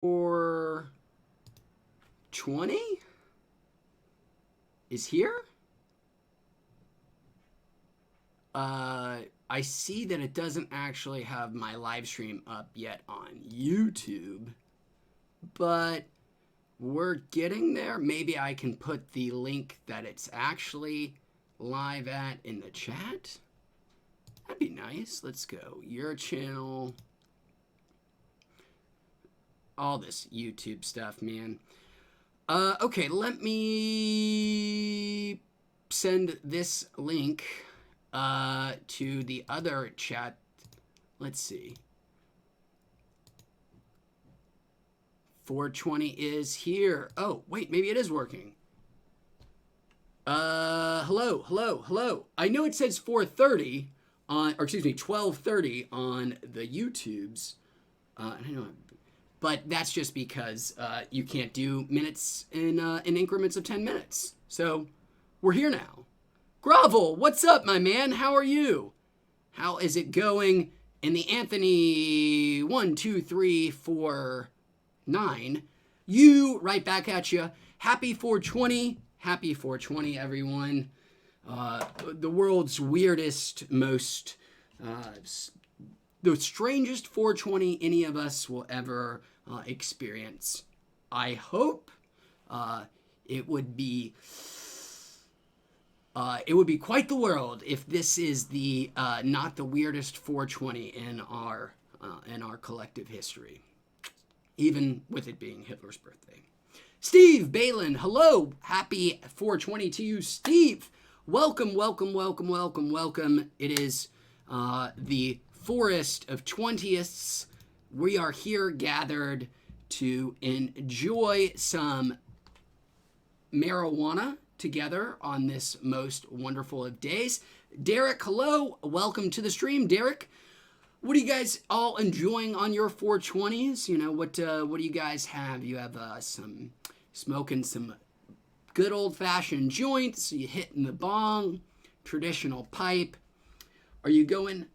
420 is here. I see that it doesn't actually have my live stream up yet on YouTube, but we're getting there. Maybe I can put the link that it's actually live at in the chat. That'd be nice. Let's go. Your channel. All this YouTube stuff, man. Okay, let me send this link to the other chat. Let's see. 420 is here. Oh, wait, maybe it is working. Hello. I know it says 4:30 on, or excuse me, 12:30 on the YouTubes. I know, but that's just because you can't do minutes in increments of 10 minutes. So we're here now. Grovel, what's up, my man? How are you? How is it going in the Anthony 1, 2, 3, 4, 9? You, right back at you. Happy 420. Happy 420, everyone. The world's weirdest, most, the strangest 420 any of us will ever experience. I hope it would be quite the world if this is the not the weirdest 420 in our collective history, even with it being Hitler's birthday. Steve Balin, hello, happy 420 to you, Steve. Welcome. It is the Forest of 20ths. We are here gathered to enjoy some marijuana together on this most wonderful of days. Derek, hello. Welcome to the stream, Derek. What are you guys all enjoying on your 420s? You know, what do you guys have? You have some smoking some good old-fashioned joints. You hitting the bong, traditional pipe. Are you going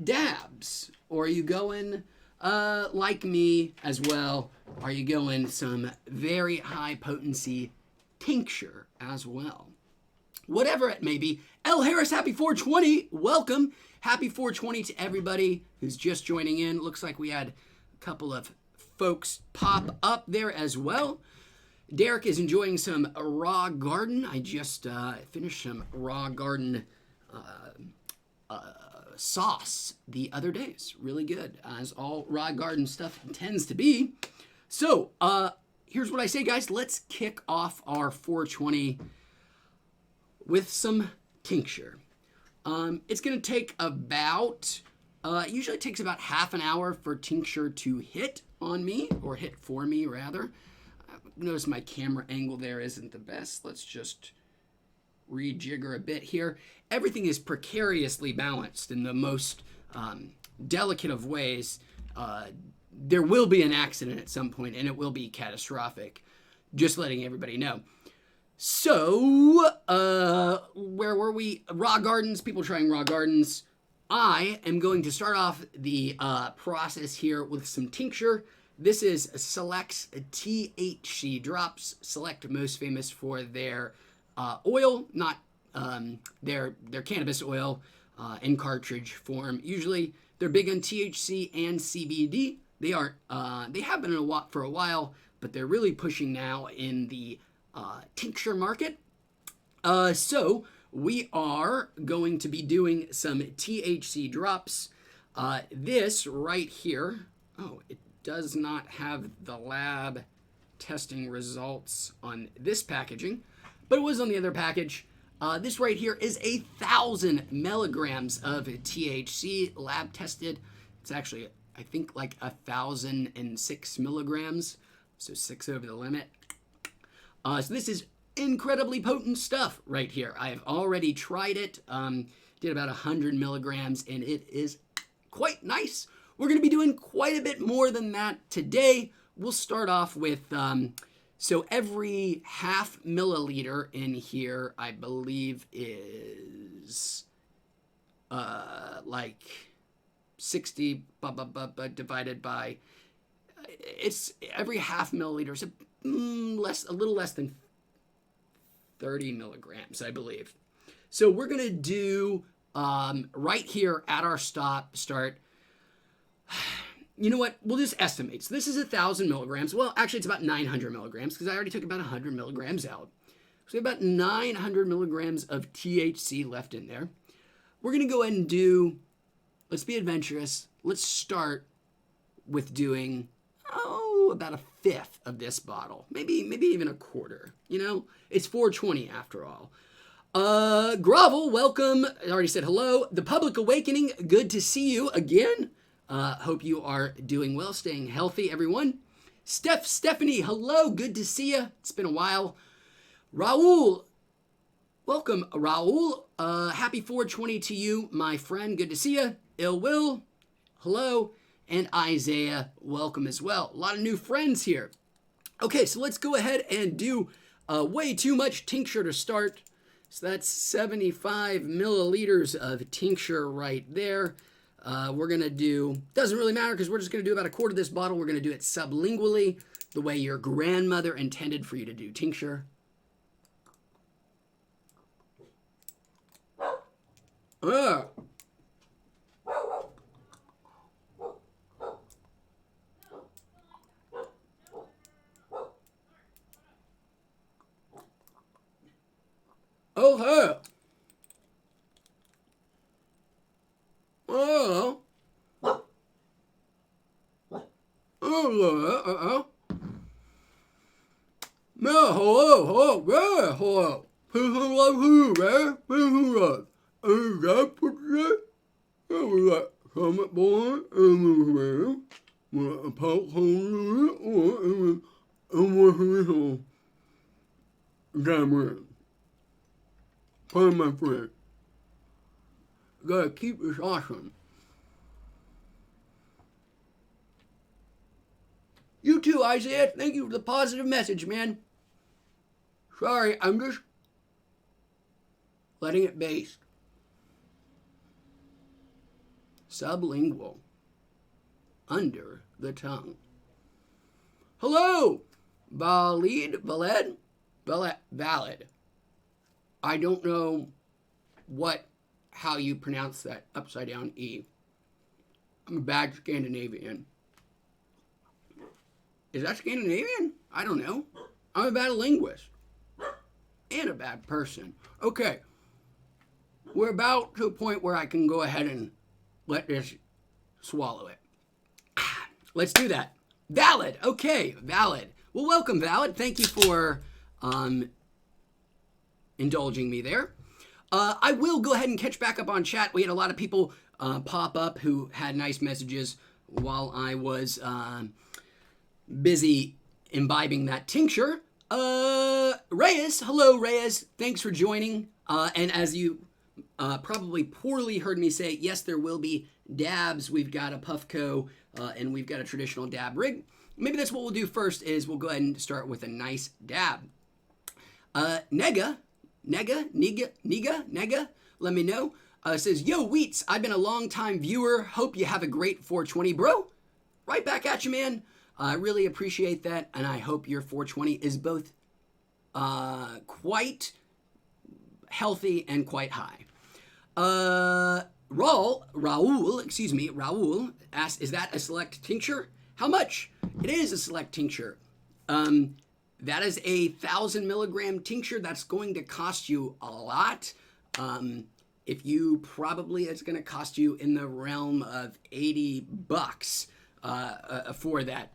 dabs? Or are you going, like me as well, are you going some very high potency tincture as well? Whatever it may be. L. Harris, happy 420. Welcome. Happy 420 to everybody who's just joining in. Looks like we had a couple of folks pop up there as well. Derek is enjoying some raw garden. I just finished some raw garden sauce the other day. It's really good, as all raw garden stuff tends to be. So here's what I say, guys. Let's kick off our 420 with some tincture. It's going to take about, usually it takes about half an hour for tincture to hit on me, or hit for me, rather. Notice my camera angle there isn't the best. Let's just rejigger a bit here. Everything is precariously balanced in the most delicate of ways. There will be an accident at some point, and it will be catastrophic. Just letting everybody know. So, where were we? Raw gardens, people trying raw gardens. I am going to start off the process here with some tincture. This is Select's THC drops. Select, most famous for their oil, not their cannabis oil in cartridge form. Usually, they're big on THC and CBD. They have been for a while, but they're really pushing now in the tincture market. So we are going to be doing some THC drops. This right here, it does not have the lab testing results on this packaging, but it was on the other package. This right here is 1,000 milligrams of THC, lab tested. It's actually, I think, like 1,006 milligrams, so 6 over the limit. So this is incredibly potent stuff right here. I have already tried it, did about 100 milligrams, and it is quite nice. We're going to be doing quite a bit more than that today. We'll start off with, so every half milliliter in here, I believe, is like 60 divided by, it's every half milliliter, so a little less than 30 milligrams, I believe. So we're gonna do right here at our start. You know what? We'll just estimate. So this is 1,000 milligrams. Well, actually, it's about 900 milligrams because I already took about 100 milligrams out. So about 900 milligrams of THC left in there. We're going to go ahead and do, let's be adventurous. Let's start with doing, about a fifth of this bottle. Maybe even a quarter. You know, it's 420 after all. Grovel, welcome. I already said hello. The Public Awakening, good to see you again. Hope you are doing well, staying healthy, everyone. Stephanie, hello, good to see you. It's been a while. Raul, welcome, Raul. Happy 420 to you, my friend. Good to see you. Ill Will, hello. And Isaiah, welcome as well. A lot of new friends here. Okay, so let's go ahead and do way too much tincture to start. So that's 75 milliliters of tincture right there. We're going to do, doesn't really matter because we're just going to do about a quarter of this bottle. We're going to do it sublingually, the way your grandmother intended for you to do tincture. Oh, hey. Oh. Oh. No, hello. Yeah, hello. People love who, man? People love. And that put it. And we got comment board and we got a pop home and we're damn pardon my friend. Gotta keep this awesome. You too, Isaiah. Thank you for the positive message, man. Sorry, I'm just letting it baste. Sublingual. Under the tongue. Hello! Valid. I don't know how you pronounce that upside down E. I'm a bad Scandinavian. Is that Scandinavian? I don't know. I'm a bad linguist. And a bad person. Okay. We're about to a point where I can go ahead and let this swallow it. Let's do that. Valid. Okay, Valid. Well, welcome, Valid. Thank you for indulging me there. I will go ahead and catch back up on chat. We had a lot of people pop up who had nice messages while I was busy imbibing that tincture. Reyes, hello, Reyes. Thanks for joining. And as you probably poorly heard me say, yes, there will be dabs. We've got a Puffco and we've got a traditional dab rig. Maybe that's what we'll do first is we'll go ahead and start with a nice dab. Nega, let me know. Says, yo, Wheats, I've been a long time viewer. Hope you have a great 420, bro. Right back at you, man. I really appreciate that, and I hope your 420 is both quite healthy and quite high. Raul asked, is that a select tincture? How much? It is a select tincture. That is 1,000 milligram tincture. That's going to cost you a lot. It's going to cost you in the realm of $80 for that.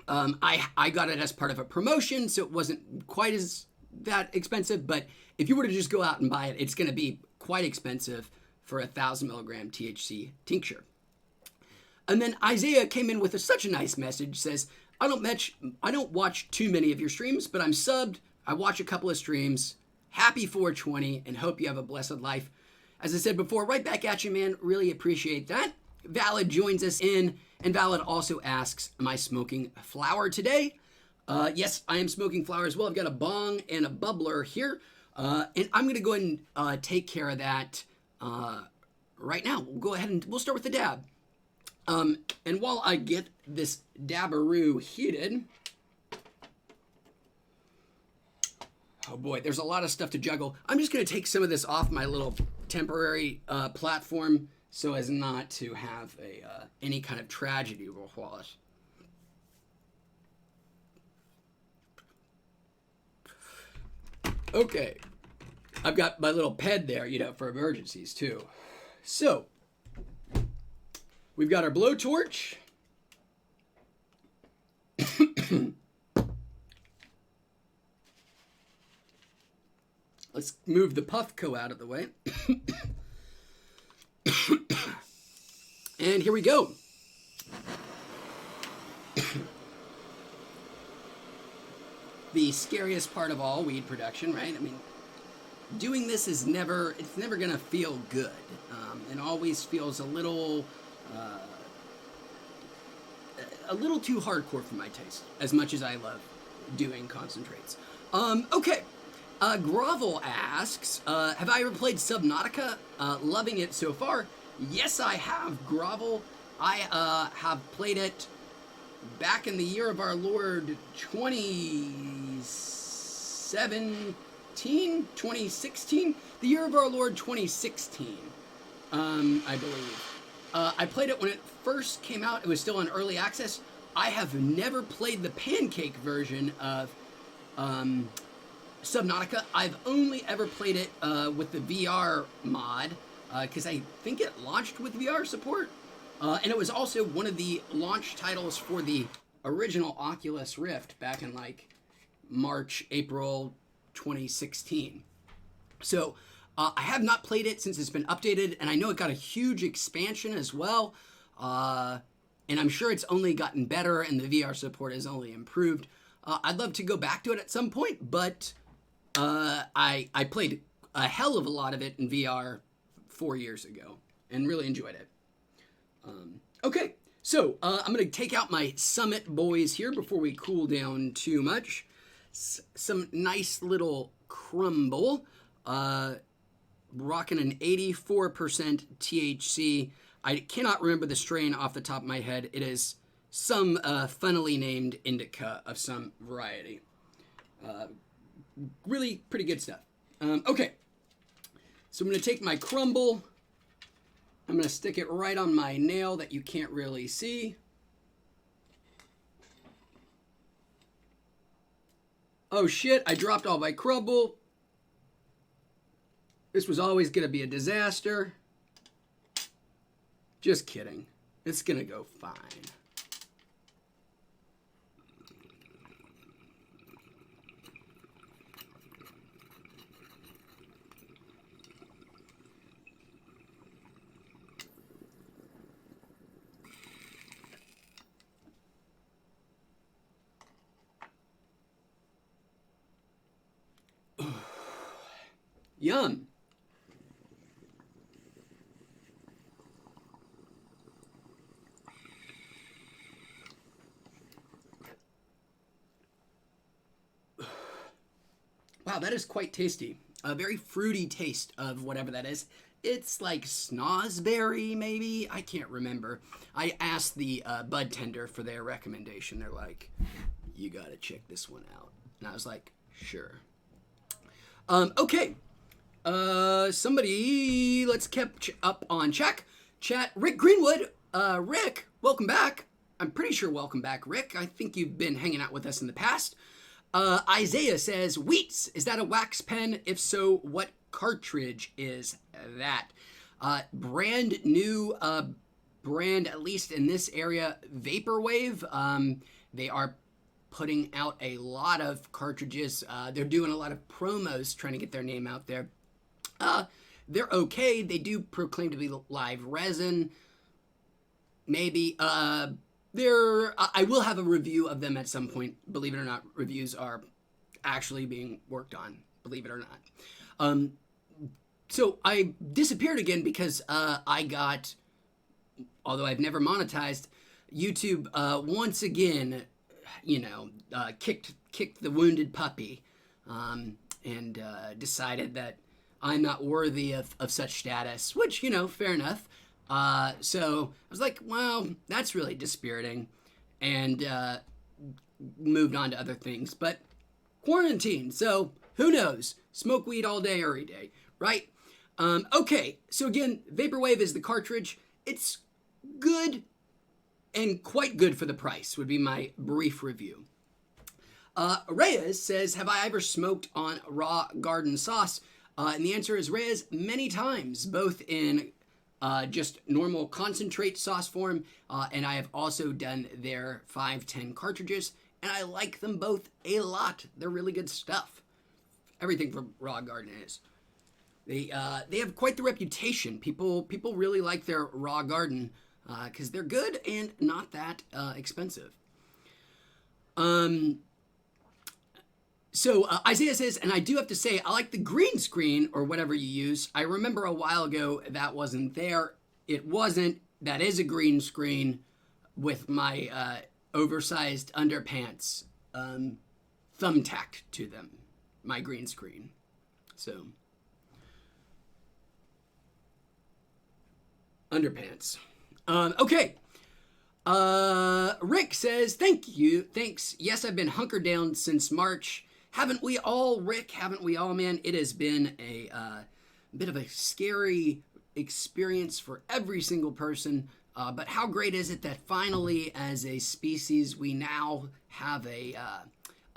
I got it as part of a promotion, so it wasn't quite as that expensive, but if you were to just go out and buy it, it's going to be quite expensive for 1,000 milligram THC tincture. And then Isaiah came in with such a nice message, says, I don't watch too many of your streams, but I'm subbed. I watch a couple of streams. Happy 420 and hope you have a blessed life. As I said before, right back at you, man. Really appreciate that. Valid joins us in, and Valid also asks, am I smoking flower today? Yes, I am smoking flower as well. I've got a bong and a bubbler here, and I'm going to go ahead and take care of that right now. We'll go ahead and we'll start with the dab. And while I get this dabberoo heated, oh boy, there's a lot of stuff to juggle. I'm just going to take some of this off my little temporary platform so as not to have any kind of tragedy with Wallace. Okay, I've got my little ped there, for emergencies too. So, we've got our blowtorch. Let's move the Puffco out of the way. And here we go. The scariest part of all weed production, right? I mean, doing this it's never going to feel good. It always feels a little too hardcore for my taste, as much as I love doing concentrates. Okay. Grovel asks, have I ever played Subnautica? Loving it so far. Yes, I have, Grovel. I have played it back in the year of our Lord 2016? The year of our Lord 2016, I believe. I played it when it first came out. It was still in early access. I have never played the pancake version of Subnautica. I've only ever played it with the VR mod, because I think it launched with VR support. And it was also one of the launch titles for the original Oculus Rift back in like March, April 2016. So I have not played it since it's been updated, and I know it got a huge expansion as well. And I'm sure it's only gotten better, and the VR support has only improved. I'd love to go back to it at some point, but I played a hell of a lot of it in VR 4 years ago and really enjoyed it. Okay, so I'm going to take out my Summit boys here before we cool down too much. Some nice little crumble. Rocking an 84% THC. I cannot remember the strain off the top of my head. It is some funnily named indica of some variety. Really pretty good stuff. Okay, so I'm going to take my crumble. I'm going to stick it right on my nail that you can't really see. Oh shit, I dropped all my crumble. This was always going to be a disaster. Just kidding. It's going to go fine. Yum. Wow, that is quite tasty. A very fruity taste of whatever that is. It's like snozberry, maybe? I can't remember. I asked the bud tender for their recommendation. They're like, you gotta check this one out. And I was like, sure. Okay. Somebody, let's catch up on chat. Rick Greenwood. Rick, welcome back. I'm pretty sure welcome back, Rick. I think you've been hanging out with us in the past. Isaiah says, Wheats, is that a wax pen? If so, what cartridge is that? Brand new brand, at least in this area, Vaporwave. They are putting out a lot of cartridges. They're doing a lot of promos trying to get their name out there. They're okay. They do proclaim to be live resin. Maybe. I will have a review of them at some point. Believe it or not, reviews are actually being worked on. Believe it or not. So I disappeared again because I got, although I've never monetized, YouTube once again, kicked the wounded puppy, and decided that I'm not worthy of such status, which, fair enough. So I was like, well, that's really dispiriting, and moved on to other things. But quarantine, so who knows? Smoke weed all day, every day, right? Okay, so again, Vaporwave is the cartridge. It's good and quite good for the price, would be my brief review. Reyes says, have I ever smoked on raw garden sauce? And the answer is Reyes, many times, both in just normal concentrate sauce form, and I have also done their 510 cartridges, and I like them both a lot. They're really good stuff. Everything from raw garden is. They have quite the reputation. People really like their raw garden because they're good and not that expensive. So Isaiah says, and I do have to say, I like the green screen or whatever you use. I remember a while ago that wasn't there. It wasn't. That is a green screen with my oversized underpants thumbtacked to them. My green screen. So, underpants. Okay. Rick says, thanks. Yes, I've been hunkered down since March. Haven't we all, Rick? Haven't we all, man? It has been a bit of a scary experience for every single person. But how great is it that finally, as a species, we now have a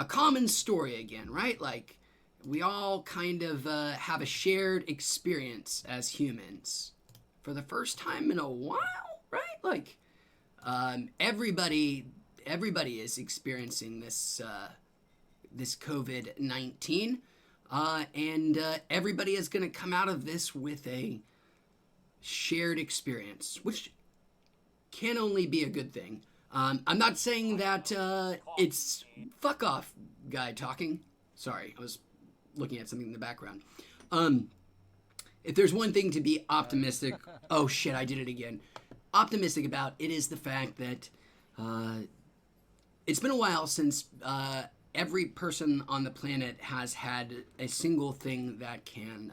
common story again, right? Like, we all kind of have a shared experience as humans for the first time in a while, right? Like, everybody is experiencing this this COVID-19, and everybody is going to come out of this with a shared experience, which can only be a good thing. I'm not saying that it's fuck off guy talking. Sorry, I was looking at something in the background. If there's one thing to be optimistic, oh shit, I did it again. Optimistic about, it is the fact that it's been a while since every person on the planet has had a single thing that can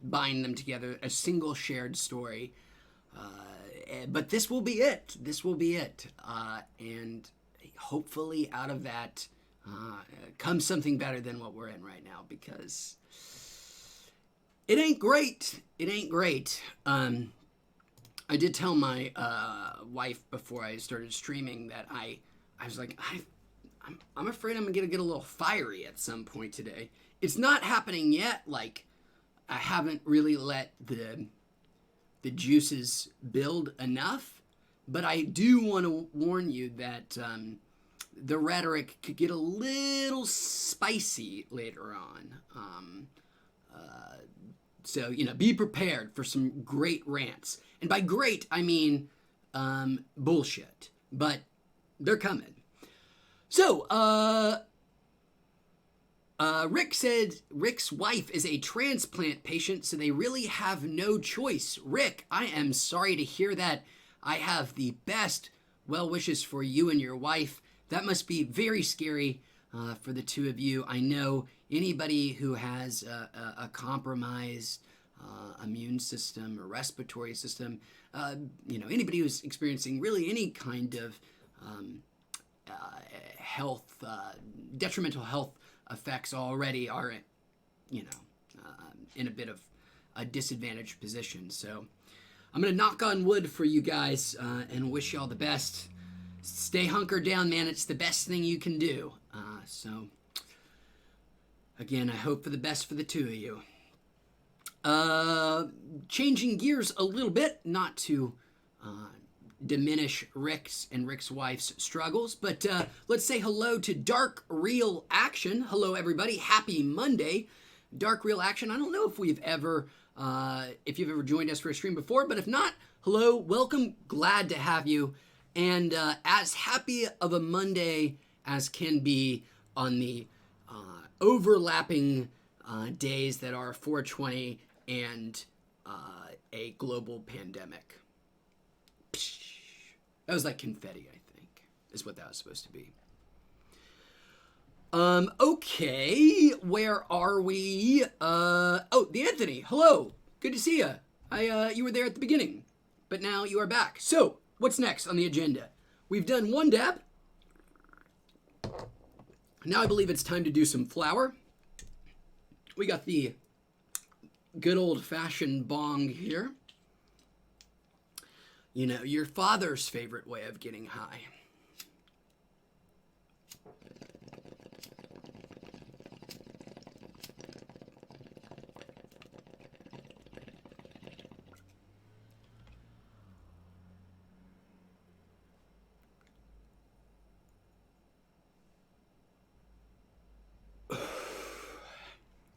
bind them together, a single shared story. But this will be it. This will be it. And hopefully out of that comes something better than what we're in right now, because it ain't great. It ain't great. I did tell my wife before I started streaming that I was like, I'm afraid I'm gonna get a little fiery at some point today. It's not happening yet. Like, I haven't really let the juices build enough, but I do want to warn you that the rhetoric could get a little spicy later on. So, be prepared for some great rants. And by great, I mean bullshit. But they're coming. So, Rick said Rick's wife is a transplant patient, so they really have no choice. Rick, I am sorry to hear that. I have the best well wishes for you and your wife. That must be very scary for the two of you. I know anybody who has a compromised immune system or respiratory system, anybody who's experiencing really any kind of health, detrimental health effects already are, in a bit of a disadvantaged position. So I'm going to knock on wood for you guys and wish you all the best. Stay hunkered down, man. It's the best thing you can do. So, again, I hope for the best for the two of you. Changing gears a little bit, not to diminish Rick's and Rick's wife's struggles, but let's say hello to Dark Real Action. Hello, everybody. Happy Monday. Dark Real Action. I don't know if you've ever joined us for a stream before, but if not, hello, welcome. Glad to have you. And as happy of a Monday as can be on the overlapping days that are 420 and a global pandemic. That was like confetti, I think, is what that was supposed to be. Okay, where are we? The Anthony, hello. Good to see you. You were there at the beginning, but now you are back. So, what's next on the agenda? We've done one dab. Now I believe it's time to do some flower. We got the good old-fashioned bong here. You know, your father's favorite way of getting high.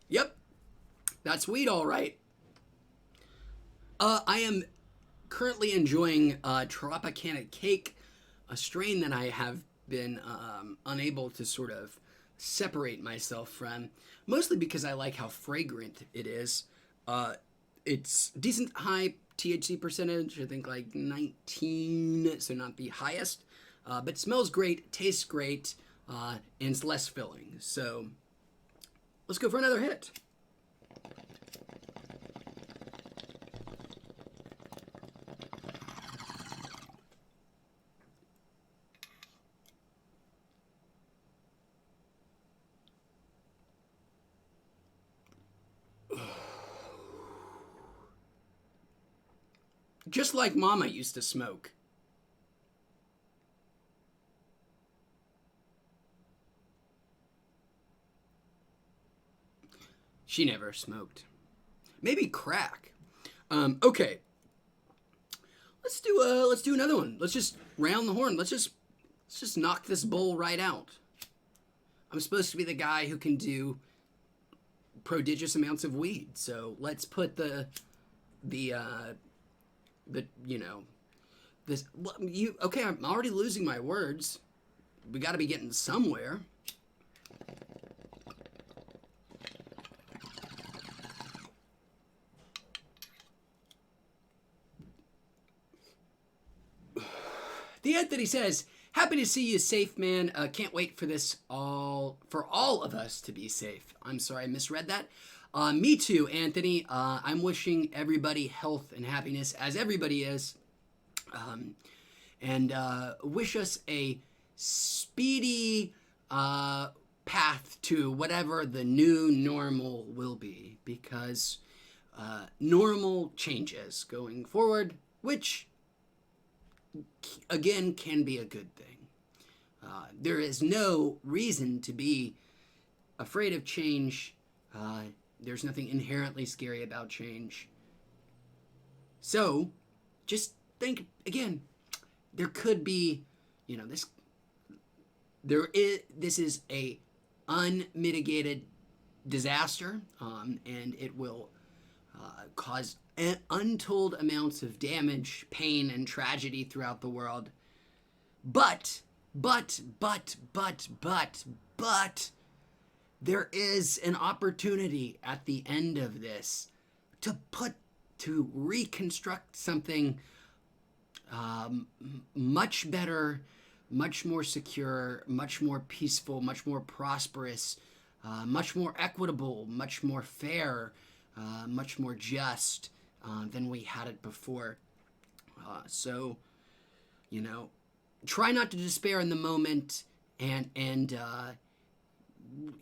Yep, that's weed, all right. I am currently enjoying Tropicana Cake, a strain that I have been unable to sort of separate myself from, mostly because I like how fragrant it is. It's decent high THC percentage, I think like 19, so not the highest, but smells great, tastes great, and it's less filling. So let's go for another hit. Just like Mama used to smoke. She never smoked. Maybe crack. Okay. Let's do another one. Let's just round the horn. Let's just knock this bowl right out. I'm supposed to be the guy who can do prodigious amounts of weed. So let's put the you know, this, okay, I'm already losing my words. We got to be getting somewhere. The Anthony says, happy to see you safe, man. Can't wait for for all of us to be safe. I'm sorry, I misread that. Me too, Anthony. I'm wishing everybody health and happiness, as everybody is. And wish us a speedy path to whatever the new normal will be. Because normal changes going forward, which, again, can be a good thing. There is no reason to be afraid of change. There's nothing inherently scary about change. So, just think, again, there could be, you know, this is a unmitigated disaster, and it will cause untold amounts of damage, pain, and tragedy throughout the world. But, there is an opportunity at the end of this to reconstruct something much better, much more secure, much more peaceful, much more prosperous, much more equitable, much more fair, much more just than we had it before. So, you know, try not to despair in the moment, and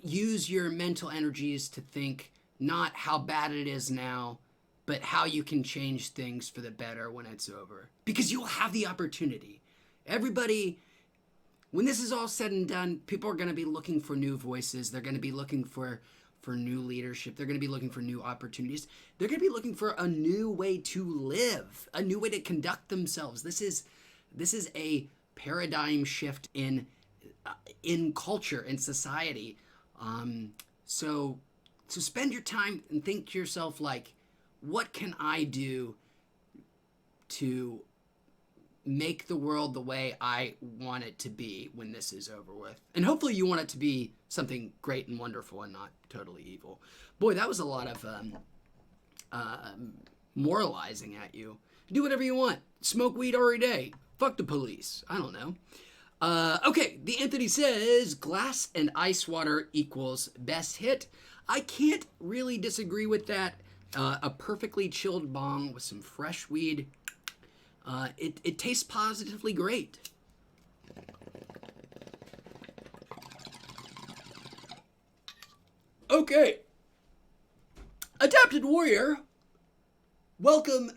use your mental energies to think not how bad it is now, but how you can change things for the better when it's over. Because you'll have the opportunity. Everybody, when this is all said and done, people are going to be looking for new voices. They're going to be looking for new leadership. They're going to be looking for new opportunities. They're going to be looking for a new way to live, a new way to conduct themselves. This is a paradigm shift in culture and society. So spend your time and think to yourself, like, what can I do to make the world the way I want it to be when this is over with? And hopefully you want it to be something great and wonderful and not totally evil. Boy, that was a lot of moralizing at you. Do whatever you want. Smoke weed every day. Fuck the police. I don't know. Okay, the Anthony says glass and ice water equals best hit. I can't really disagree with that. A perfectly chilled bong with some fresh weed. It tastes positively great. Okay. Adapted Warrior, welcome.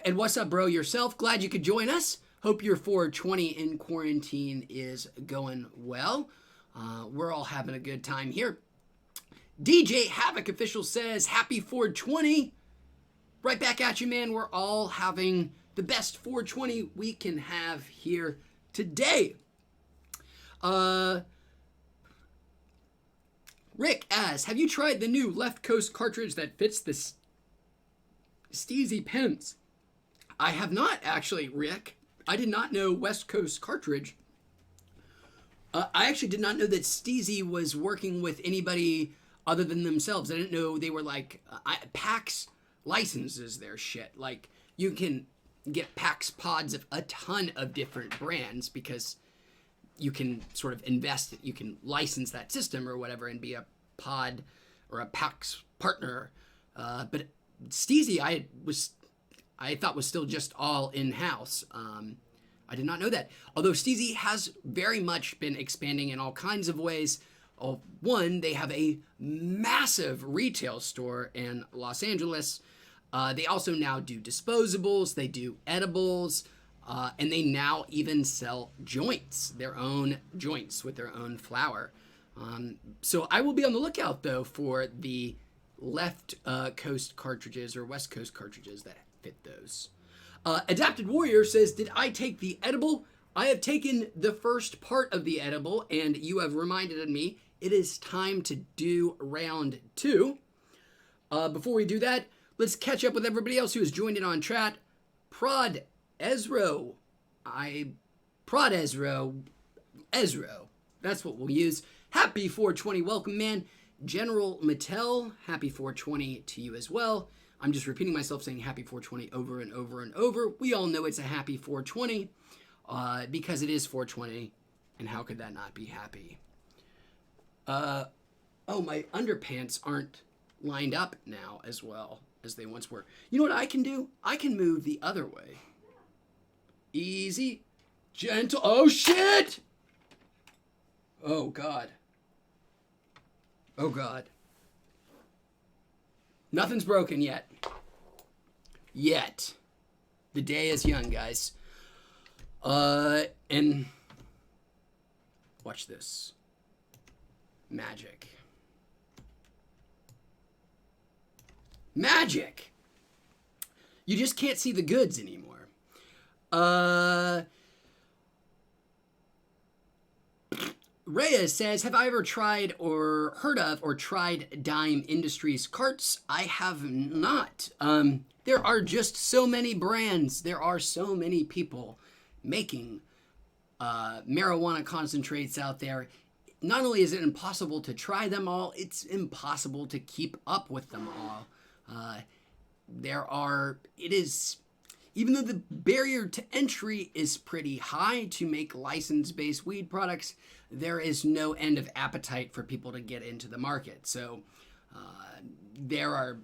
And what's up, bro, yourself? Glad you could join us. Hope your 420 in quarantine is going well. We're all having a good time here. DJ Havoc Official says, happy 420. Right back at you, man. We're all having the best 420 we can have here today. Rick asks, have you tried the new Left Coast cartridge that fits the Steezy pens? I have not, actually, Rick. I did not know West Coast cartridge. I actually did not know that Steezy was working with anybody other than themselves. I didn't know they were like, PAX licenses their shit. Like, you can get PAX pods of a ton of different brands because you can sort of invest, you can license that system or whatever and be a pod or a PAX partner. But Steezy, I thought was still just all in-house. I did not know that. Although Steezy has very much been expanding in all kinds of ways. One, they have a massive retail store in Los Angeles. They also now do disposables, they do edibles, and they now even sell joints, their own joints with their own flower. So I will be on the lookout, though, for the Left Coast cartridges or West Coast cartridges that fit those. Adapted Warrior says, did I take the edible? I have taken the first part of the edible, and you have reminded me it is time to do round 2. Before we do that, let's catch up with everybody else who has joined in on chat. Prod Ezro. Ezro. That's what we'll use. Happy 420. Welcome, man. General Mattel. Happy 420 to you as well. I'm just repeating myself saying happy 420 over and over and over. We all know it's a happy 420 because it is 420. And how could that not be happy? Oh, my underpants aren't lined up now as well as they once were. You know what I can do? I can move the other way. Easy. Gentle. Oh, shit! Oh, God. Oh, God. Nothing's broken yet. Yet. The day is young, guys. And watch this. Magic. Magic! You just can't see the goods anymore. Rhea says, have I ever tried or heard of or tried Dime Industries carts? I have not. There are just so many brands. There are so many people making marijuana concentrates out there. Not only is it impossible to try them all, it's impossible to keep up with them all. Even though the barrier to entry is pretty high to make license-based weed products, there is no end of appetite for people to get into the market. So there are,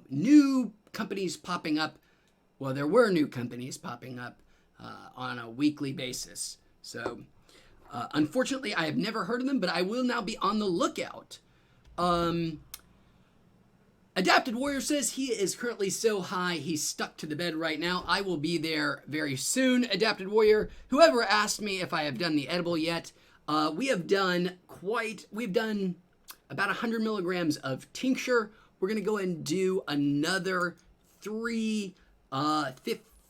new companies popping up. Well, there were new companies popping up on a weekly basis. So unfortunately, I have never heard of them, but I will now be on the lookout. Adapted Warrior says he is currently so high he's stuck to the bed right now. I will be there very soon. Adapted Warrior, whoever asked me if I have done the edible yet, we've done about 100 milligrams of tincture. We're going to go and do another 3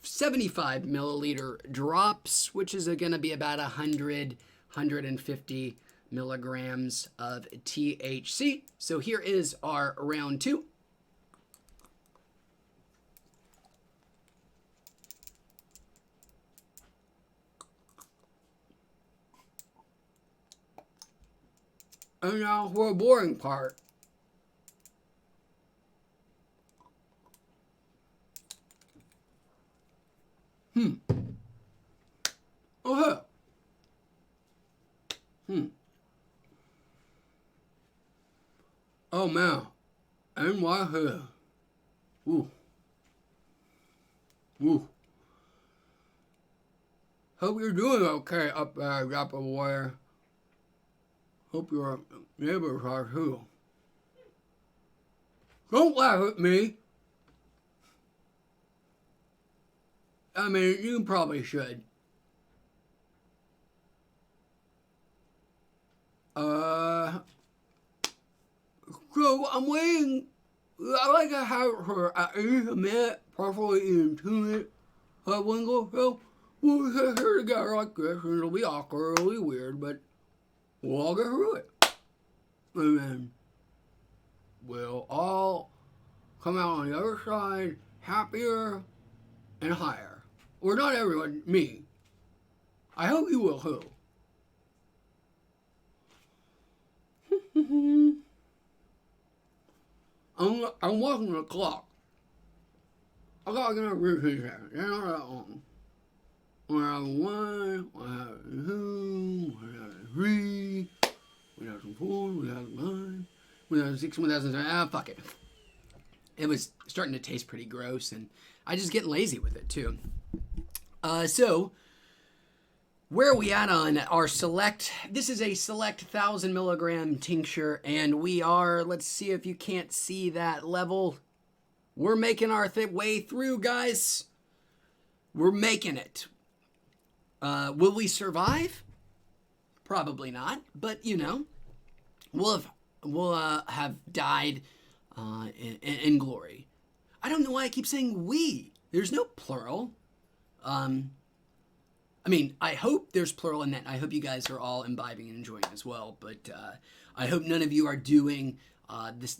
75 milliliter drops, which is going to be about 150 milligrams of THC. So here is our round 2. And now for a boring part. Okay. Oh, man. in my head. Ooh. Ooh. Hope you're doing okay up there, Drop of Wire. Hope your neighbors are too. Don't laugh at me. I mean, you probably should. So I'm waiting. I like to have it for at least a minute, preferably even 2 minutes. Wingle, so we'll sit here together like this, and it'll be awkward, it'll be weird, but we'll all get through it. And then we'll all come out on the other side happier and higher. Or not everyone, me. I hope you will too. I'm watching the clock. I gotta get a routine here. It's not that long. We have 1, we have 2, we have 3, we have 4, we have 5, we have 6, 7. Fuck it. It was starting to taste pretty gross, and I just get lazy with it too. So where are we at on our select? This is a select 1,000 milligram tincture, and we are, let's see if you can't see that level. We're making our way through, guys. We're making it. Will we survive? Probably not, but you know, we'll have died in glory. I don't know why I keep saying we. There's no plural. I mean, I hope there's plural in that. I hope you guys are all imbibing and enjoying as well. But I hope none of you are doing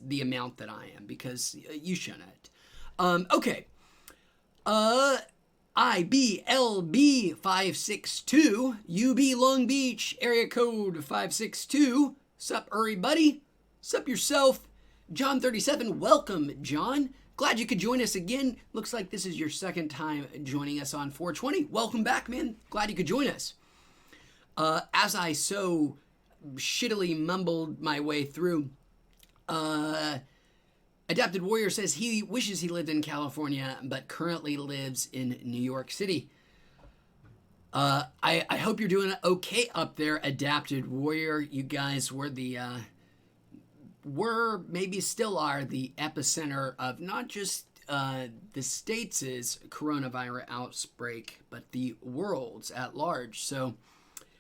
the amount that I am, because you shouldn't. Okay. IBLB 562, UB Long Beach, area code 562. Sup, everybody? Sup yourself? John 37, welcome, John. Glad you could join us again. Looks like this is your second time joining us on 420. Welcome back, man. Glad you could join us. As I so shittily mumbled my way through, Adapted Warrior says he wishes he lived in California, but currently lives in New York City. I hope you're doing okay up there, Adapted Warrior. You guys were maybe still are the epicenter of not just the States' coronavirus outbreak, but the world's at large. So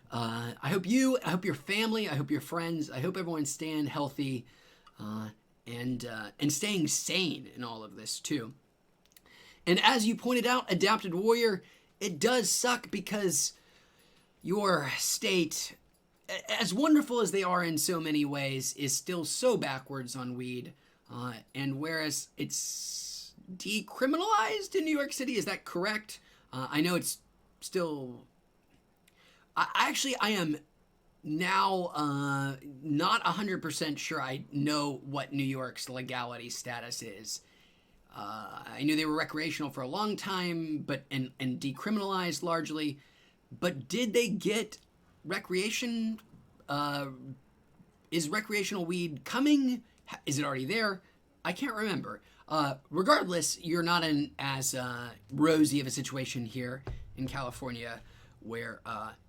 I hope your family, I hope your friends, I hope everyone's staying healthy and staying sane in all of this too. And as you pointed out, Adapted Warrior, it does suck because your state, as wonderful as they are in so many ways, is still so backwards on weed. And whereas it's decriminalized in New York City, is that correct? I know it's still... I am now not 100% sure I know what New York's legality status is. I knew they were recreational for a long time, and decriminalized largely. But did they get recreation? Is recreational weed coming? Is it already there? I can't remember. Regardless, you're not in as rosy of a situation here in California, where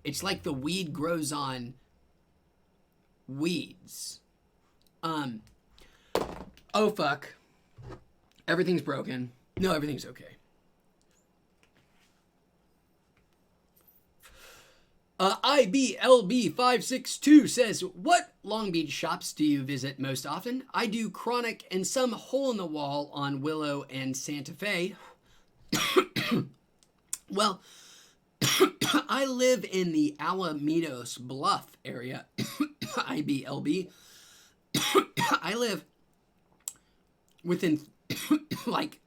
it's like the weed grows on weeds. Oh fuck. Everything's broken. No, everything's okay. IBLB562 says, what Long Beach shops do you visit most often? I do Chronic and some hole in the wall on Willow and Santa Fe. Well, I live in the Alamitos Bluff area. IBLB. I live within like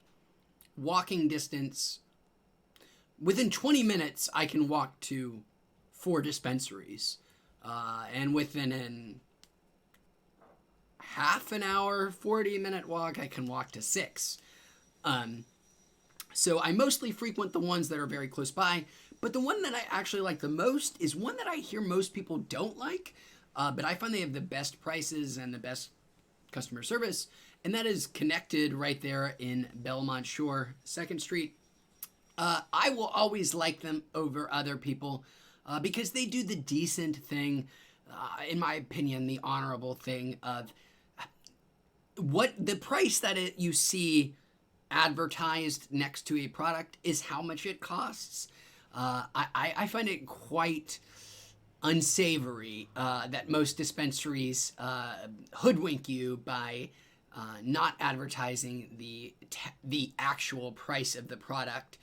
walking distance. Within 20 minutes, I can walk to 4 dispensaries. And within an half an hour, 40-minute walk, I can walk to 6. So I mostly frequent the ones that are very close by. But the one that I actually like the most is one that I hear most people don't like. But I find they have the best prices and the best customer service. and that is Connected right there in Belmont Shore, 2nd Street. I will always like them over other people because they do the decent thing, in my opinion, the honorable thing of what the price that you see advertised next to a product is how much it costs. I find it quite unsavory that most dispensaries hoodwink you by not advertising the actual price of the product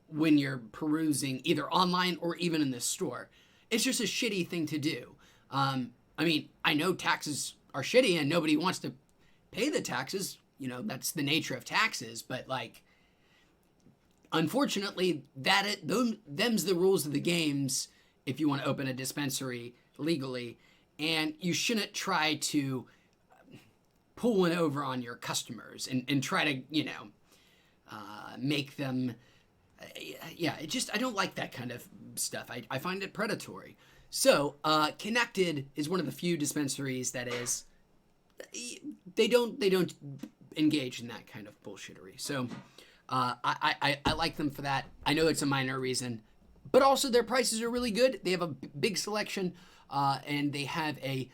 when you're perusing either online or even in the store. It's just a shitty thing to do. I mean, I know taxes are shitty and nobody wants to pay the taxes. You know, that's the nature of taxes. But like, unfortunately, them's the rules of the games if you want to open a dispensary legally. And you shouldn't try to pull one over on your customers and try to, you know, make them, I don't like that kind of stuff. I find it predatory. So, Connected is one of the few dispensaries that is, they don't engage in that kind of bullshittery. So, I like them for that. I know it's a minor reason, but also their prices are really good. They have a big selection, and they have a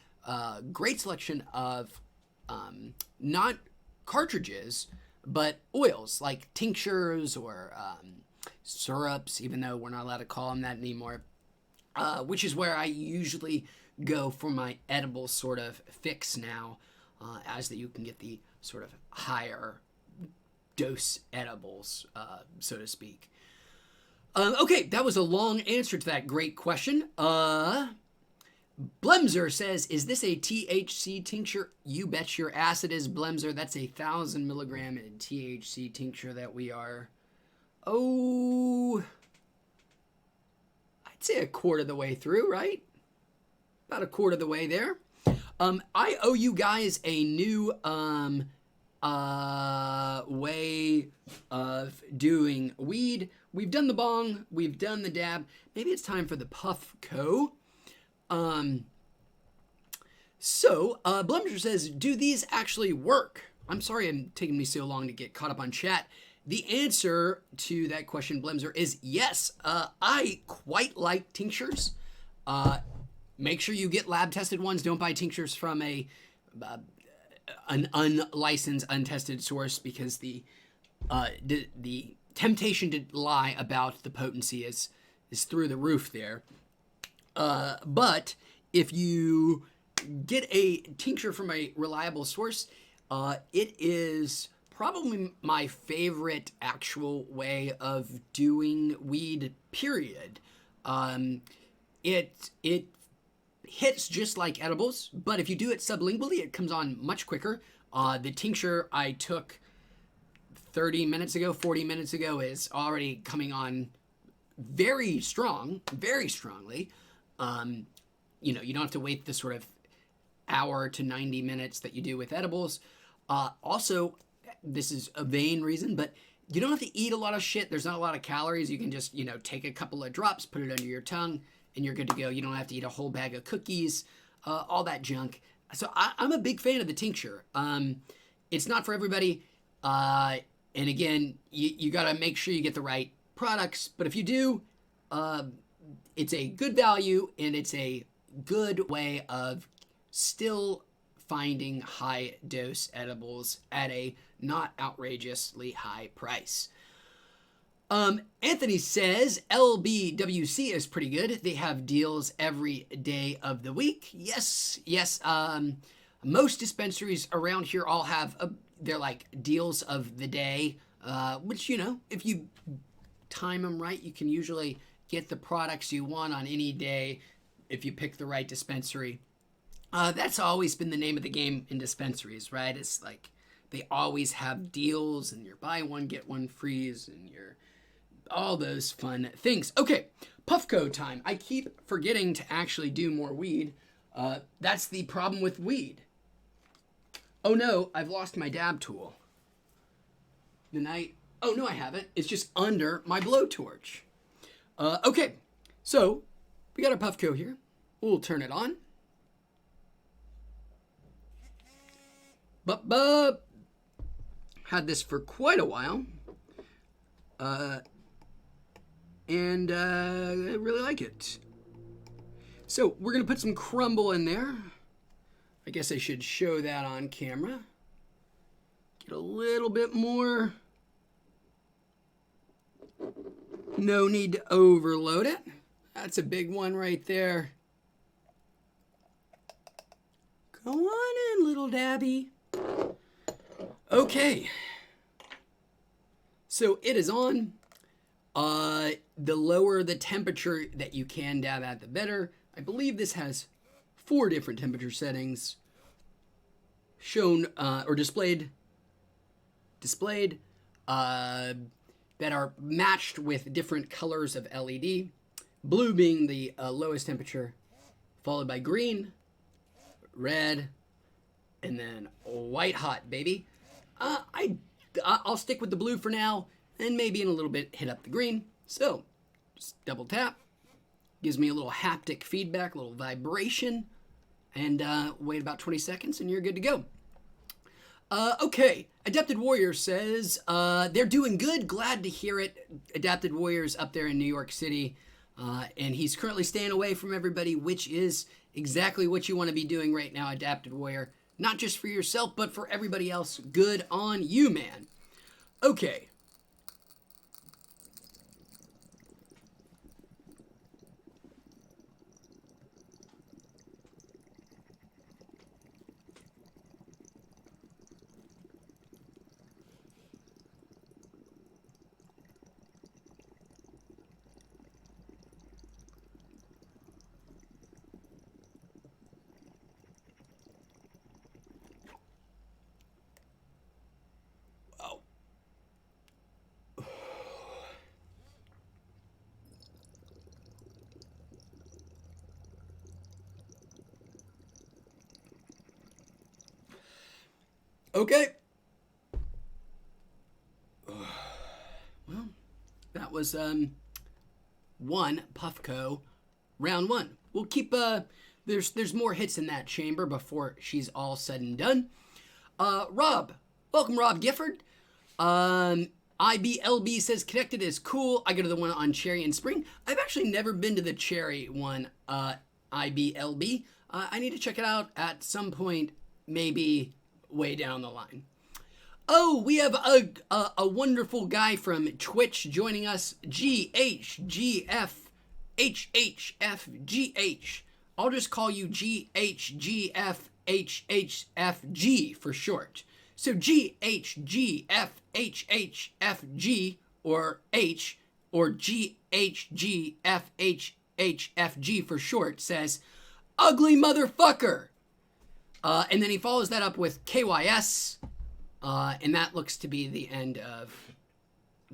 great selection of not cartridges, but oils like tinctures or syrups, even though we're not allowed to call them that anymore, which is where I usually go for my edible sort of fix now, as that you can get the sort of higher dose edibles, so to speak. Okay, that was a long answer to that great question. Blemzer says, is this a THC tincture? You bet your ass it is, Blemzer. That's 1,000 milligram in THC tincture that we are, I'd say a quarter of the way through, right? About a quarter of the way there. I owe you guys a new way of doing weed. We've done the bong, we've done the dab. Maybe it's time for the Puffco. Blemzer says, do these actually work? I'm sorry I'm taking me so long to get caught up on chat. The answer to that question, Blemzer, is yes. I quite like tinctures. Make sure you get lab tested ones. Don't buy tinctures from an unlicensed, untested source, because the temptation to lie about the potency is through the roof there. But if you get a tincture from a reliable source, it is probably my favorite actual way of doing weed, period. It hits just like edibles, but if you do it sublingually, it comes on much quicker. The tincture I took 30 minutes ago, 40 minutes ago is already coming on very strong, very strongly. You know, you don't have to wait the sort of hour to 90 minutes that you do with edibles. Also, this is a vain reason, but you don't have to eat a lot of shit. There's not a lot of calories. You can just, you know, take a couple of drops, put it under your tongue, and you're good to go. You don't have to eat a whole bag of cookies, all that junk. So I'm a big fan of the tincture. It's not for everybody. And again, you got to make sure you get the right products. But if you do, it's a good value, and it's a good way of still finding high dose edibles at a not outrageously high price. Anthony says LBWC is pretty good. They have deals every day of the week. Yes. Most dispensaries around here all have they're like deals of the day, which, you know, if you time them right, you can usually get the products you want on any day if you pick the right dispensary. That's always been the name of the game in dispensaries, right? It's like they always have deals, and you're buy one, get one frees, and you're all those fun things. Okay, Puffco time. I keep forgetting to actually do more weed. That's the problem with weed. Oh no, I've lost my dab tool. Oh no, I haven't. It's just under my blowtorch. Okay, so we got our Puffco here. We'll turn it on. But had this for quite a while. And I really like it. So we're going to put some crumble in there. I guess I should show that on camera. Get a little bit more. No need to overload it. That's a big one right there. Go on in, little dabby. Okay. So it is on. The lower the temperature that you can dab at, the better. I believe this has 4 different temperature settings shown or displayed that are matched with different colors of LED. Blue being the lowest temperature, followed by green, red, and then white hot, baby. I'll stick with the blue for now, and maybe in a little bit hit up the green. So just double tap, gives me a little haptic feedback, a little vibration, and wait about 20 seconds and you're good to go. Okay, Adapted Warrior says they're doing good. Glad to hear it. Adapted Warrior's up there in New York City, and he's currently staying away from everybody, which is exactly what you want to be doing right now, Adapted Warrior. Not just for yourself, but for everybody else. Good on you, man. Okay. Okay. Well, that was one Puffco, round 1. We'll keep there's more hits in that chamber before she's all said and done. Rob, welcome, Rob Gifford. IBLB says connected is cool. I go to the one on Cherry and Spring. I've actually never been to the Cherry one. IBLB. I need to check it out at some point, maybe way down the line. Oh, we have a wonderful guy from Twitch joining us. GHGFHHFGH. I'll just call you GHGFHHFG for short. So GHGFHHFG or H or GHGFHHFG for short says ugly motherfucker. And then he follows that up with KYS, and that looks to be the end of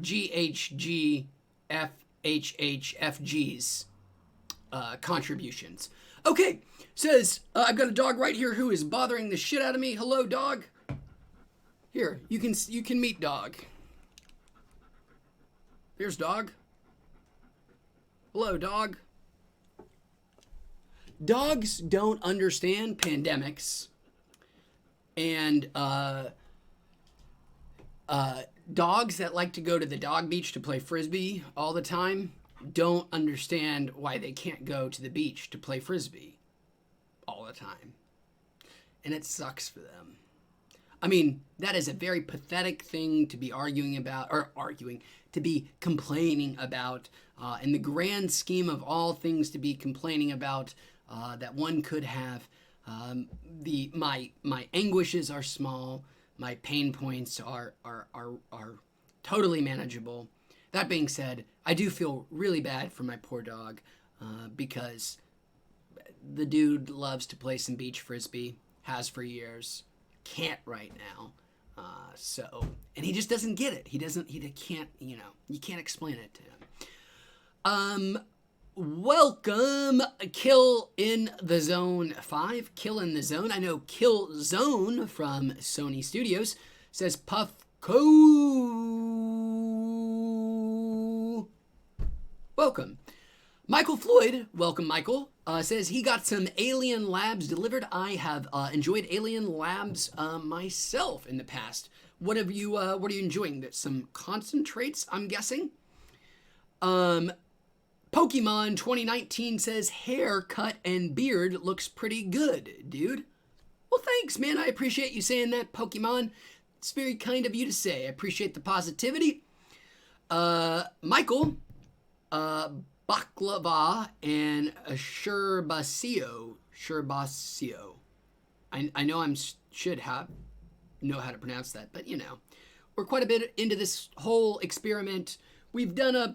GHGFHHFG's contributions. Okay, says, I've got a dog right here who is bothering the shit out of me. Hello, dog. Here, you can meet dog. Here's dog. Hello, dog. Dogs don't understand pandemics, and dogs that like to go to the dog beach to play frisbee all the time don't understand why they can't go to the beach to play frisbee all the time, and it sucks for them. I mean, that is a very pathetic thing to be to be complaining about, in the grand scheme of all things to be complaining about. That one could have. My anguishes are small. My pain points are totally manageable. That being said, I do feel really bad for my poor dog, because the dude loves to play some beach frisbee, has for years, can't right now. And he just doesn't get it. He can't, you can't explain it to him. Welcome, Kill in the Zone 5. Kill in the Zone. I know Kill Zone from Sony Studios says Puffco. Welcome. Michael Floyd, welcome Michael, says he got some Alien Labs delivered. I have enjoyed Alien Labs myself in the past. What are you enjoying? Some concentrates, I'm guessing. Pokemon 2019 says hair, cut, and beard looks pretty good, dude. Well, thanks, man. I appreciate you saying that, Pokemon. It's very kind of you to say. I appreciate the positivity. Michael, baklava and a sherbasio. I know should know how to pronounce that, but you know, we're quite a bit into this whole experiment. We've done a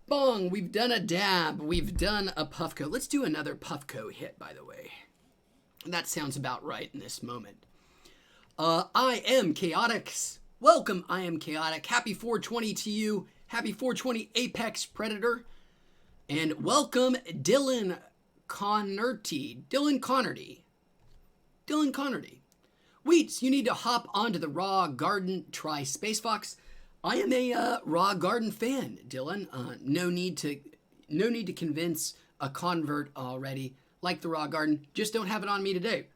bong, we've done a dab, we've done a Puffco. Let's do another Puffco hit, by the way. That sounds about right in this moment. I am Chaotic. Welcome, I am Chaotic. Happy 420 to you. Happy 420 Apex Predator. And welcome Dylan Connerty. Wheats, you need to hop onto the Raw Garden, try Space Fox. I am a Raw Garden fan, Dylan. No need to convince a convert already. Like the Raw Garden, just don't have it on me today.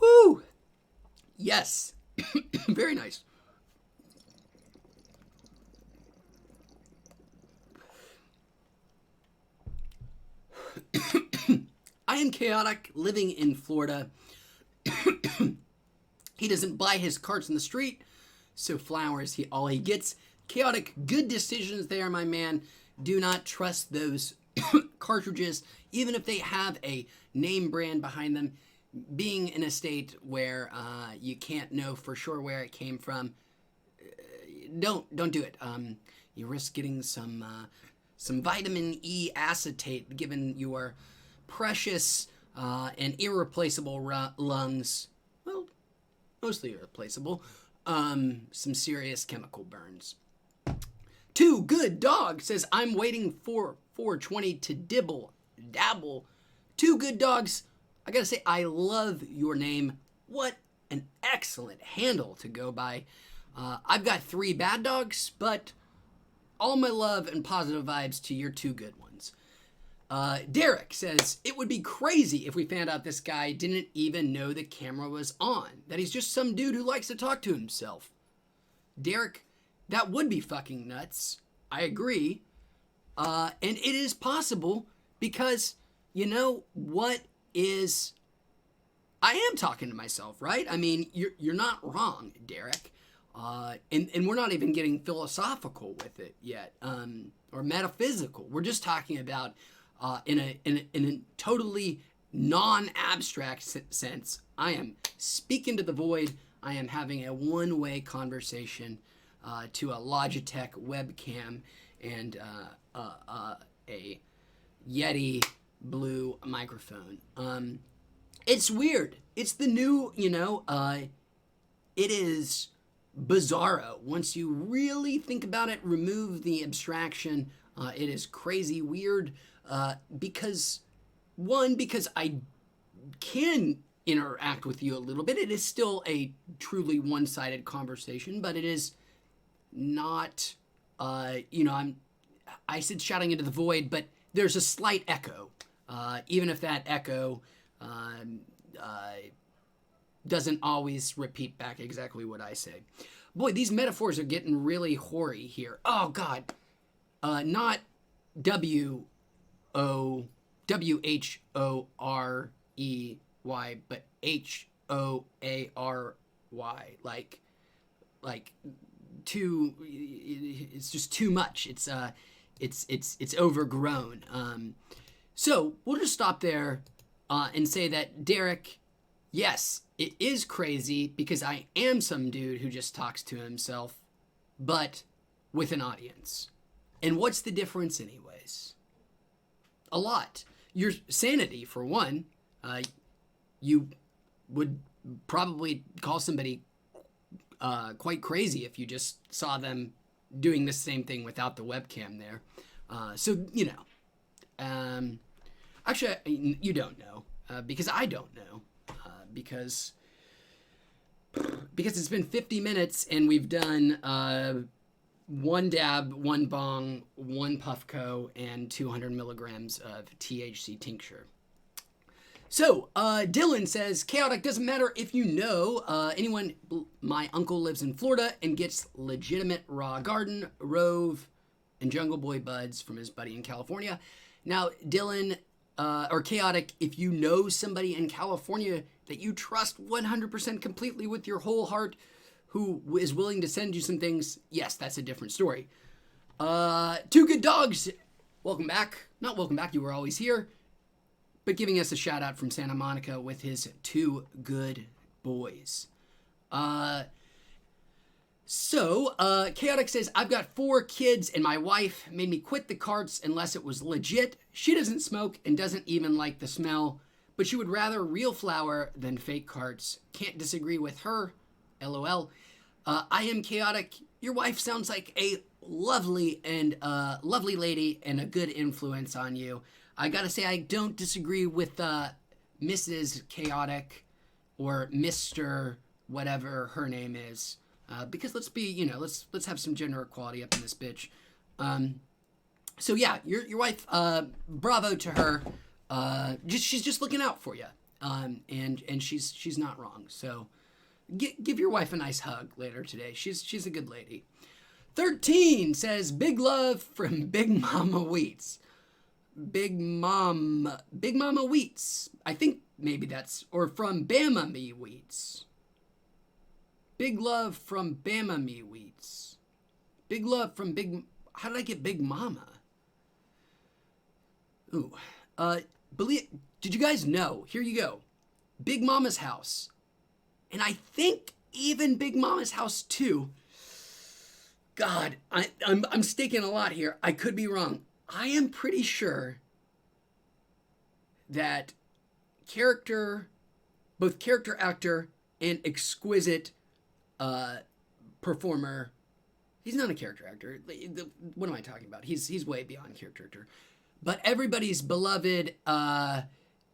Woo! Yes. Very nice. I am Chaotic, living in Florida. He doesn't buy his carts in the street, so flowers all he gets. Chaotic, good decisions there, my man. Do not trust those cartridges, even if they have a name brand behind them. Being in a state where you can't know for sure where it came from, don't do it. You risk getting some vitamin E acetate given your precious and irreplaceable lungs. Well, mostly irreplaceable. Some serious chemical burns. Two Good Dog says, I'm waiting for 420 to dabble. Two Good Dogs. I gotta say, I love your name. What an excellent handle to go by. I've got 3 bad dogs, but all my love and positive vibes to your 2 good ones. Derek says, it would be crazy if we found out this guy didn't even know the camera was on, that he's just some dude who likes to talk to himself. Derek, that would be fucking nuts. I agree. And it is possible because, you know what is, I am talking to myself, right? I mean, you're not wrong, Derek. And we're not even getting philosophical with it yet, or metaphysical. We're just talking about in a totally non-abstract sense. I am speaking to the void. I am having a one-way conversation to a Logitech webcam and a Yeti Blue microphone. It's weird. It's the new, it is bizarro. Once you really think about it, remove the abstraction, it is crazy weird, because I can interact with you a little bit. It is still a truly one-sided conversation, but it is not, I said shouting into the void, but there's a slight echo. Even if that echo doesn't always repeat back exactly what I say. Boy, these metaphors are getting really hoary here. Oh, God. Not W-H-O-R-E-Y, but H-O-A-R-Y. Like too, it's just too much. It's overgrown. So we'll just stop there and say that, Derek, yes, it is crazy because I am some dude who just talks to himself, but with an audience. And what's the difference anyways? A lot. Your sanity, for one. You would probably call somebody quite crazy if you just saw them doing the same thing without the webcam there. So, you know, actually, you don't know, because I don't know, because it's been 50 minutes and we've done one dab, one bong, one Puffco, and 200 milligrams of THC tincture. So, Dylan says, chaotic doesn't matter if you know anyone. My uncle lives in Florida and gets legitimate raw garden, rove, and jungle boy buds from his buddy in California. Now, Dylan, or chaotic, if you know somebody in California that you trust 100% completely with your whole heart, who is willing to send you some things, yes, that's a different story. Two Good Dogs, welcome back. Not welcome back, you were always here. But giving us a shout out from Santa Monica with his Two Good Boys. Chaotic says, I've got 4 kids and my wife made me quit the carts unless it was legit. She doesn't smoke and doesn't even like the smell, but she would rather real flower than fake carts. Can't disagree with her. LOL. I am chaotic. Your wife sounds like a lovely lovely lady and a good influence on you. I gotta say, I don't disagree with Mrs. Chaotic or Mr. whatever her name is, because let's be, you know, let's have some gender equality up in this bitch. So yeah, your wife, bravo to her. She's just looking out for you, and she's not wrong. So give your wife a nice hug later today. She's a good lady. 13 says, big love from Big Mama Wheats. Big Mama Wheats. I think maybe that's, or from Bama Me Wheats. Big love from Bama Me Wheats. Big love from how did I get Big Mama? Ooh. Did you guys know? Here you go. Big Mama's house. And I think even Big Mama's house too. God, I'm staking a lot here. I could be wrong. I am pretty sure that both character actor and exquisite performer, he's not a character actor. What am I talking about? He's way beyond character actor. But everybody's beloved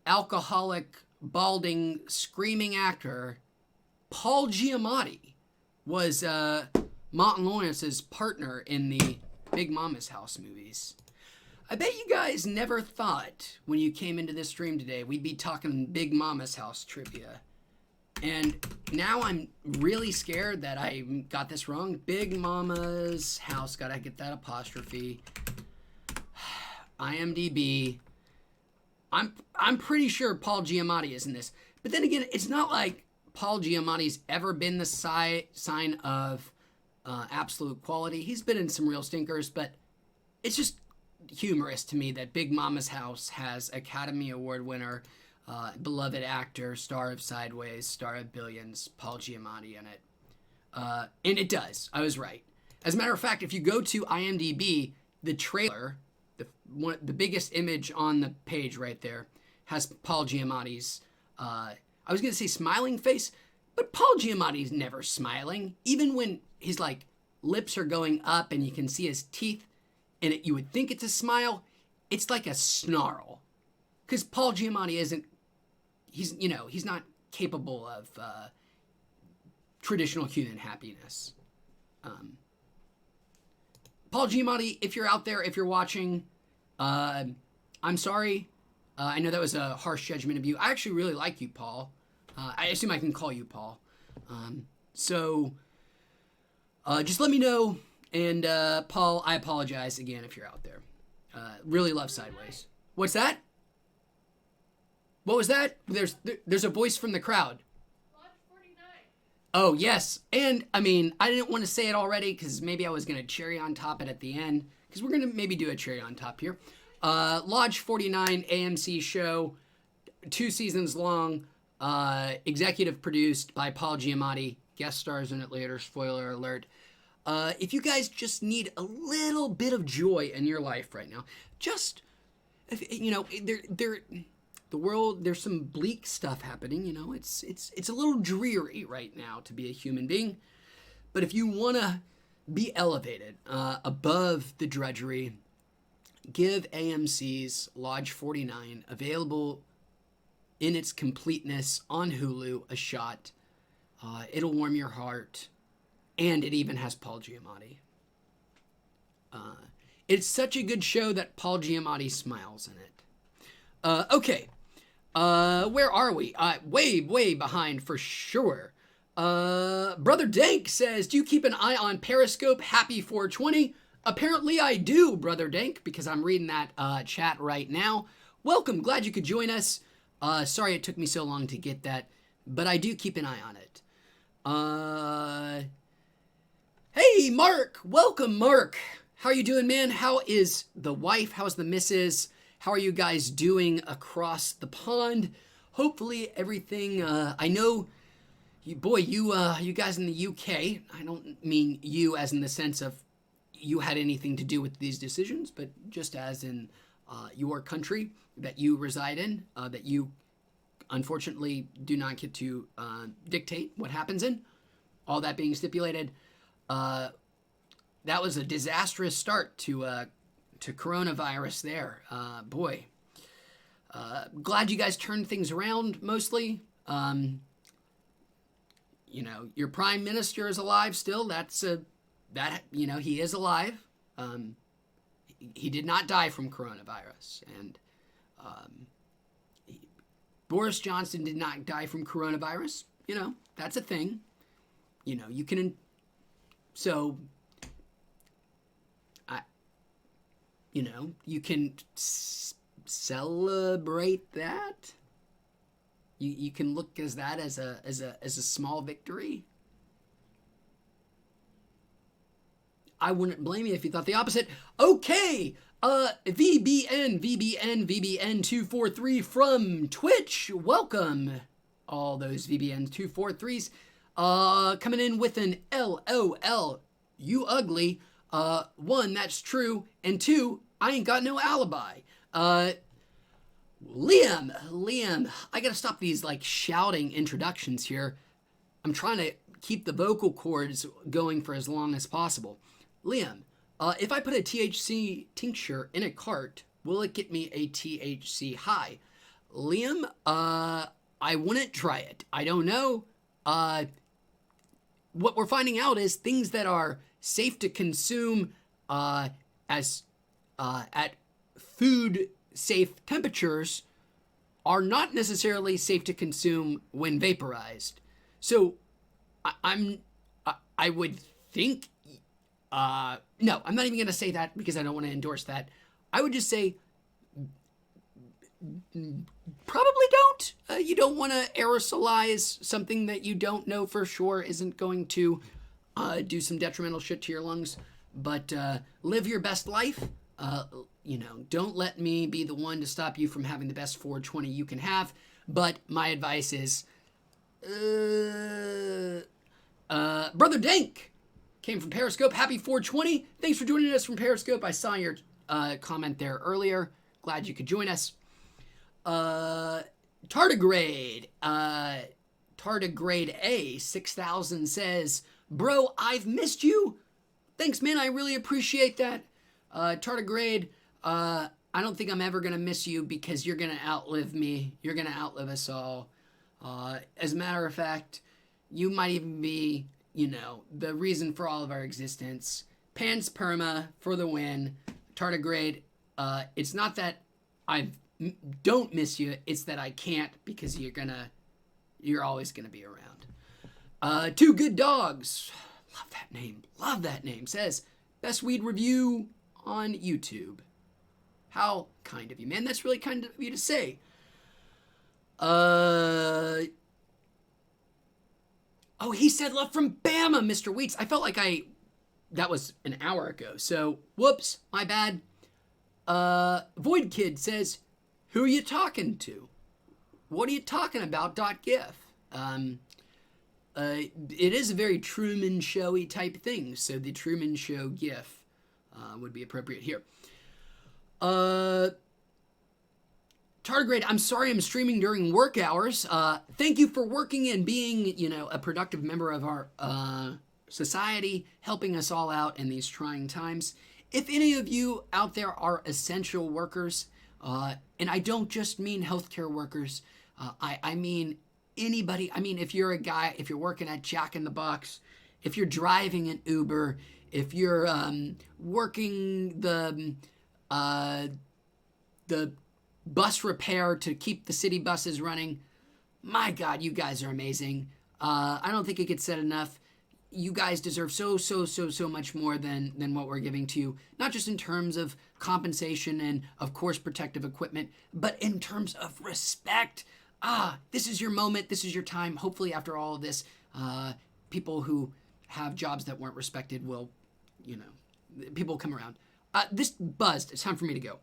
alcoholic, balding, screaming actor, Paul Giamatti, was Martin Lawrence's partner in the Big Mama's House movies. I bet you guys never thought when you came into this stream today we'd be talking Big Mama's House trivia. And now I'm really scared that I got this wrong. Big Mama's House, gotta get that apostrophe. IMDb. I'm pretty sure Paul Giamatti is in this. But then again, it's not like Paul Giamatti's ever been the sign of absolute quality. He's been in some real stinkers, but it's just humorous to me that Big Mama's House has Academy Award winner, beloved actor, star of Sideways, star of Billions, Paul Giamatti in it. And it does. I was right. As a matter of fact, if you go to IMDb, the trailer, the biggest image on the page right there, has Paul Giamatti's, I was going to say smiling face, but Paul Giamatti's never smiling. Even when his like lips are going up and you can see his teeth, and you would think it's a smile, it's like a snarl. Because Paul Giamatti he's not capable of traditional human happiness. Paul Giamatti, if you're out there, if you're watching, I'm sorry. I know that was a harsh judgment of you. I actually really like you, Paul. I assume I can call you Paul. Just let me know. And Paul, I apologize again if you're out there. Really love Sideways. What's that? What was that? There's a voice from the crowd. Lodge 49. Oh, yes. And, I mean, I didn't want to say it already because maybe I was going to cherry on top it at the end. Because we're going to maybe do a cherry on top here. Lodge 49 AMC show, 2 seasons long, executive produced by Paul Giamatti. Guest stars in it later, spoiler alert. If you guys just need a little bit of joy in your life right now, just, you know, the world, there's some bleak stuff happening. You know, it's a little dreary right now to be a human being. But if you want to be elevated above the drudgery, give AMC's Lodge 49, available in its completeness on Hulu, a shot. It'll warm your heart. And it even has Paul Giamatti. It's such a good show that Paul Giamatti smiles in it. Okay. Where are we? Way behind for sure. Brother Dank says, do you keep an eye on Periscope? Happy 420. Apparently I do, Brother Dank, because I'm reading that chat right now. Welcome. Glad you could join us. Sorry it took me so long to get that, but I do keep an eye on it. Hey, Mark. Welcome, Mark. How are you doing, man? How is the wife? How's the missus? How are you guys doing across the pond? Hopefully everything, I know, you guys in the UK, I don't mean you as in the sense of you had anything to do with these decisions, but just as in your country that you reside in, that you unfortunately do not get to dictate what happens in. All that being stipulated, that was a disastrous start to coronavirus there. Boy, glad you guys turned things around mostly. You know, your prime minister is alive still. He is alive. He did not die from coronavirus. And Boris Johnson did not die from coronavirus. You know, that's a thing. You know, you can, so, you can celebrate that. You can look as that as a small victory. I wouldn't blame you if you thought the opposite. Okay, VBN 243 from Twitch. Welcome, all those VBN 243s. Coming in with an LOL. You ugly. One, that's true. And two, I ain't got no alibi. Liam, I gotta stop these like shouting introductions here. I'm trying to keep the vocal cords going for as long as possible. Liam, if I put a THC tincture in a cart, will it get me a THC high? Liam, I wouldn't try it. I don't know. What we're finding out is things that are safe to consume at food safe temperatures are not necessarily safe to consume when vaporized. So I would think, no, I'm not even going to say that because I don't want to endorse that. I would just say, probably don't. You don't want to aerosolize something that you don't know for sure isn't going to do some detrimental shit to your lungs. But live your best life. Don't let me be the one to stop you from having the best 420 you can have. But my advice is, Brother Dank came from Periscope. Happy 420. Thanks for joining us from Periscope. I saw your comment there earlier. Glad you could join us. Tardigrade A 6000 says, bro, I've missed you. Thanks, man. I really appreciate that. Tardigrade, I don't think I'm ever going to miss you because you're going to outlive me. You're going to outlive us all. As a matter of fact, you might even be, the reason for all of our existence. Pansperma for the win. Tardigrade, it's not that I don't miss you, it's that I can't because you're always gonna be around. Two Good Dogs, love that name, says, best weed review on YouTube. How kind of you, man. That's really kind of you to say. Oh, he said love from Bama, Mr. Wheats. I felt like that was an hour ago. So, whoops, my bad. Void Kid says, who are you talking to? What are you talking about? .gif. It is a very Truman Showy type thing. So the Truman Show GIF would be appropriate here. Tardigrade, I'm sorry I'm streaming during work hours. Thank you for working and being, a productive member of our society, helping us all out in these trying times. If any of you out there are essential workers, and I don't just mean healthcare workers, I mean anybody. I mean, if you're a guy, if you're working at Jack in the Box, if you're driving an Uber, if you're working the bus repair to keep the city buses running, my God, you guys are amazing. I don't think it gets said enough. You guys deserve so much more than what we're giving to you. Not just in terms of compensation and, of course, protective equipment, but in terms of respect. This is your moment. This is your time. Hopefully, after all of this, people who have jobs that weren't respected will, people will come around. This buzzed. It's time for me to go.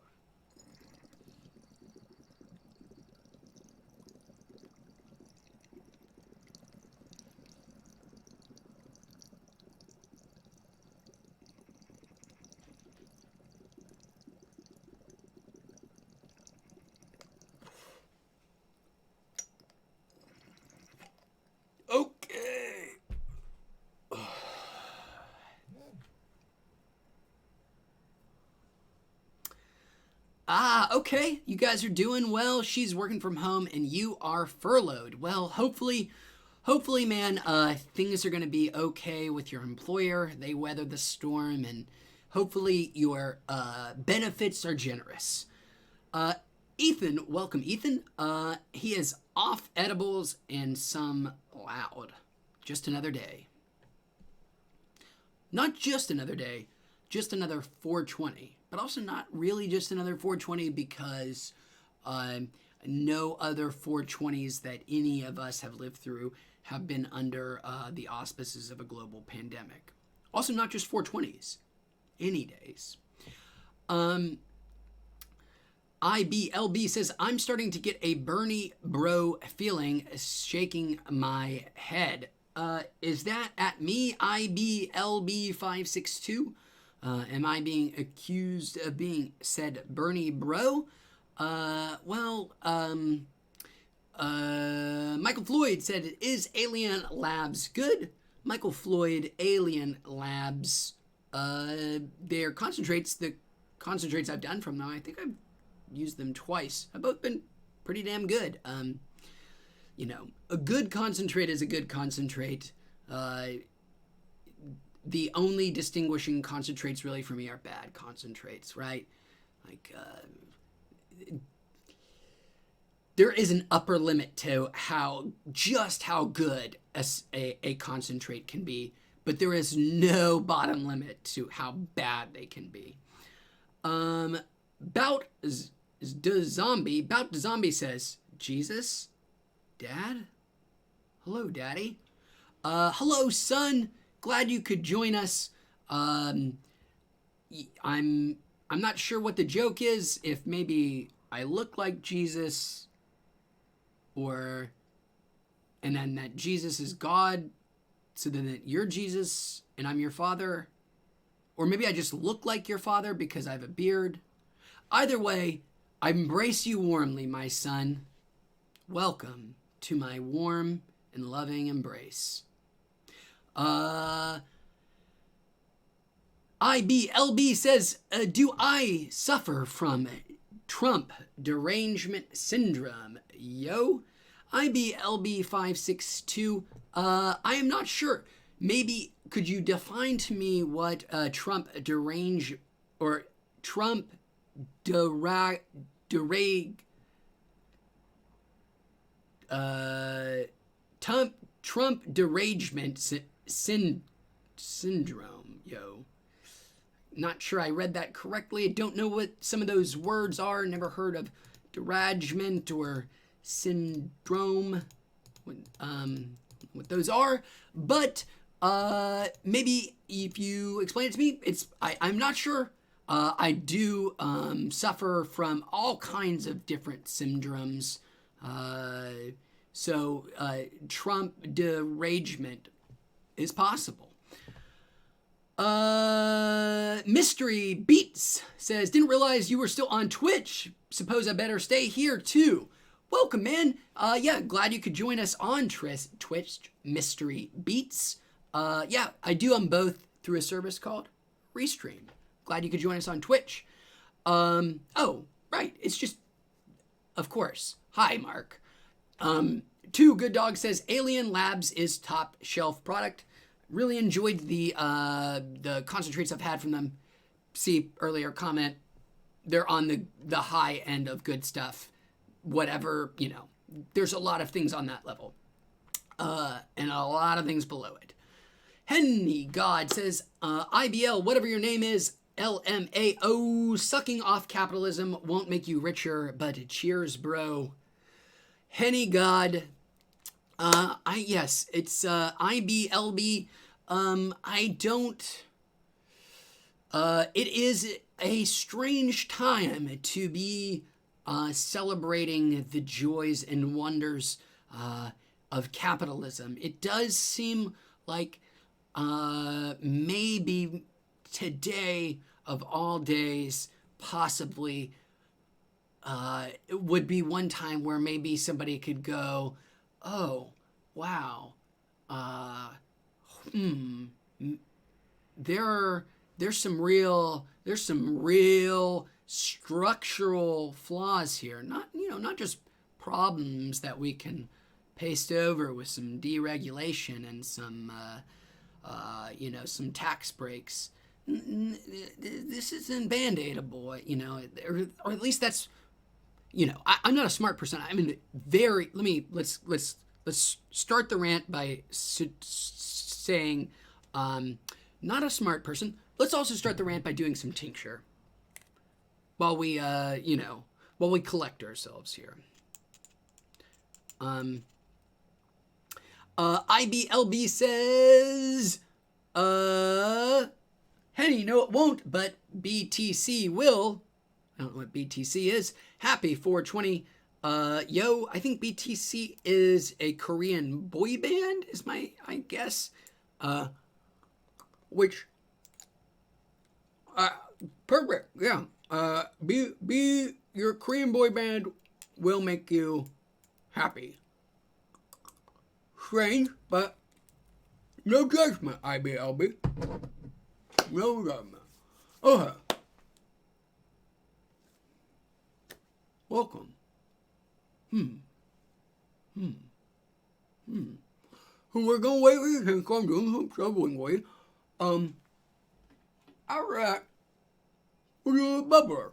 Okay. Okay. You guys are doing well. She's working from home and you are furloughed. Well, hopefully, man, things are going to be okay with your employer. They weather the storm and hopefully your benefits are generous. Ethan, welcome, Ethan. He is off edibles and some loud. Just another day. Not just another day, just another 420. But also not really just another 420 because no other 420s that any of us have lived through have been under the auspices of a global pandemic. Also not just 420s, any days. IBLB says, I'm starting to get a Bernie bro feeling, shaking my head. Is that at me, IBLB562? Am I being accused of being said Bernie bro? Michael Floyd said, is Alien Labs good? Michael Floyd, Alien Labs, they're concentrates. The concentrates I've done from them, I think I've used them twice. Have both been pretty damn good. A good concentrate is a good concentrate. The only distinguishing concentrates really for me are bad concentrates, right? Like, there is an upper limit to how good a concentrate can be, but there is no bottom limit to how bad they can be. Bout the Zombie says, Jesus, Dad? Hello, Daddy. Hello, son. Glad you could join us. I'm not sure what the joke is. If maybe I look like Jesus, and then that Jesus is God, so then that you're Jesus and I'm your father, or maybe I just look like your father because I have a beard. Either way, I embrace you warmly, my son. Welcome to my warm and loving embrace. IBLB says, do I suffer from Trump derangement syndrome? Yo, IBLB562, I am not sure. Maybe could you define to me what Trump derangement syndrome, yo. Not sure I read that correctly. I don't know what some of those words are. Never heard of derangement or syndrome, what those are. But maybe if you explain it to me, I'm not sure. I do suffer from all kinds of different syndromes. So Trump derangement is possible. Mystery Beats says, didn't realize you were still on Twitch. Suppose I better stay here too. Welcome, man. Yeah, glad you could join us on Twitch. Mystery Beats. Yeah, I do them both through a service called Restream. Glad you could join us on Twitch. Oh, right. It's just, of course. Hi, Mark. Two Good Dog says Alien Labs is top shelf product. Really enjoyed the concentrates I've had from them. See earlier comment. They're on the high end of good stuff. Whatever, there's a lot of things on that level. And a lot of things below it. Henny God says, IBL, whatever your name is, LMAO, sucking off capitalism won't make you richer, but cheers, bro. Henny God, yes, it's IBLB. I don't. It is a strange time to be celebrating the joys and wonders of capitalism. It does seem like maybe today of all days, possibly it would be one time where maybe somebody could go, oh, wow, there's some real structural flaws here. Not just problems that we can paste over with some deregulation and some tax breaks. This isn't Band-Aidable, or at least that's, I'm not a smart person. I mean, let's start the rant by saying, not a smart person. Let's also start the rant by doing some tincture while we collect ourselves here. IBLB says, Henny, no it won't, but BTC will. I don't know what BTC is. Happy 420. Yo, I think BTC is a Korean boy band, is my guess. Which, perfect, yeah. Be your Korean boy band will make you happy. Strange, but no judgment, IBLB. No judgment. Okay. Welcome. We're gonna wait for you to come doing some shoveling way. Alright. We're doing a bubbler.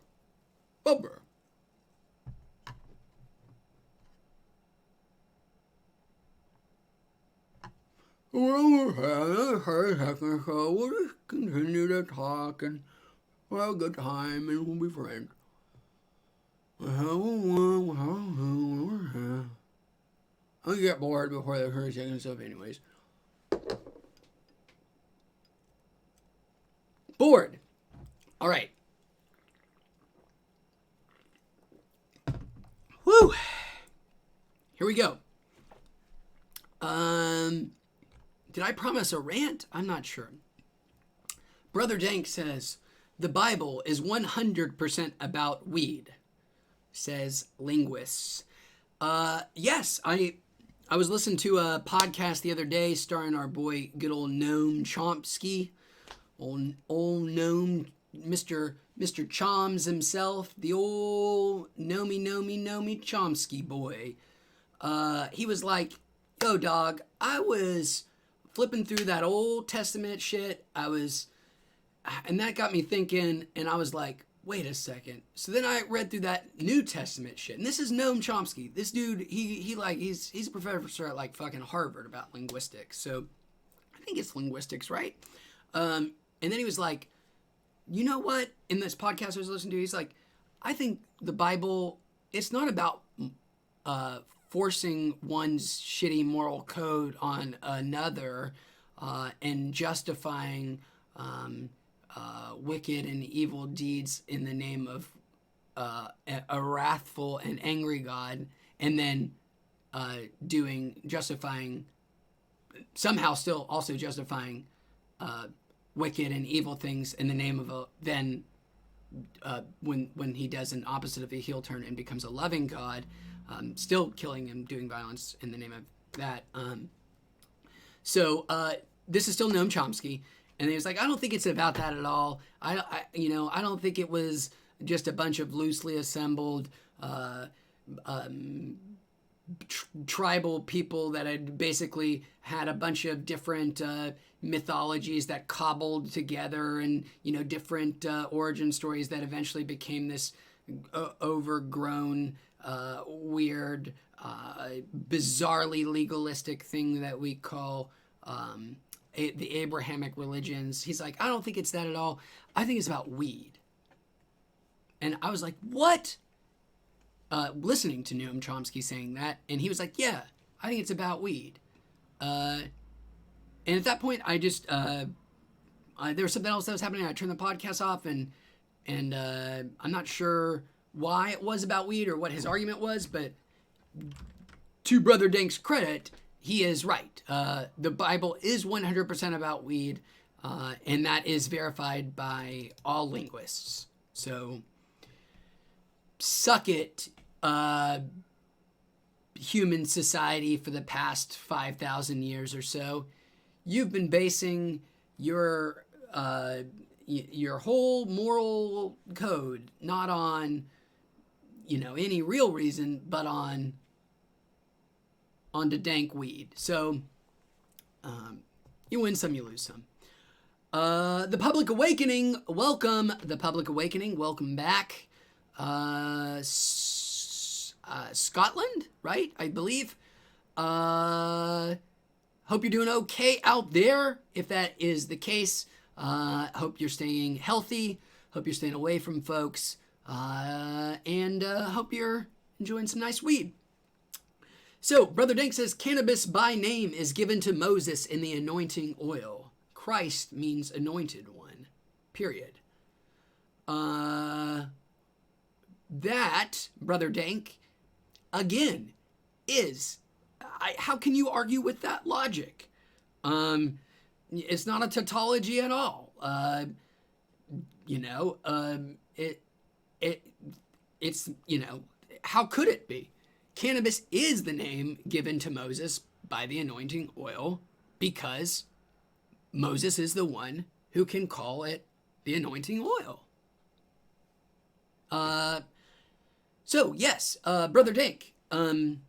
We'll just continue to talk and we'll have a good time and we'll be friends. I'll get bored before the first second stuff anyways. Bored. Alright. Whew. Here we go. Did I promise a rant? I'm not sure. Brother Dank says, the Bible is 100% about weed, says linguists. Yes, I was listening to a podcast the other day starring our boy, good old Noam Chomsky. Old Noam, Mr. Choms himself, the old Nomi Chomsky boy. He was like, yo, dog, I was flipping through that Old Testament shit. And that got me thinking, and I was like, wait a second. So then I read through that New Testament shit. And this is Noam Chomsky. This dude, he's a professor at like fucking Harvard about linguistics. So I think it's linguistics, right? And then he was like, you know what? In this podcast I was listening to, he's like, I think the Bible, it's not about forcing one's shitty moral code on another and justifying wicked and evil deeds in the name of a wrathful and angry God, and then justifying somehow still also justifying wicked and evil things in the name of then when he does an opposite of a heel turn and becomes a loving God, still killing and doing violence in the name of that. So this is still Noam Chomsky, and he was like, I don't think it's about that at all. I don't think it was just a bunch of loosely assembled tribal people that had basically had a bunch of different mythologies that cobbled together, and different origin stories that eventually became this overgrown, weird, bizarrely legalistic thing that we call the Abrahamic religions. He's like, I don't think it's that at all. I think it's about weed. And I was like, what? Listening to Noam Chomsky saying that, and he was like, yeah, I think it's about weed. And at that point, I just there was something else that was happening. I turned the podcast off, and I'm not sure why it was about weed or what his argument was, but to Brother Dank's credit, he is right. The Bible is 100% about weed, and that is verified by all linguists. So suck it, human society for the past 5,000 years or so. You've been basing your whole moral code not on any real reason, but on the dank weed. So you win some, you lose some. The Public Awakening, welcome. The Public Awakening, welcome back. Scotland, right? I believe. Hope you're doing okay out there. If that is the case, hope you're staying healthy. Hope you're staying away from folks. And hope you're enjoying some nice weed. So, Brother Dank says, cannabis by name is given to Moses in the anointing oil. Christ means anointed one. Period. That, Brother Dank, again, is... how can you argue with that logic? It's not a tautology at all. It's how could it be? Cannabis is the name given to Moses by the anointing oil because Moses is the one who can call it the anointing oil. So yes, Brother Dank, man,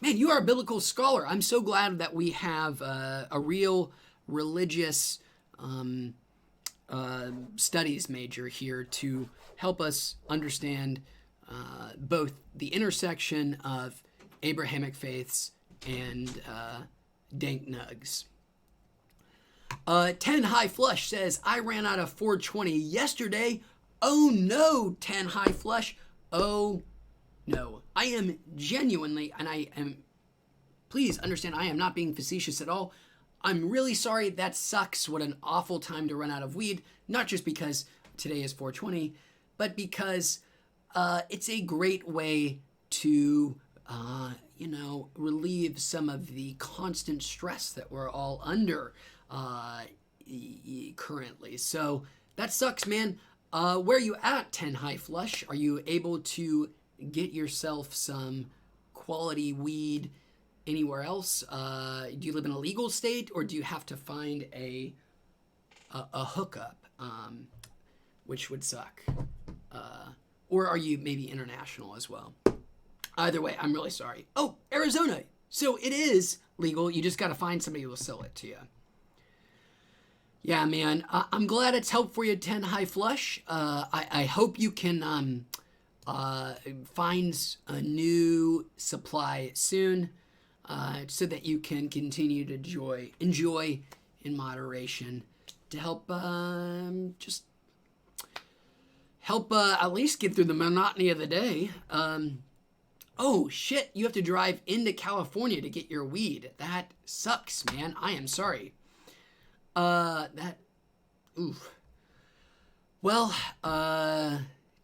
you are a biblical scholar. I'm so glad that we have a real religious studies major here to help us understand both the intersection of Abrahamic faiths and dank nugs. 10 High Flush says, I ran out of 420 yesterday. Oh no, 10 High Flush. Oh no. I am genuinely, and I am, please understand, I am not being facetious at all. I'm really sorry. That sucks. What an awful time to run out of weed. Not just because today is 420, but because it's a great way to, relieve some of the constant stress that we're all under currently. So that sucks, man. Where are you at, 10 High Flush? Are you able to get yourself some quality weed anywhere else? Do you live in a legal state, or do you have to find a hookup, which would suck? Or are you maybe international as well? Either way, I'm really sorry. Oh, Arizona. So it is legal. You just got to find somebody who will sell it to you. Yeah, man. I'm glad it's helped for you, 10 High Flush. I hope you can find a new supply soon, so that you can continue to enjoy in moderation to help at least get through the monotony of the day. Oh shit, you have to drive into California to get your weed. That sucks, man. I am sorry. Oof. Well,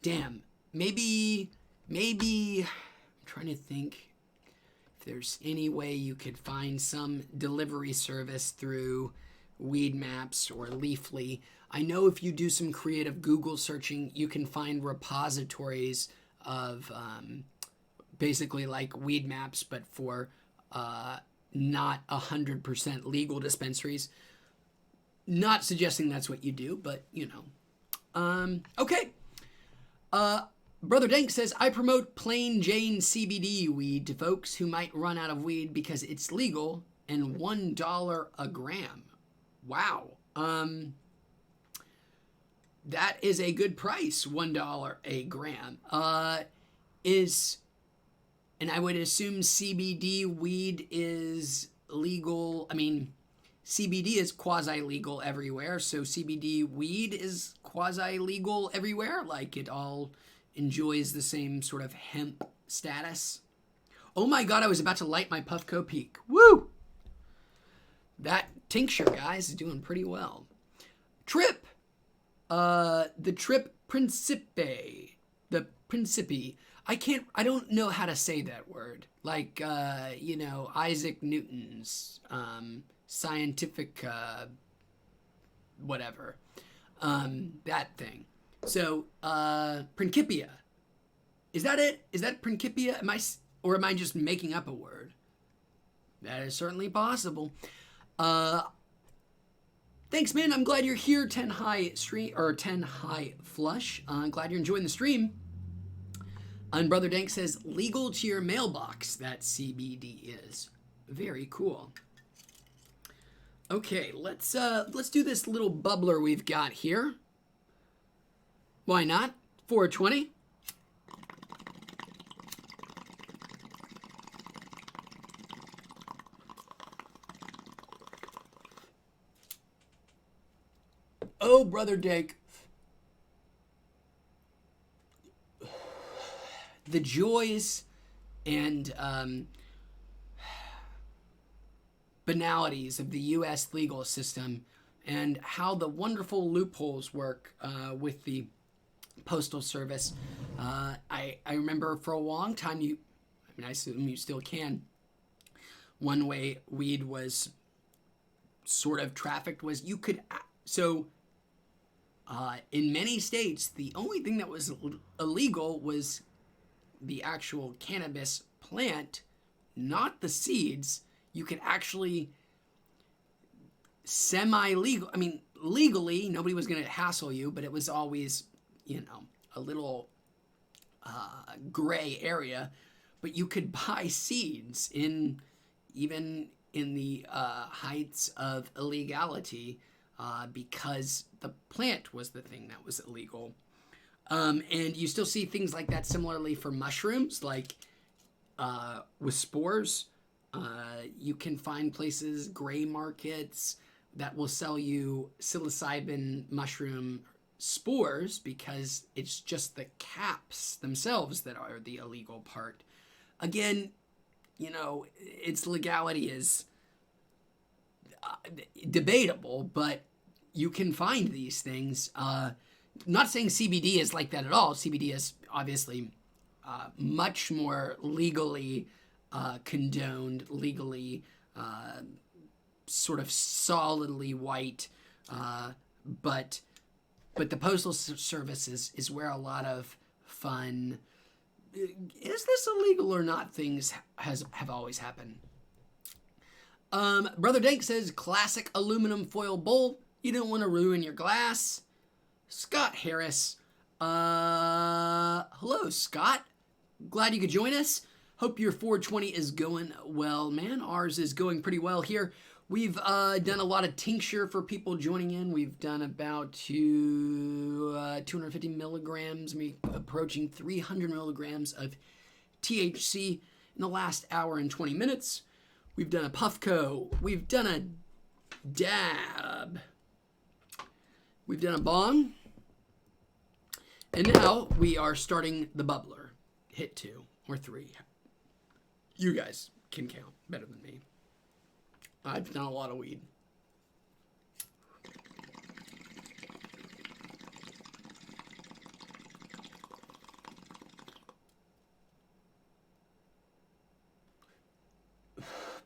damn. Maybe, I'm trying to think if there's any way you could find some delivery service through Weed Maps or Leafly. I know if you do some creative Google searching, you can find repositories of basically like Weed Maps, but for not 100% legal dispensaries. Not suggesting that's what you do, but you know. Okay. Brother Dank says, I promote plain Jane CBD weed to folks who might run out of weed because it's legal and $1 a gram. Wow. That is a good price, $1 a gram. And I would assume CBD weed is legal. I mean, CBD is quasi-legal everywhere, so CBD weed is quasi-legal everywhere. Like, it all enjoys the same sort of hemp status. Oh my god, I was about to light my Puffco Peak. Woo! That tincture, guys, is doing pretty well. Trip. The Trip Principe. The Principe. I don't know how to say that word. Like, you know, Isaac Newton's scientific, whatever. That thing. So, Principia. Is that it? Is that Principia? Am I just making up a word? That is certainly possible. Thanks, man. I'm glad you're here. 10 high stream or 10 high flush. I'm glad you're enjoying the stream. And Brother Dank says, legal to your mailbox, that CBD is. Very cool. Okay, let's do this little bubbler we've got here. Why not? 420. Oh, Brother Dank. The joys and banalities of the U.S. legal system and how the wonderful loopholes work with the Postal Service. I remember for a long time, I assume you still can, one way weed was sort of trafficked was you could, in many states, the only thing that was illegal was the actual cannabis plant, not the seeds. You could actually semi-legal, I mean, legally, nobody was going to hassle you, but it was always, you know, a little gray area. But you could buy seeds even in the heights of illegality because the plant was the thing that was illegal. And you still see things like that similarly for mushrooms, like with spores. You can find places, gray markets, that will sell you psilocybin mushroom spores because it's just the caps themselves that are the illegal part. Again, you know, its legality is debatable, but you can find these things. Not saying CBD is like that at all. CBD is obviously much more legally condoned, legally sort of solidly white, but the Postal Service is where a lot of fun, is this illegal or not, things have always happened. Brother Dank says, classic aluminum foil bowl. You don't want to ruin your glass. Scott Harris. Hello, Scott. Glad you could join us. Hope your 420 is going well, man. Ours is going pretty well here. We've done a lot of tincture for people joining in. We've done about 250 milligrams, maybe approaching 300 milligrams of THC in the last hour and 20 minutes. We've done a Puffco. We've done a dab. We've done a bong. And now we are starting the bubbler. Hit 2 or 3. You guys can count better than me. I've done a lot of weed.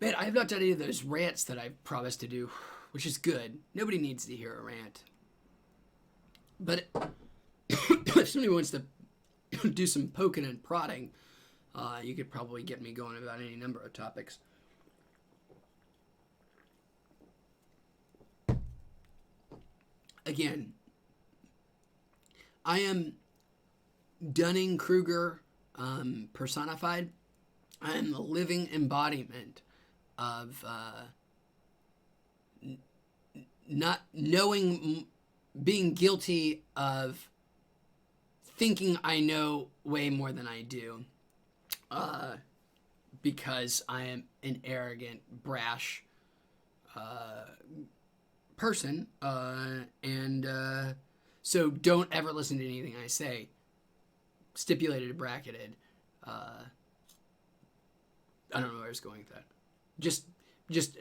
Man, I have not done any of those rants that I promised to do. which is good. Nobody needs to hear a rant. But if somebody wants to do some poking and prodding, you could probably get me going about any number of topics. Again, I am Dunning-Kruger personified. I am the living embodiment of not knowing, being guilty of thinking I know way more than I do, because I am an arrogant, brash person, and so don't ever listen to anything I say. Stipulated and bracketed. I don't know where I was going with that. Just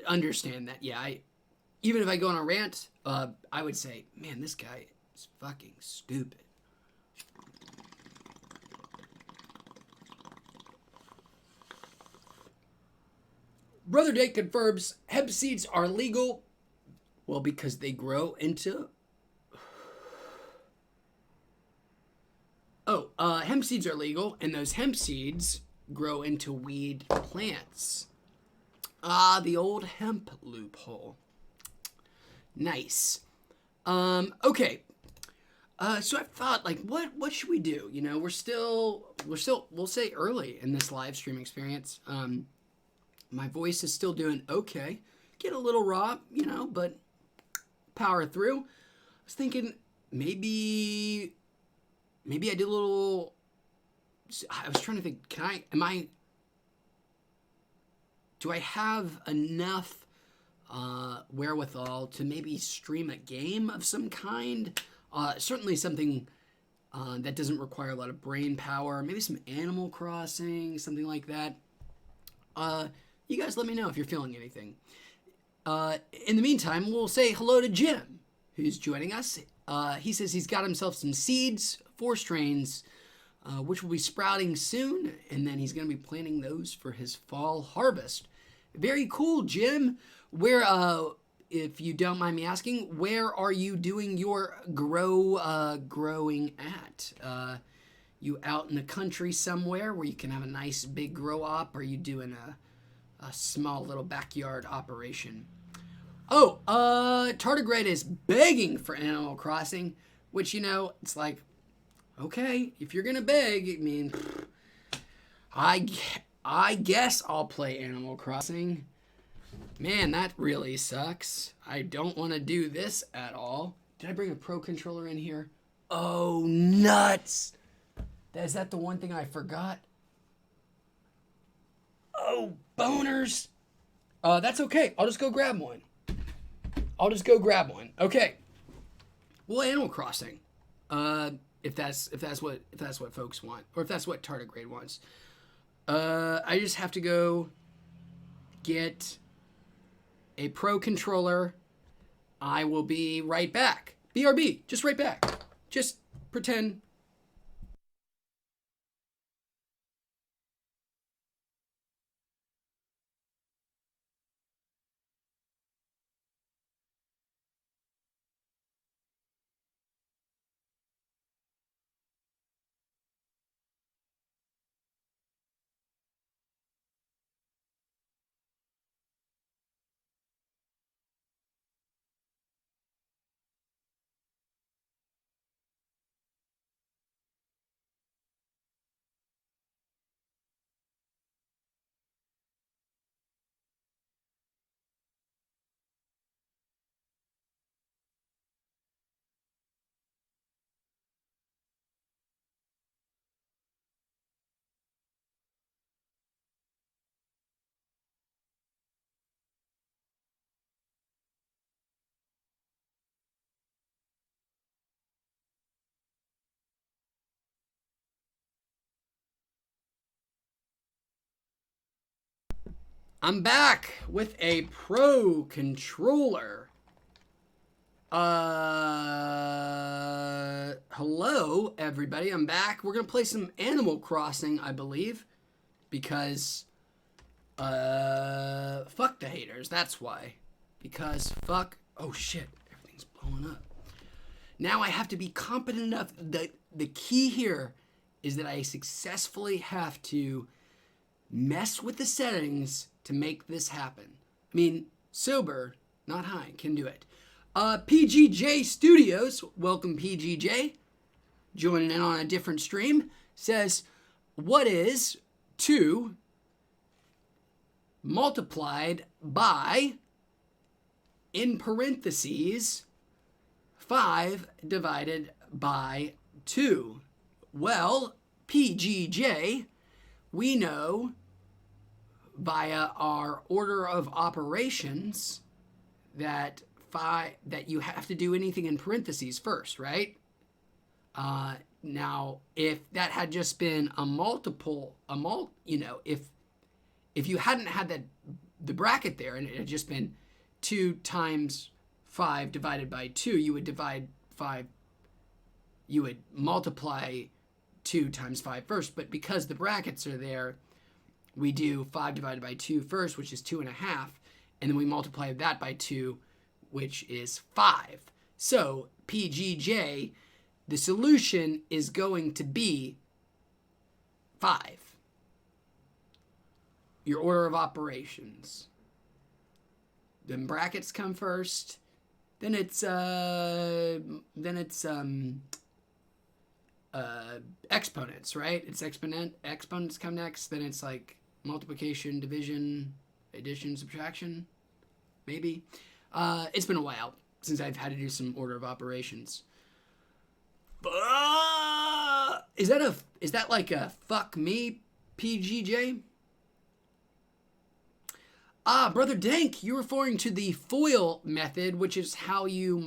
understand that, yeah, even if I go on a rant, I would say, man, this guy is fucking stupid. Brother Date confirms hemp seeds are legal. Well, because they grow into... hemp seeds are legal, and those hemp seeds grow into weed plants. The old hemp loophole. Nice. Okay. So I thought, like, what should we do? You know, we're still, we'll say early in this live stream experience. My voice is still doing okay. Get a little raw, you know, but power through. I was thinking maybe I did a little... I was trying to think, do I have enough wherewithal to maybe stream a game of some kind? Certainly something that doesn't require a lot of brain power. Maybe some Animal Crossing, something like that. You guys let me know if you're feeling anything. In the meantime, we'll say hello to Jim, who's joining us. He says he's got himself some seeds, 4 strains, which will be sprouting soon, and then he's going to be planting those for his fall harvest. Very cool, Jim. Where, if you don't mind me asking, where are you doing your growing at? You out in the country somewhere where you can have a nice big grow op, or are you doing a small little backyard operation? Oh, Tardigrade is begging for Animal Crossing, which, you know, it's like, okay, if you're gonna beg, I mean, I guess I'll play Animal Crossing. Man, that really sucks. I don't want to do this at all. Did I bring a Pro Controller in here? Oh, nuts! Is that the one thing I forgot? Oh, boners! That's okay. I'll just go grab one. Okay. Well, Animal Crossing. If that's what folks want, or if that's what Tardigrade wants. I just have to go get a Pro Controller. I will be right back. BRB, just right back. Just pretend. I'm back with a Pro Controller. Hello, everybody. I'm back. We're going to play some Animal Crossing, I believe. Because, fuck the haters. That's why. Because fuck Oh shit, everything's blowing up. Now I have to be competent enough. The key here is that I successfully have to mess with the settings to make this happen. I mean, sober, not high, can do it. PGJ Studios, welcome PGJ, joining in on a different stream, says, what is 2 multiplied by, in parentheses, 5 divided by 2? Well, PGJ, we know via our order of operations that you have to do anything in parentheses first, right? Now, if that had just been if you hadn't had the bracket there and it had just been 2 times 5 divided by 2, you would divide 5, you would multiply 2 times 5 first, but because the brackets are there, we do 5 divided by 2 first, which is 2.5, and then we multiply that by 2, which is 5. So, PGJ, the solution is going to be 5. Your order of operations. Then brackets come first, then it's exponents, right? It's exponents come next, then it's like multiplication, division, addition, subtraction, maybe. It's been a while since I've had to do some order of operations. Is that like a fuck me, PGJ? Brother Dank, you're referring to the FOIL method, which is how you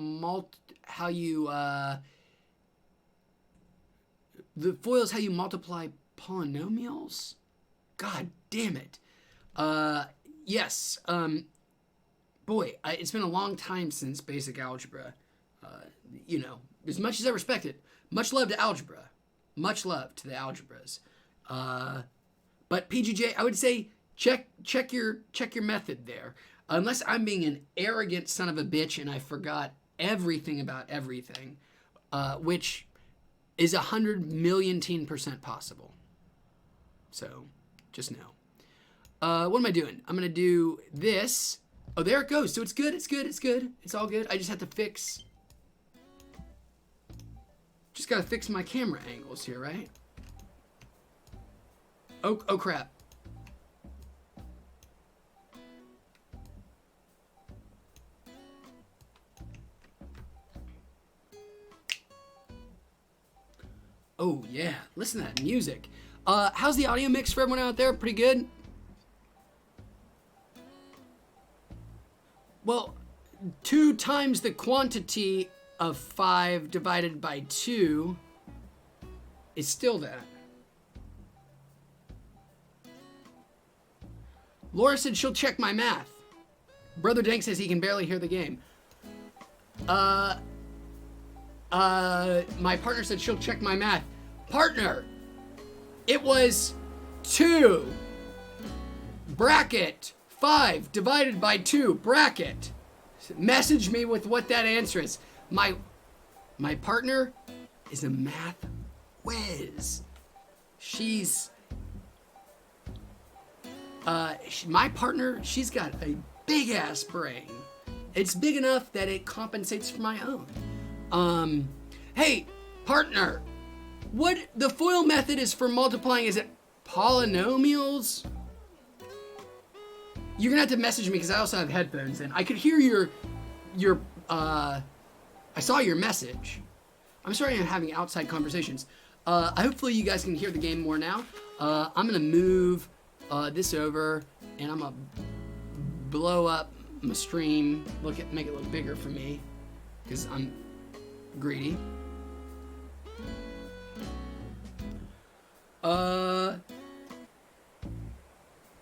the FOIL is how you multiply polynomials? God damn it. Yes. Boy, it's been a long time since basic algebra. As much as I respect it, much love to algebra. Much love to the algebras. But PGJ, I would say check your method there. Unless I'm being an arrogant son of a bitch and I forgot everything about everything, which is 100,000,000% possible. So, just know. What am I doing? I'm going to do this. Oh, there it goes. So it's good. It's all good. I just have to fix... Just got to fix my camera angles here, right? Oh crap. Oh, yeah. Listen to that music. How's the audio mix for everyone out there? Pretty good? Well, 2 times the quantity of 5 divided by 2 is still that. Laura said she'll check my math. Brother Dank says he can barely hear the game. My partner said she'll check my math. Partner, it was 2 bracket 5 divided by 2 bracket. Message me with what that answer is. My partner is a math whiz. She's my partner, she's got a big ass brain. It's big enough that it compensates for my own. Hey, partner, what the FOIL method is for multiplying, is it polynomials? You're gonna have to message me because I also have headphones in. I could hear your I saw your message. I'm sorry I'm having outside conversations. Hopefully you guys can hear the game more now. I'm gonna move this over and I'm gonna blow up my stream, make it look bigger for me because I'm greedy.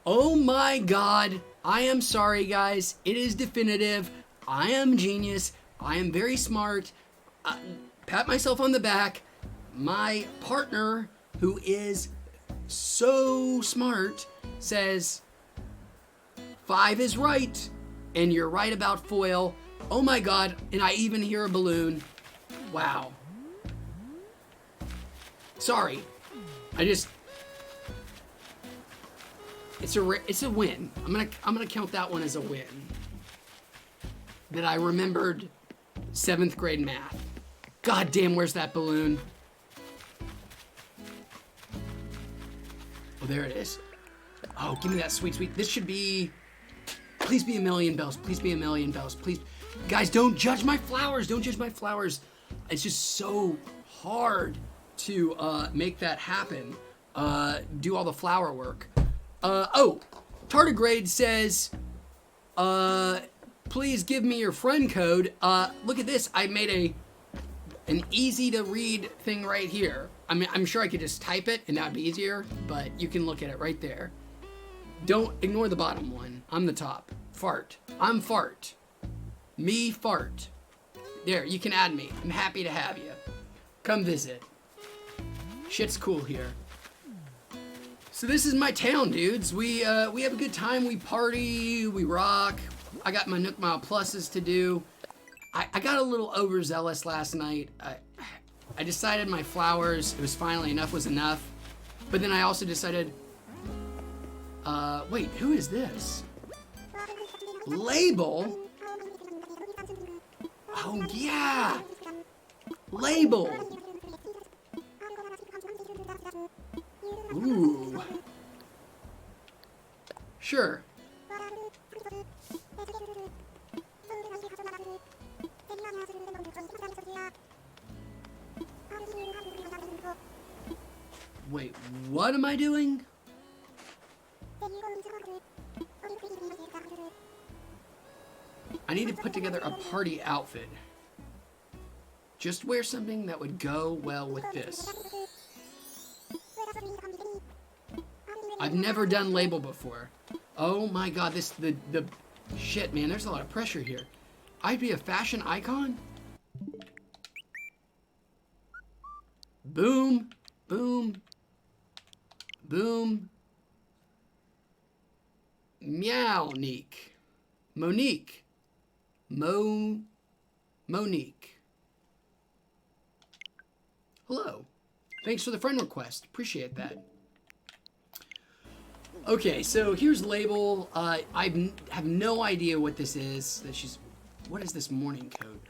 Oh my god, I am sorry guys, it is definitive. I am genius, I am very smart. Pat myself on the back. My partner, who is so smart, says 5 is right, and you're right about FOIL. Oh my God, and I even hear a balloon. Wow. Sorry. It's a win. I'm gonna count that one as a win. That I remembered 7th grade math. God damn, where's that balloon? Oh, there it is. Oh, give me that sweet, sweet. This should be... Please be a million bells. Please be a million bells. Please. Guys, don't judge my flowers. Don't judge my flowers. It's just so hard to make that happen. Do all the flower work. Oh, Tardigrade says, please give me your friend code. Look at this. I made an easy to read thing right here. I mean, I'm sure I could just type it and that'd be easier, but you can look at it right there. Don't ignore the bottom one. I'm the top. Fart. I'm Fart. Me Fart. There, you can add me. I'm happy to have you. Come visit. Shit's cool here. So this is my town, dudes. We have a good time. We party. We rock. I got my Nook Mile Pluses to do. I got a little overzealous last night. I decided my flowers, it was finally enough was enough. But then I also decided, wait, who is this? Label? Oh yeah! Label! Ooh. Sure. Wait, what am I doing? I need to put together a party outfit. Just wear something that would go well with this. I've never done label before. Oh my God, the shit, man, there's a lot of pressure here. I'd be a fashion icon? Boom, boom, boom. Meow-nique. Monique. Monique. Hello. Thanks for the friend request. Appreciate that. Okay, so here's label. I have no idea what this is. What is this morning code?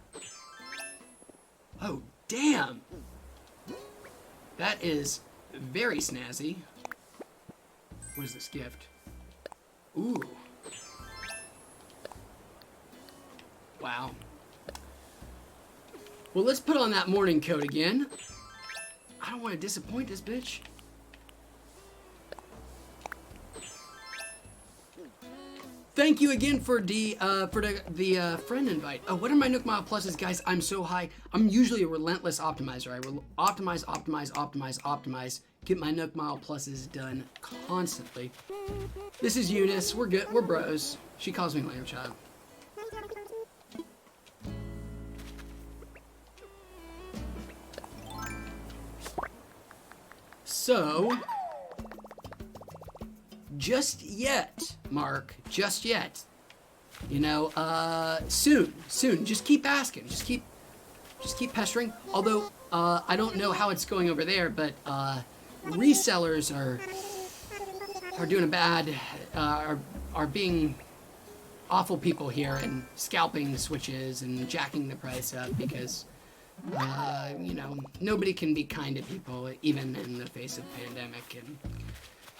Oh, damn. That is very snazzy. What is this gift? Ooh. Wow. Well, let's put on that morning coat again. I don't want to disappoint this bitch. Thank you again for the friend invite. Oh, what are my Nook Mile Pluses, guys? I'm so high. I'm usually a relentless optimizer. I will optimize, optimize, optimize, optimize. Get my Nook Mile Pluses done constantly. This is Eunice. We're good. We're bros. She calls me Lame Child. So, just yet, Mark, just yet. You know, soon. Just keep asking. Just keep pestering. Although, I don't know how it's going over there, but, resellers are doing are being awful people here and scalping switches and jacking the price up because, you know, nobody can be kind to people even in the face of pandemic, and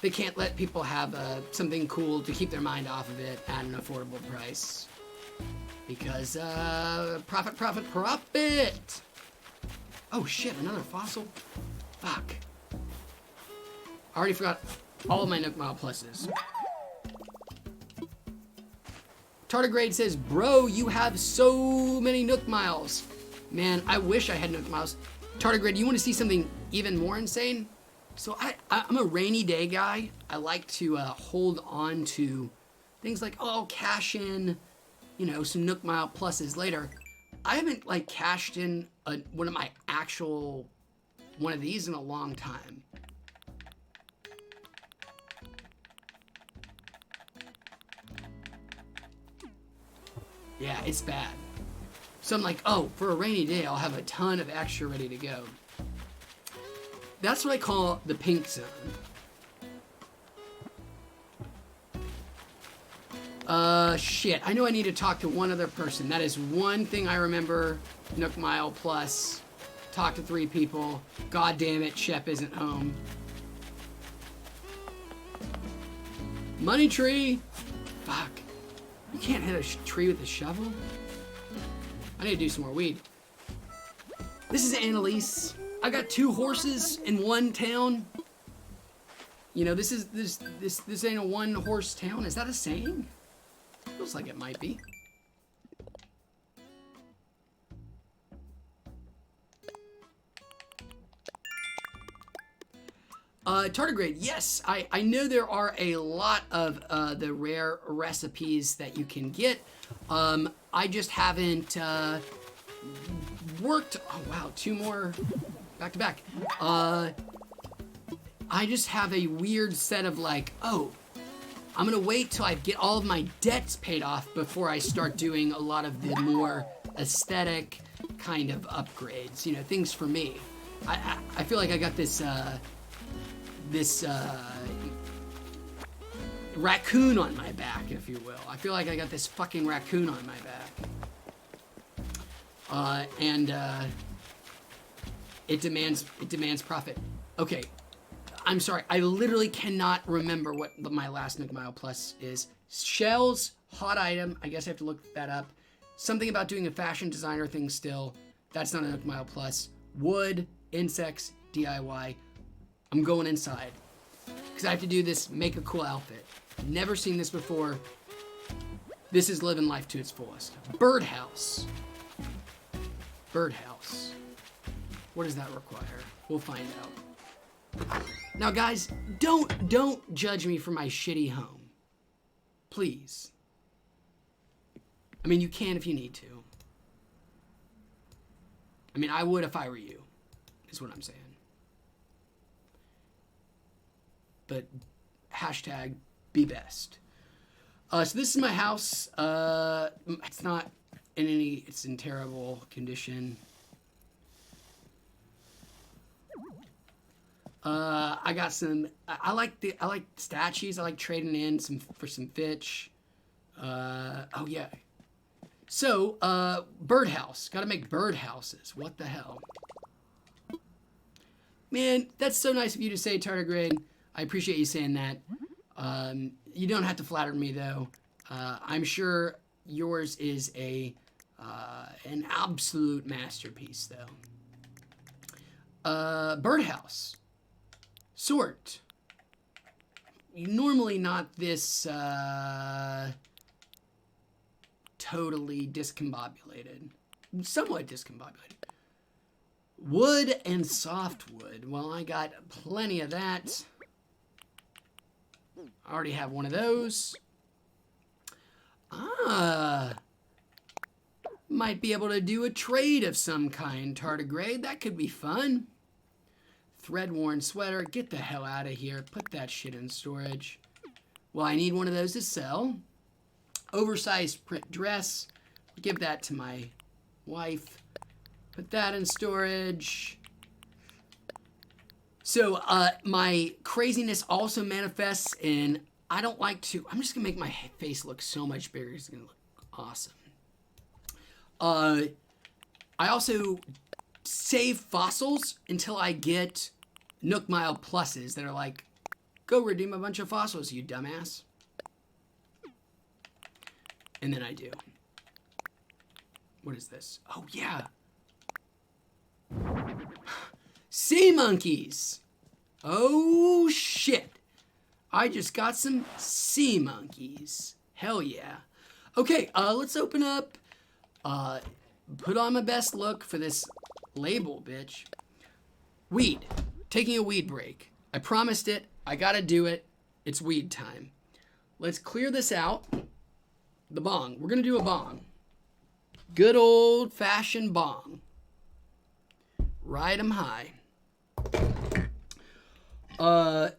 they can't let people have something cool to keep their mind off of it at an affordable price because profit. Oh shit, another fossil. Fuck. I already forgot all of my Nook Mile Pluses. Tardigrade says, bro, you have so many Nook Miles. Man, I wish I had Nook Miles. Tardigrade, you want to see something even more insane? So I'm a rainy day guy. I like to hold on to things like, oh, I'll cash in, you know, some Nook Mile Pluses later. I haven't like cashed in one of my actual one of these in a long time. Yeah, it's bad. So I'm like, oh, for a rainy day, I'll have a ton of extra ready to go. That's what I call the pink zone. Shit. I know I need to talk to one other person. That is one thing I remember. Nook Mile Plus. Talk to 3 people. God damn it, Shep isn't home. Money tree. Fuck. You can't hit a tree with a shovel? I need to do some more weed. This is Annalise. I got 2 horses in one town. You know, this ain't a 1-horse town. Is that a saying? Feels like it might be. Tardigrade, yes, I know there are a lot of the rare recipes that you can get. I just haven't worked. Oh wow, 2 more back to back. I just have a weird set of like, oh, I'm gonna wait till I get all of my debts paid off before I start doing a lot of the more aesthetic kind of upgrades. You know, things for me. I feel like I got this raccoon on my back, if you will. I feel like I got this fucking raccoon on my back. It demands profit. Okay, I'm sorry. I literally cannot remember what my last Nook Mile Plus is. Shells, hot item. I guess I have to look that up. Something about doing a fashion designer thing still. That's not a Nook Mile Plus. Wood, insects, DIY. I'm going inside because I have to do this, make a cool outfit. Never seen this before. This is living life to its fullest. Birdhouse. Birdhouse. What does that require? We'll find out. Now, guys, don't judge me for my shitty home. Please. I mean, you can if you need to. I mean, I would if I were you, is what I'm saying. But hashtag be best. So this is my house. It's not in it's in terrible condition. I got some, I like statues. I like trading in for some fish. Oh yeah. So, birdhouse. Gotta make birdhouses. What the hell? Man, that's so nice of you to say, Tardigrade. I appreciate you saying that. You don't have to flatter me, though. I'm sure yours is an absolute masterpiece, though. Birdhouse. Sort. Normally not this totally discombobulated. Somewhat discombobulated. Wood and softwood. Well, I got plenty of that. I already have one of those. Might be able to do a trade of some kind, Tardigrade. That could be fun. Thread-worn sweater. Get the hell out of here. Put that shit in storage. Well, I need one of those to sell. Oversized print dress. Give that to my wife. Put that in storage. So, my craziness also manifests in, I don't like to, I'm just going to make my face look so much bigger. It's going to look awesome. I also save fossils until I get Nook Mile Pluses that are like, go redeem a bunch of fossils, you dumbass. And then I do. What is this? Oh, yeah. Sea monkeys. Oh, shit. I just got some sea monkeys. Hell yeah. Okay, let's open up. Put on my best look for this label, bitch. Weed. Taking a weed break. I promised it. I gotta do it. It's weed time. Let's clear this out. The bong. We're gonna do a bong. Good old-fashioned bong. Ride 'em high.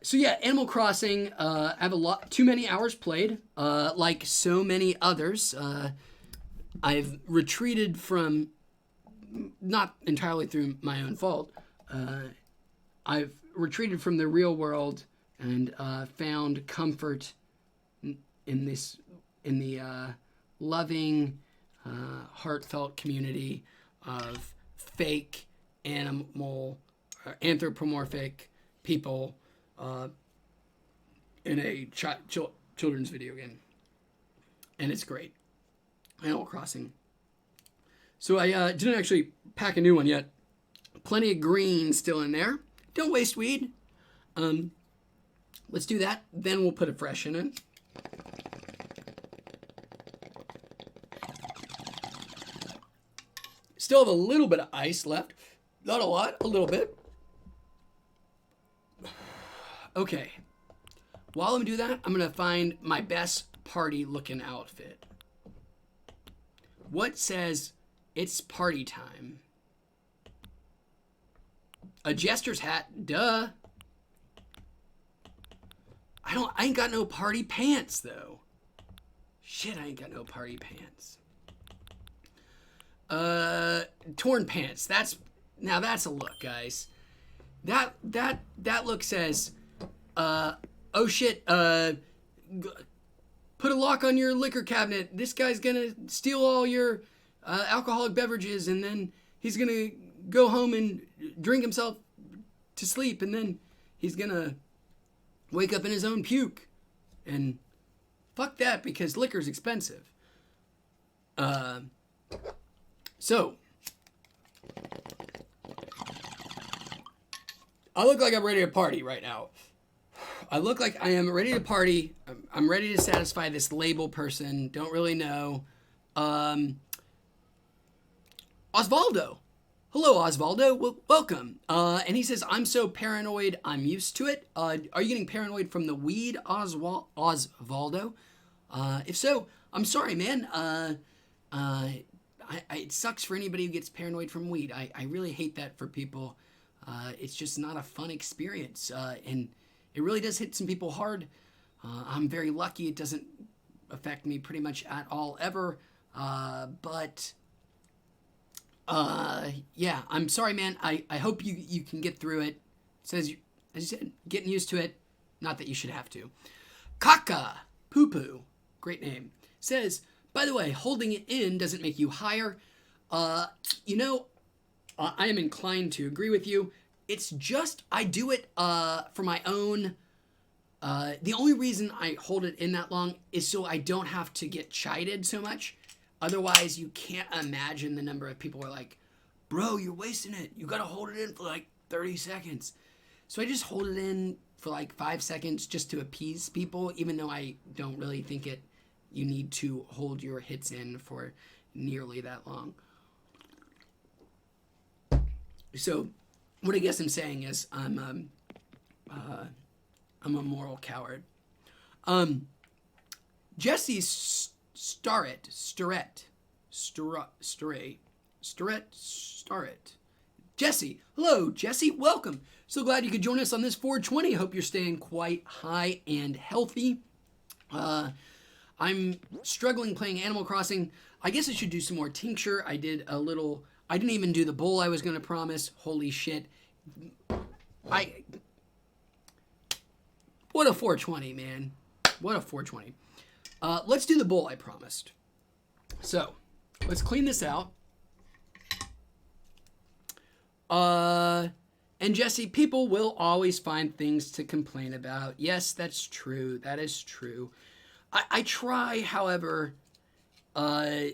So yeah, Animal Crossing, I have too many hours played, like so many others. I've retreated from, not entirely through my own fault, I've retreated from the real world and found comfort in the loving, heartfelt community of fake animal, anthropomorphic people in a children's video game. And it's great. Animal Crossing. So I didn't actually pack a new one yet. Plenty of green still in there. Don't waste weed. Let's do that. Then we'll put a fresh in it. Still have a little bit of ice left. Not a lot, a little bit. Okay. While I'm doing that, I'm going to find my best party looking outfit. What says it's party time? A jester's hat, duh. I ain't got no party pants though. Shit, I ain't got no party pants. Torn pants. That's a look, guys. That look says, oh shit, put a lock on your liquor cabinet. This guy's gonna steal all your alcoholic beverages, and then he's gonna go home and drink himself to sleep, and then he's gonna wake up in his own puke. And fuck that, because liquor's expensive. So I look like I'm ready to party right now. I look like I am ready to party. I'm ready to satisfy this label person. Don't really know. Osvaldo. Hello, Osvaldo. Welcome. And he says, I'm so paranoid, I'm used to it. Are you getting paranoid from the weed, Osvaldo? If so, I'm sorry, man. It sucks for anybody who gets paranoid from weed. I really hate that for people. It's just not a fun experience. And it really does hit some people hard. I'm very lucky it doesn't affect me pretty much at all ever. But yeah, I'm sorry, man. I hope you can get through it. It says, as you said, getting used to it. Not that you should have to. Kaka, poo-poo, great name, says, by the way, holding it in doesn't make you higher. I am inclined to agree with you. It's just, I do it for my own. The only reason I hold it in that long is so I don't have to get chided so much. Otherwise, you can't imagine the number of people who are like, bro, you're wasting it. You got to hold it in for like 30 seconds. So I just hold it in for like 5 seconds just to appease people, even though I don't really think you need to hold your hits in for nearly that long. So what I guess I'm saying is I'm a moral coward. Jesse Starrett. Jesse. Hello, Jesse. Welcome. So glad you could join us on this 420. Hope you're staying quite high and healthy. I'm struggling playing Animal Crossing. I guess I should do some more tincture. I didn't even do the bowl I was going to promise. Holy shit. What a 420, man. What a 420. Let's do the bowl I promised. So, let's clean this out. And Jesse, people will always find things to complain about. Yes, that's true. That is true. I try, however,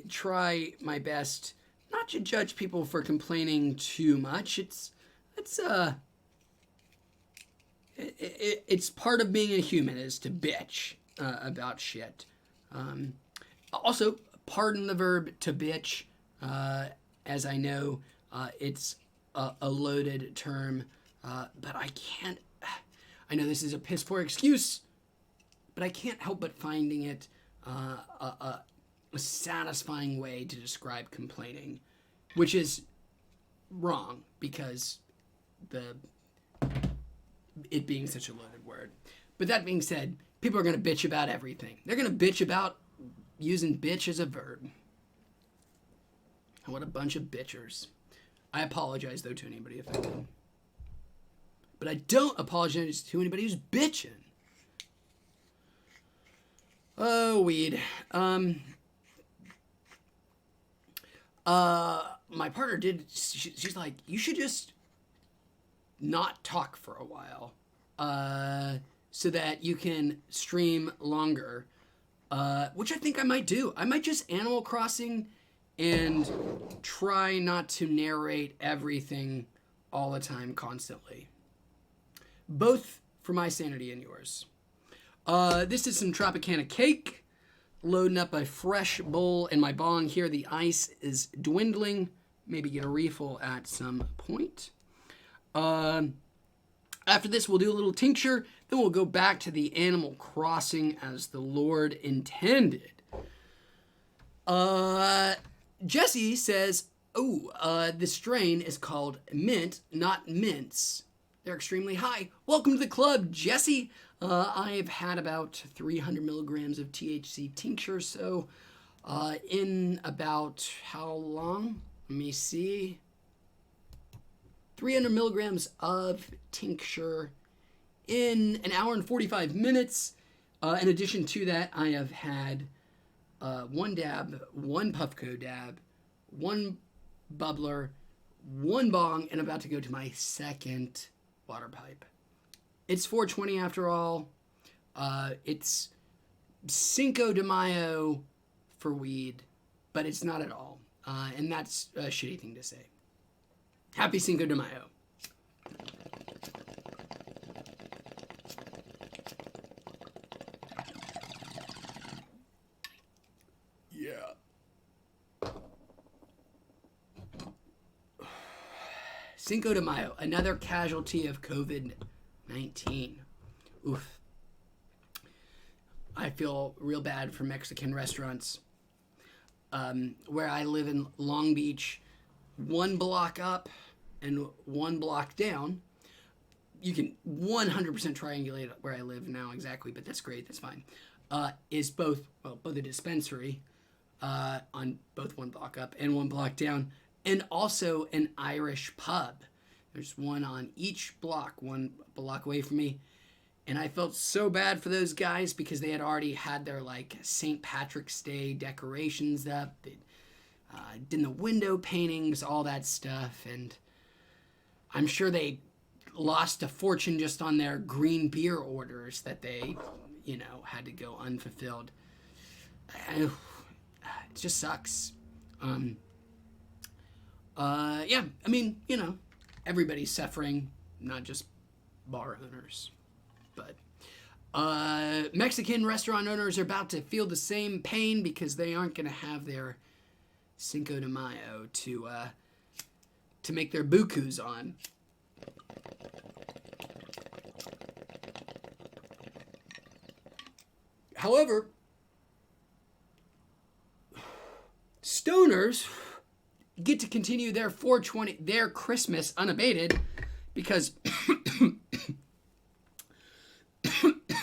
try my best not to judge people for complaining too much. It's part of being a human is to bitch about shit. Also, pardon the verb to bitch, as I know it's a loaded term, but I can't. I know this is a piss poor excuse, but I can't help but finding it a satisfying way to describe complaining, which is wrong because it being such a loaded word. But that being said, people are going to bitch about everything. They're going to bitch about using bitch as a verb. What a bunch of bitchers. I apologize, though, to anybody affected. But I don't apologize to anybody who's bitching. Oh, weed. My partner did, she's like, you should just not talk for a while, so that you can stream longer, which I think I might do. I might just Animal Crossing and try not to narrate everything all the time constantly. Both for my sanity and yours. This is some Tropicana cake. Loading up a fresh bowl in my bong here. The ice is dwindling. Maybe get a refill at some point. After this, we'll do a little tincture. Then we'll go back to the Animal Crossing as the Lord intended. Jesse says, the strain is called mint, not mints. They're extremely high. Welcome to the club, Jesse. I've had about 300 milligrams of THC tincture, so in about how long? Let me see. 300 milligrams of tincture in an hour and 45 minutes. In addition to that, I have had one dab, one Puffco dab, one bubbler, one bong, and about to go to my second water pipe. It's 420 after all. It's Cinco de Mayo for weed, but it's not at all. And that's a shitty thing to say. Happy Cinco de Mayo. Yeah. Cinco de Mayo, another casualty of COVID-19. Oof. I feel real bad for Mexican restaurants. Where I live in Long Beach, one block up and one block down. You can 100% triangulate where I live now exactly, but that's great, that's fine. Is both a dispensary on both one block up and one block down, and also an Irish pub. There's one on each block, one block away from me. And I felt so bad for those guys because they had already had their like St. Patrick's Day decorations up. They did the window paintings, all that stuff. And I'm sure they lost a fortune just on their green beer orders that they, had to go unfulfilled. It just sucks. Yeah, I mean, everybody's suffering, not just bar owners. But Mexican restaurant owners are about to feel the same pain because they aren't going to have their Cinco de Mayo to make their bukus on. However, stoners get to continue their 420, their Christmas unabated because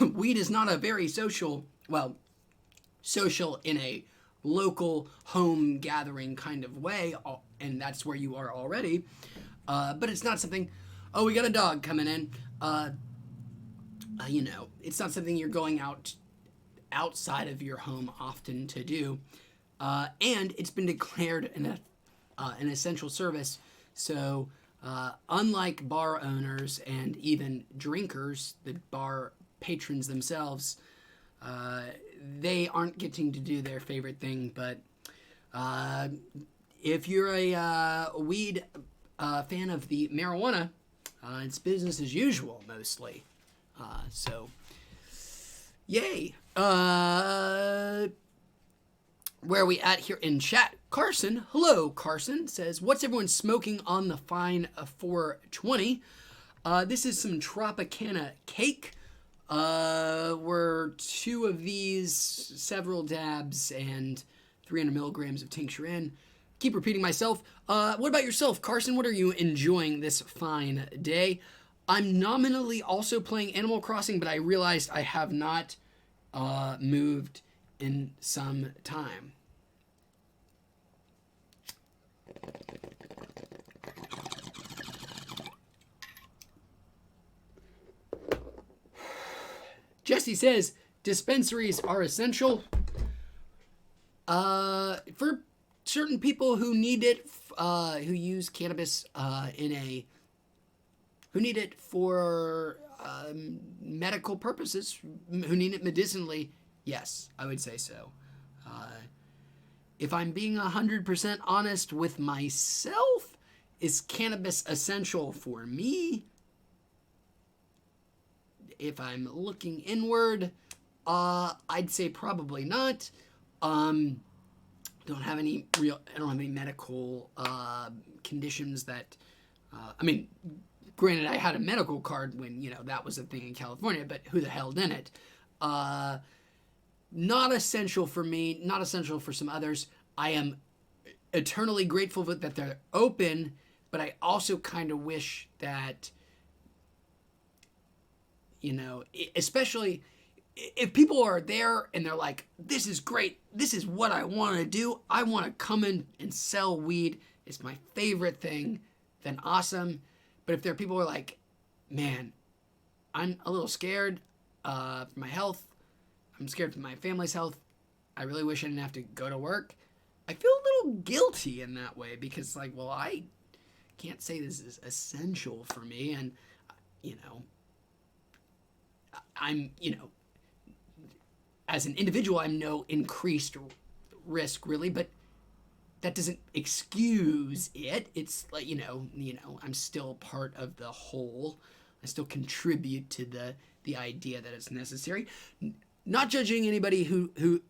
weed is not a very social in a local home gathering kind of way, and that's where you are already. But it's not something, we got a dog coming in. It's not something you're going outside of your home often to do. And it's been declared an essential service. So unlike bar owners and even drinkers, the bar patrons themselves, they aren't getting to do their favorite thing. But if you're a weed fan of the marijuana, it's business as usual mostly. So yay. Where are we at here in chat? Carson, hello Carson, says, what's everyone smoking on the fine 420? This is some Tropicana cake. Were 2 of these, several dabs, and 300 milligrams of tincture in. Keep repeating myself. What about yourself, Carson? What are you enjoying this fine day? I'm nominally also playing Animal Crossing, but I realized I have not moved in some time. Jesse says dispensaries are essential for certain people who need it, who use cannabis who need it for medical purposes, who need it medicinally. Yes, I would say so. If I'm being 100% honest with myself, is cannabis essential for me? If I'm looking inward, I'd say probably not. I don't have any medical conditions that, granted, I had a medical card when, that was a thing in California, but who the hell didn't? Not essential for me, not essential for some others. I am eternally grateful that they're open, but I also kind of wish that, especially if people are there and they're like, this is great, this is what I want to do, I want to come in and sell weed, it's my favorite thing, then awesome. But if there are people who are like, man, I'm a little scared for my health, I'm scared for my family's health, I really wish I didn't have to go to work, I feel a little guilty in that way because, I can't say this is essential for me, and, I'm, as an individual, I'm no increased risk, really, but that doesn't excuse it. It's like, I'm still part of the whole. I still contribute to the idea that it's necessary. Not judging anybody who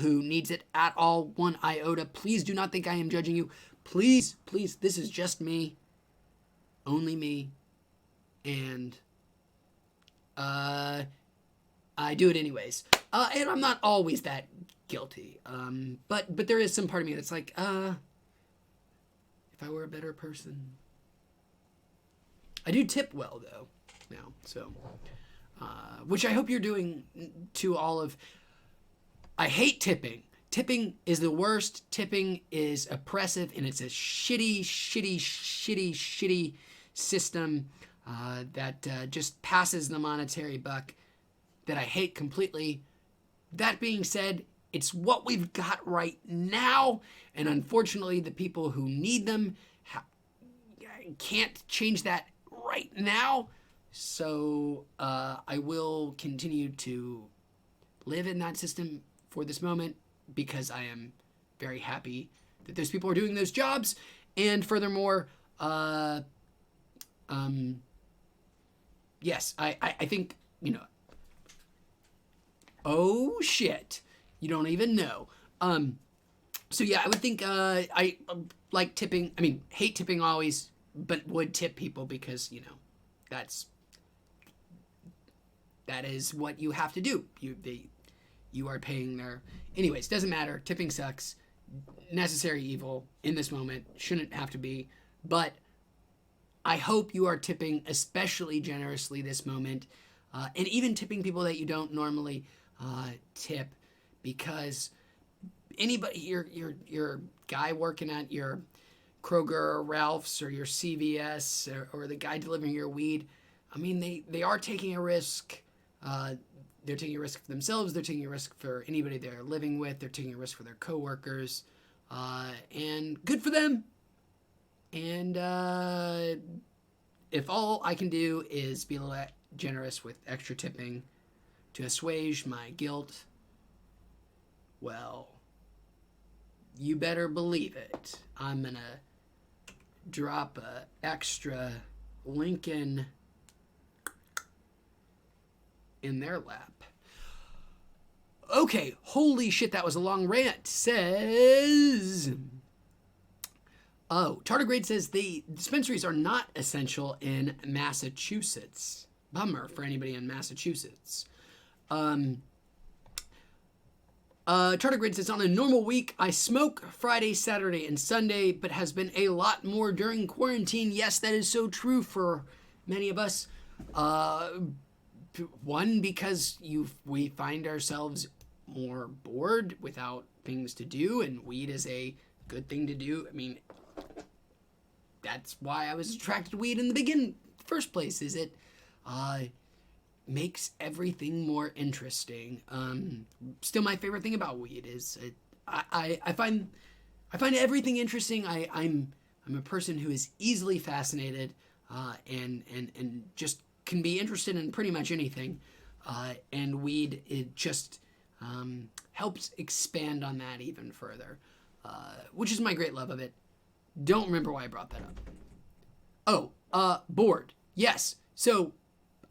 needs it at all, one iota. Please do not think I am judging you. Please, this is just me. Only me. And I do it anyways. And I'm not always that guilty. But there is some part of me that's like, if I were a better person. I do tip well, though, now. So, which I hope you're doing to all of... I hate tipping. Tipping is the worst. Tipping is oppressive, and it's a shitty system that just passes the monetary buck that I hate completely. That being said, it's what we've got right now, and unfortunately the people who need them can't change that right now. So I will continue to live in that system for this moment because I am very happy that those people are doing those jobs. And furthermore, yes, I think, oh shit, you don't even know. So yeah, I would think I like tipping. I mean, hate tipping always, but would tip people because, that is what you have to do. You are paying their... Anyways, doesn't matter. Tipping sucks. Necessary evil in this moment. Shouldn't have to be. But I hope you are tipping especially generously this moment. And even tipping people that you don't normally tip, because anybody, your guy working at your Kroger or Ralph's or your CVS or the guy delivering your weed, I mean, they are taking a risk. They're taking a risk for themselves. They're taking a risk for anybody they're living with. They're taking a risk for their coworkers. And good for them. And if all I can do is be a little generous with extra tipping to assuage my guilt, well, you better believe it. I'm going to drop a extra Lincoln in their lap. Okay, holy shit, that was a long rant. Says... Oh, Tardigrade says the dispensaries are not essential in Massachusetts. Bummer for anybody in Massachusetts. Tardigrade says, on a normal week, I smoke Friday, Saturday, and Sunday, but has been a lot more during quarantine. Yes, that is so true for many of us. One, because we find ourselves more bored without things to do, and weed is a good thing to do. I mean, that's why I was attracted to weed in the first place. Is it makes everything more interesting. Still, my favorite thing about weed is I find everything interesting. I'm a person who is easily fascinated and just can be interested in pretty much anything. And weed, it just helps expand on that even further, which is my great love of it. Don't remember why I brought that up. Oh, bored. Yes. So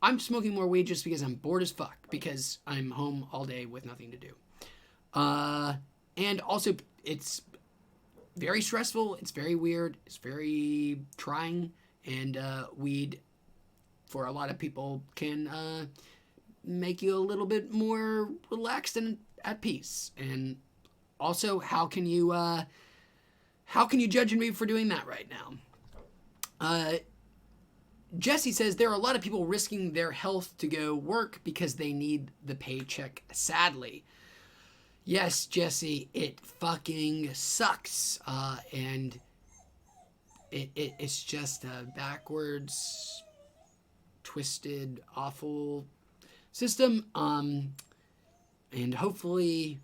I'm smoking more weed just because I'm bored as fuck, because I'm home all day with nothing to do. And also, it's very stressful. It's very weird. It's very trying. And weed, for a lot of people, can make you a little bit more relaxed and at peace. And also, how can you judge me for doing that right now? Jesse says there are a lot of people risking their health to go work because they need the paycheck, sadly. Yes, Jesse, it fucking sucks. And it's just a backwards, twisted, awful system. And hopefully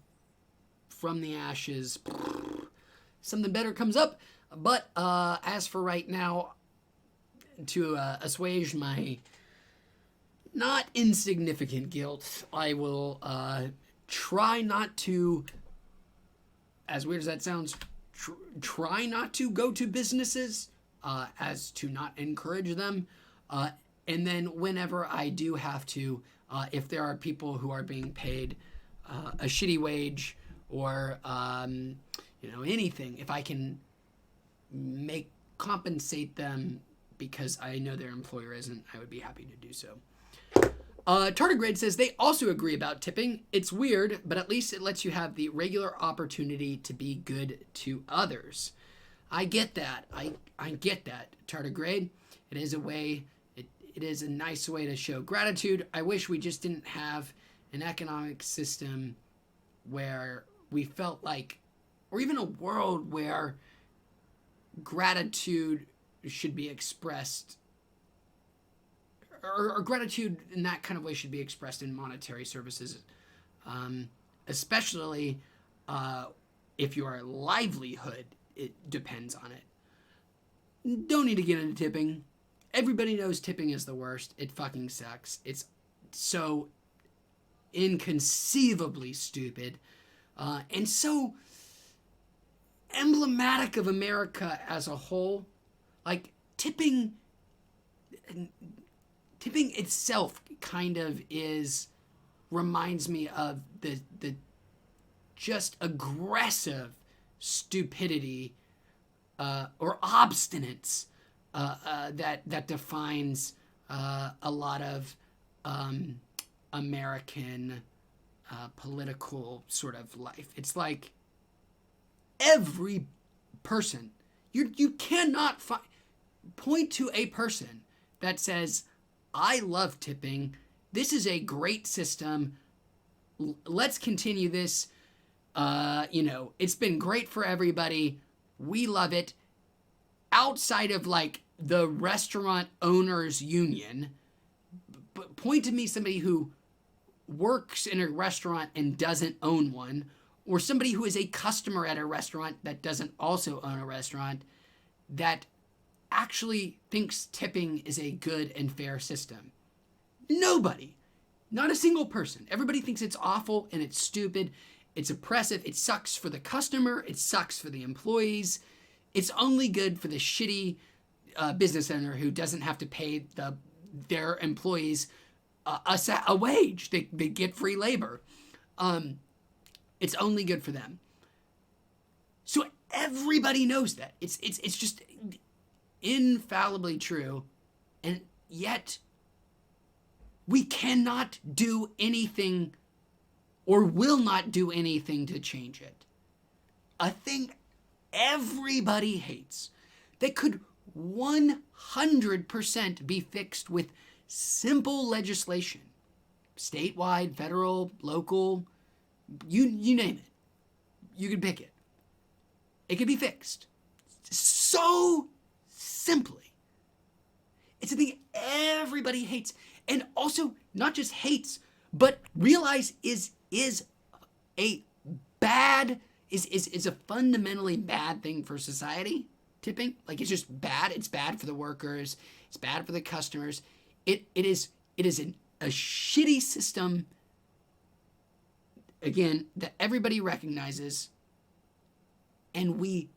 from the ashes, something better comes up. But as for right now, to assuage my not insignificant guilt, I will try not to, as weird as that sounds, try not to go to businesses, as to not encourage them. And then whenever I do have to, if there are people who are being paid a shitty wage or, anything, if I can compensate them because I know their employer isn't, I would be happy to do so. Tardigrade says they also agree about tipping. It's weird, but at least it lets you have the regular opportunity to be good to others. I get that. I get that, Tardigrade. It is a way, it is a nice way to show gratitude. I wish we just didn't have an economic system where we felt like, or even a world where gratitude should be expressed, or gratitude in that kind of way should be expressed in monetary services, especially if your livelihood, it depends on it. Don't need to get into tipping. Everybody knows tipping is the worst. It fucking sucks. It's so inconceivably stupid, and so emblematic of America as a whole. Like, tipping itself kind of reminds me of the just aggressive stupidity or obstinance that defines a lot of American political sort of life. It's like every person, you cannot point to a person that says, I love tipping. This is a great system. Let's continue this. It's been great for everybody. We love it. Outside of like the restaurant owners union, but point to me somebody who works in a restaurant and doesn't own one, or somebody who is a customer at a restaurant that doesn't also own a restaurant, that actually thinks tipping is a good and fair system. Nobody. Not a single person. Everybody thinks it's awful and it's stupid. It's oppressive. It sucks for the customer. It sucks for the employees. It's only good for the shitty business owner who doesn't have to pay their employees a wage. They get free labor. It's only good for them. So everybody knows that. It's just infallibly true, and yet we cannot do anything or will not do anything to change it. A thing everybody hates that could 100% be fixed with simple legislation, statewide, federal, local, you name it. You could pick it. It could be fixed so simply. It's a thing everybody hates. And also, not just hates, but realize is a bad, is a fundamentally bad thing for society, tipping. Like, it's just bad. It's bad for the workers. It's bad for the customers. It is a shitty system, again, that everybody recognizes, and we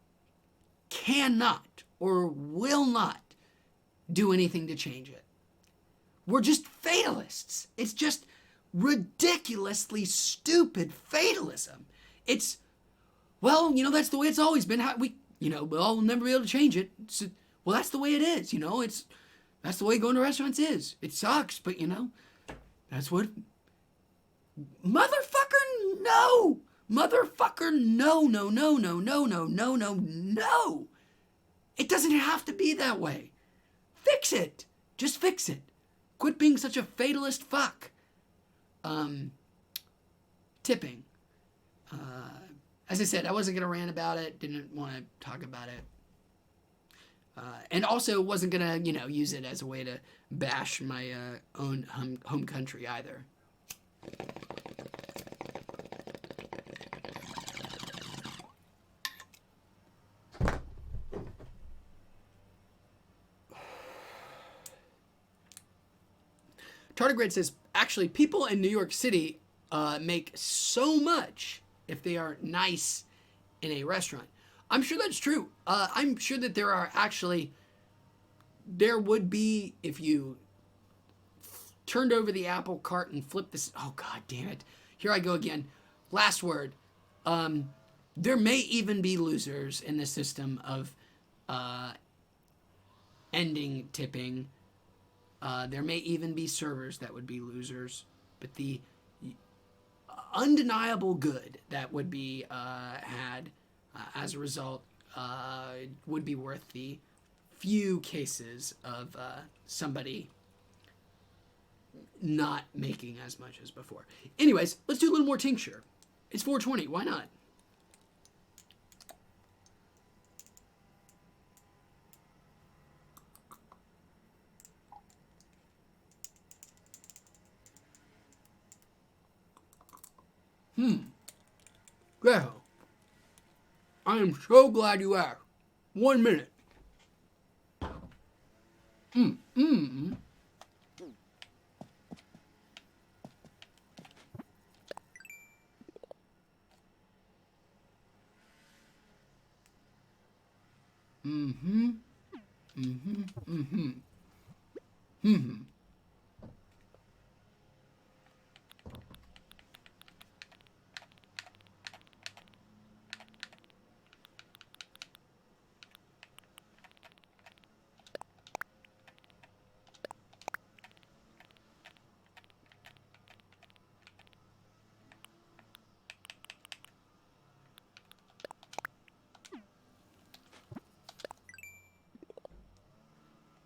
cannot or will not do anything to change it. We're just fatalists. It's just ridiculously stupid fatalism. It's, well, that's the way it's always been. We'll never be able to change it. Well, that's the way it is. That's the way going to restaurants is. It sucks, but that's what. Motherfucker, no. Motherfucker, no. It doesn't have to be that way. Fix it. Just fix it. Quit being such a fatalist fuck. Tipping. As I said, I wasn't going to rant about it. Didn't want to talk about it. And also wasn't going to, use it as a way to bash my own home country either. Tardigrade says, actually, people in New York City make so much if they are nice in a restaurant. I'm sure that's true. I'm sure that there would be, if you turned over the apple cart and flipped this. Oh, God damn it. Here I go again. Last word. There may even be losers in the system of ending tipping. There may even be servers that would be losers, but the undeniable good that would be had as a result would be worth the few cases of somebody not making as much as before. Anyways, let's do a little more tincture. It's 420. Why not? Greho, I am so glad you asked. 1 minute.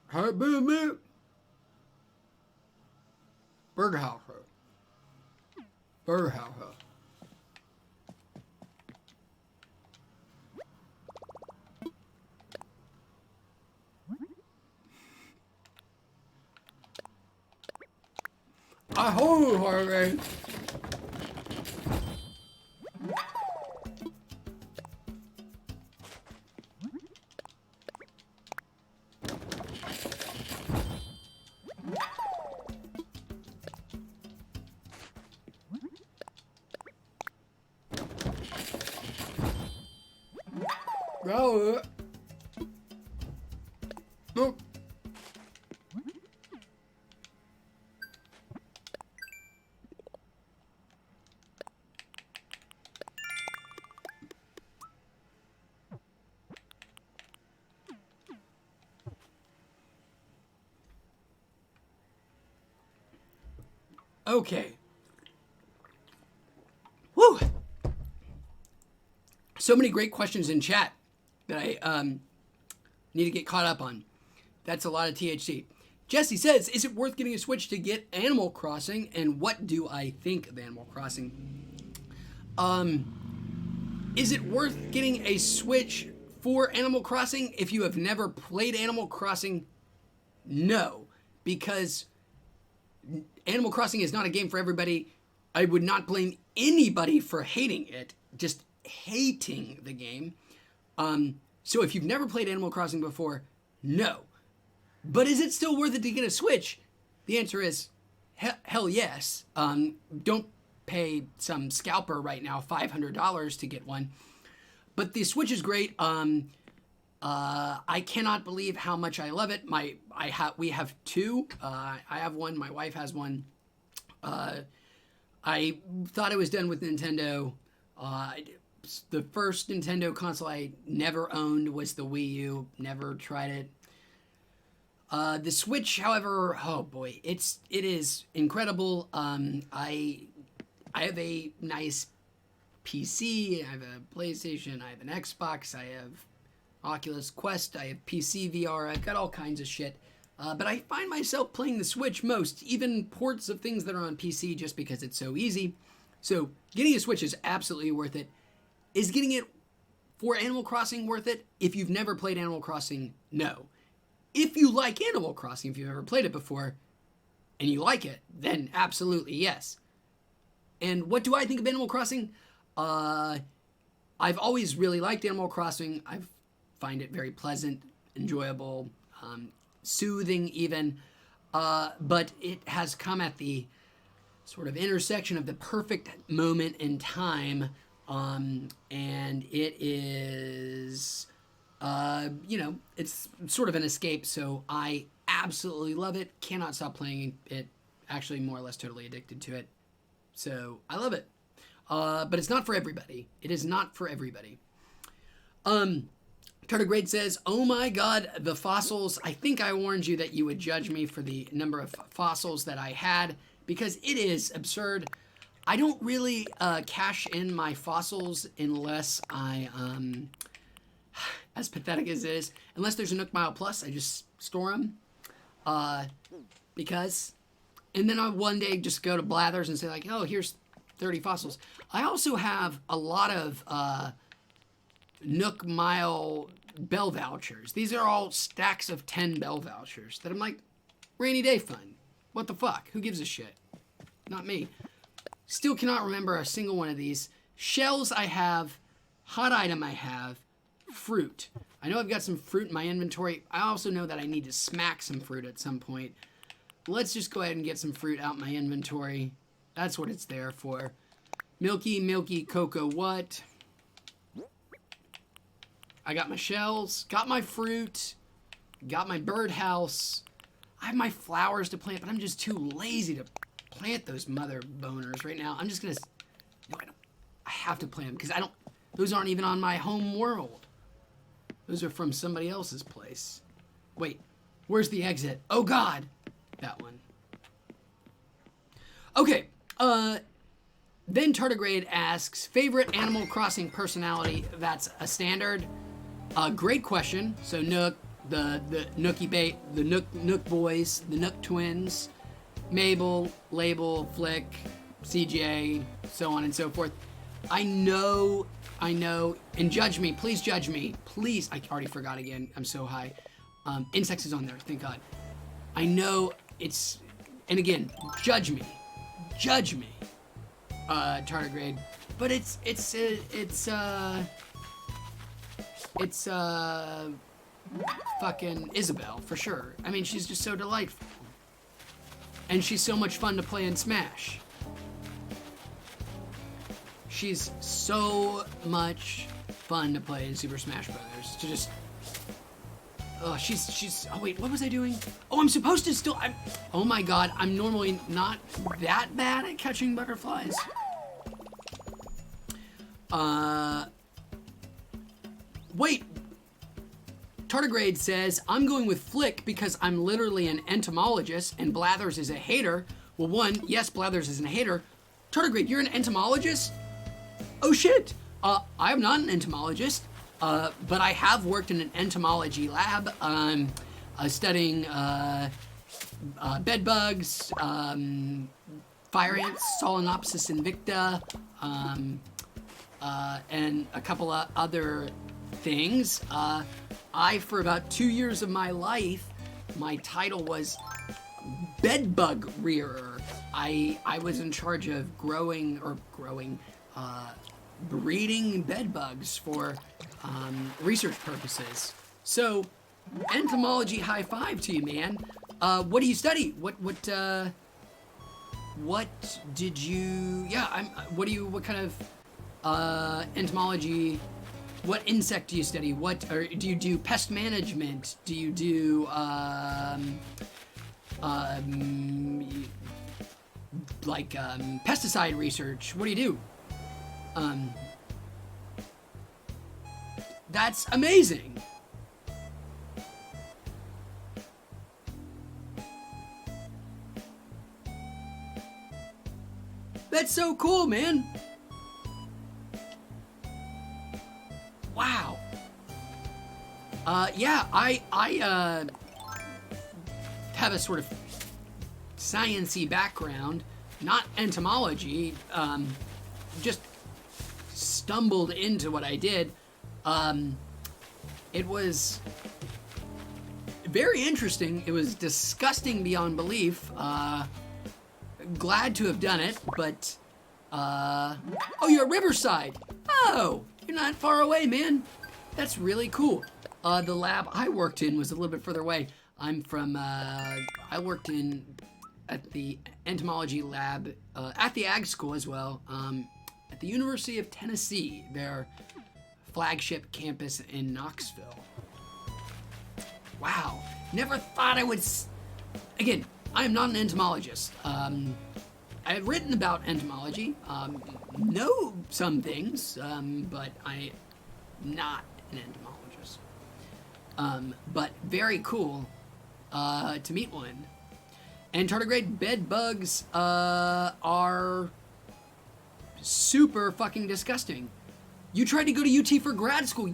How it been, man? Burger House. Burger House. I hold it, Jorge. Grab it. Look. Okay. Woo! So many great questions in chat that I need to get caught up on. That's a lot of THC. Jesse says, is it worth getting a Switch to get Animal Crossing? And what do I think of Animal Crossing? Is it worth getting a Switch for Animal Crossing if you have never played Animal Crossing? No. because Animal Crossing is not a game for everybody. I would not blame anybody for hating it, just hating the game. So if you've never played Animal Crossing before, no. But is it still worth it to get a Switch? The answer is hell yes. Don't pay some scalper right now $500 to get one. But the Switch is great. I cannot believe how much I love it. We have two. I have one. My wife has one. I thought I was done with Nintendo. The first Nintendo console I never owned was the Wii U. Never tried it. The Switch, however, oh boy, it is incredible. I have a nice PC. I have a PlayStation. I have an Xbox. I have Oculus Quest. I have PC VR. I've got all kinds of shit. But I find myself playing the Switch most, even ports of things that are on PC, just because it's so easy. So getting a Switch is absolutely worth it. Is getting it for Animal Crossing worth it? If you've never played Animal Crossing, no. If you like Animal Crossing, if you've ever played it before, and you like it, then absolutely yes. And what do I think of Animal Crossing? I've always really liked Animal Crossing. I find it very pleasant, enjoyable, soothing even. But it has come at the sort of intersection of the perfect moment in time. And it is, it's sort of an escape. So I absolutely love it. Cannot stop playing it. Actually, more or less totally addicted to it. So I love it. But it's not for everybody. It is not for everybody. Tardigrade says, oh my God, the fossils. I think I warned you that you would judge me for the number of fossils that I had, because it is absurd. I don't really cash in my fossils unless I, as pathetic as it is, unless there's a Nook Mile Plus, I just store them. Because, and then I'll one day just go to Blathers and say like, oh, here's 30 fossils. I also have a lot of Nook Mile bell vouchers. These are all stacks of 10 bell vouchers that I'm like, rainy day fun. What the fuck? Who gives a shit? Not me. Still cannot remember a single one of these. Shells I have, hot item I have, fruit. I know I've got some fruit in my inventory. I also know that I need to smack some fruit at some point. Let's just go ahead and get some fruit out my inventory. That's what it's there for. Milky cocoa what? I got my shells, got my fruit, got my birdhouse. I have my flowers to plant, but I'm just too lazy to plant those mother boners right now. I'm just gonna, I have to plant them because those aren't even on my home world. Those are from somebody else's place. Wait, where's the exit? Oh God, that one. Okay, then Tardigrade asks, favorite Animal Crossing personality? That's a standard. Great question. So Nook, the Nookie Bait, the Nook Boys, the Nook Twins, Mabel, Label, Flick, CJ, so on and so forth. I know, and judge me, please judge me, please. I already forgot again, I'm so high. Insects is on there, thank God. I know it's, and again, judge me, Tardigrade, but it's fucking Isabel, for sure. I mean, she's just so delightful. And she's so much fun to play in Smash. She's so much fun to play in Super Smash Brothers. To just... Oh, she's... Oh, wait, what was I doing? Oh, I'm supposed to still... oh my God, I'm normally not that bad at catching butterflies. Wait. Tardigrade says, I'm going with Flick because I'm literally an entomologist and Blathers is a hater. Well, one, yes, Blathers is a hater. Tardigrade, you're an entomologist? Oh shit. I am not an entomologist, but I have worked in an entomology lab, studying bed bugs, fire ants, Solenopsis invicta, and a couple of other things. For about 2 years of my life, my title was bed bug rearer. I was in charge of breeding bed bugs for research purposes. So, entomology, high five to you, man. What do you study? What did you? Yeah, what kind of entomology? What insect do you study? Or do you do pest management? Do you do pesticide research? What do you do? That's amazing. That's so cool, man. Wow. Yeah, I have a sort of science-y background, not entomology, just stumbled into what I did. It was very interesting. It was disgusting beyond belief. Glad to have done it, but, oh, you're at Riverside. Oh, you're not far away, man. That's really cool. The lab I worked in was a little bit further away. I'm from, I worked at the entomology lab, at the ag school as well, at the University of Tennessee, their flagship campus in Knoxville. Wow, never thought I would, again, I am not an entomologist. I have written about entomology, know some things, but I'm not an entomologist. But very cool to meet one. And tardigrade bed bugs are super fucking disgusting. You tried to go to UT for grad school.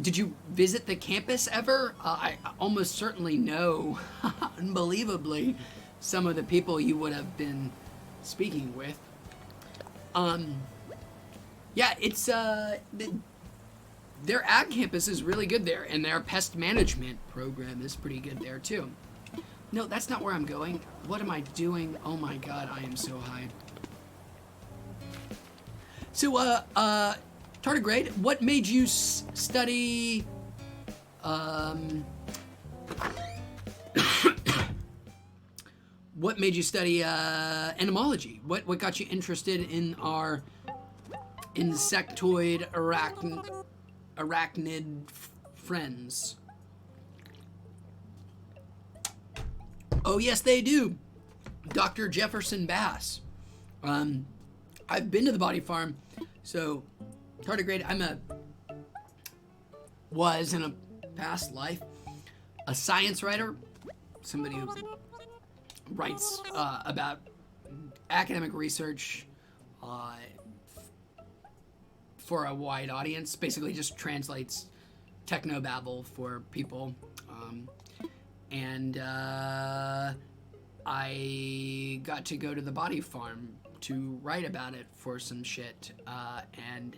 Did you visit the campus ever? I almost certainly know, unbelievably, some of the people you would have been speaking with. Yeah, it's, their ag campus is really good there, and their pest management program is pretty good there, too. No, that's not where I'm going. What am I doing? Oh my god, I am so high. So, tardigrade, what made you study, what made you study, entomology? What got you interested in our insectoid arachnid friends? Oh, yes, they do. Dr. Jefferson Bass. I've been to the Body Farm, so tardigrade, was in a past life a science writer, somebody who writes about academic research for a wide audience, basically just translates technobabble for people. And I got to go to the Body Farm to write about it for some shit, and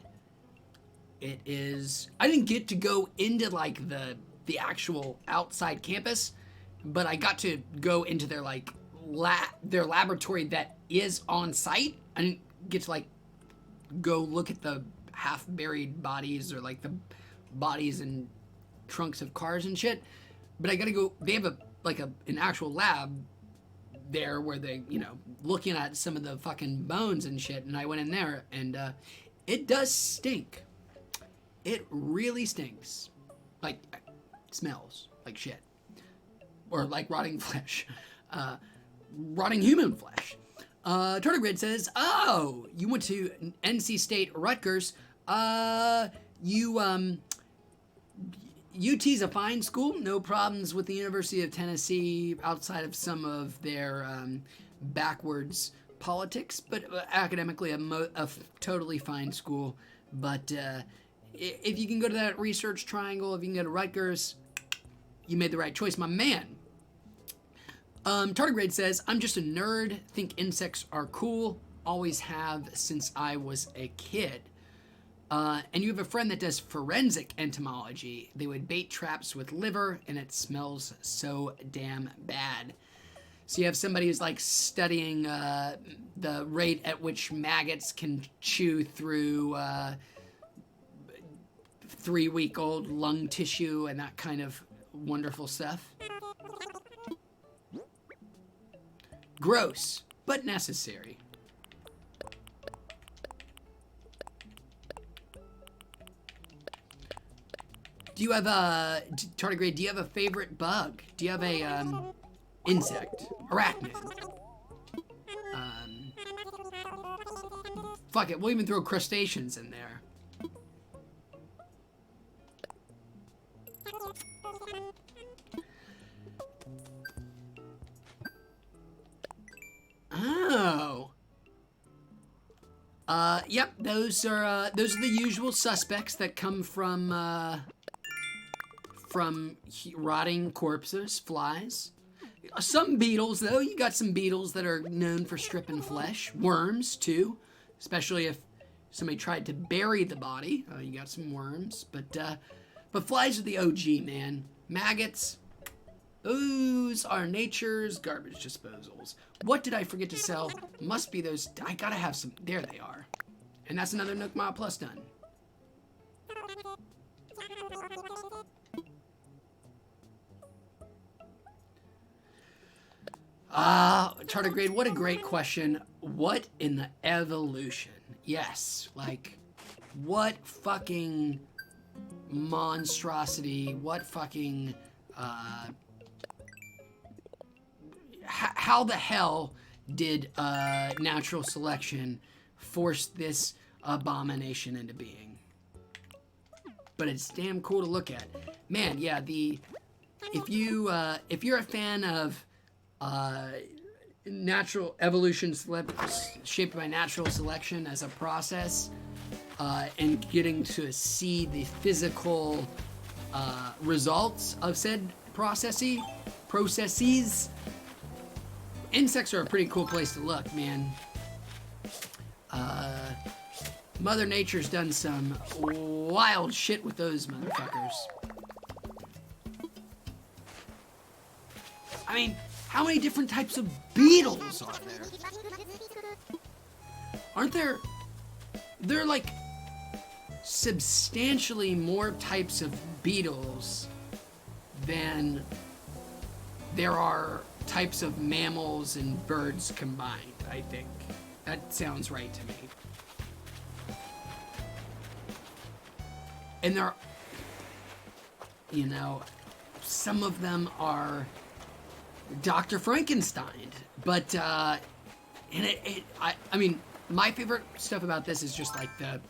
it is, I didn't get to go into like the actual outside campus, but I got to go into their like their laboratory that is on site. I didn't get to like go look at the half buried bodies or like the bodies and trunks of cars and shit, but I got to go. They have an actual lab there where they, looking at some of the fucking bones and shit, and I went in there, and it does stink. It really stinks. Like, smells like shit. Or like rotting flesh. Rotting human flesh. Tardigrade says, oh, you went to NC State Rutgers. UT's a fine school. No problems with the University of Tennessee outside of some of their backwards politics, but academically a totally fine school. But if you can go to that research triangle, if you can go to Rutgers, you made the right choice, my man. Tardigrade says, I'm just a nerd, think insects are cool, always have since I was a kid. And you have a friend that does forensic entomology. They would bait traps with liver, and it smells so damn bad. So you have somebody who's like studying the rate at which maggots can chew through 3-week-old lung tissue and that kind of wonderful stuff. Gross, but necessary. Do you have a tardigrade? Do you have a favorite bug? Do you have a insect, arachnid? Fuck it, we'll even throw crustaceans in there. Oh. Yep, those are the usual suspects that come from rotting corpses, flies. Some beetles, though. You got some beetles that are known for stripping flesh. Worms, too. Especially if somebody tried to bury the body. You got some worms. But flies are the OG, man. Maggots, those are nature's garbage disposals. What did I forget to sell? Must be those. I gotta have some. There they are. And that's another Nook Mile Plus done. Tardigrade, what a great question. What in the evolution? Yes, like, what fucking monstrosity, what fucking, how the hell did natural selection force this abomination into being? But it's damn cool to look at. Man, yeah, if you're a fan of natural evolution shaped by natural selection as a process, and getting to see the physical results of said processes, insects are a pretty cool place to look, man. Mother Nature's done some wild shit with those motherfuckers. I mean, how many different types of beetles are there? Aren't there? There are like substantially more types of beetles than there are types of mammals and birds combined, I think. That sounds right to me. And there are, you know, some of them are Dr. Frankenstein, but I mean, my favorite stuff about this is just like the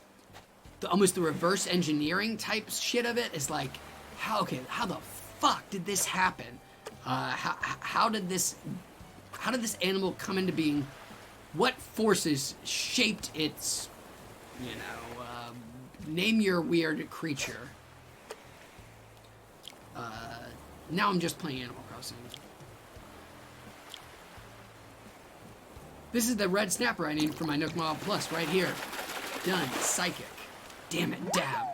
almost the reverse engineering type shit of it is like, how the fuck did this happen? How did this animal come into being? What forces shaped its, name your weird creature. Now I'm just playing Animal Crossing. This is the red snapper I need for my Nook Mile Plus right here. Done. Psychic. Damn it, dab.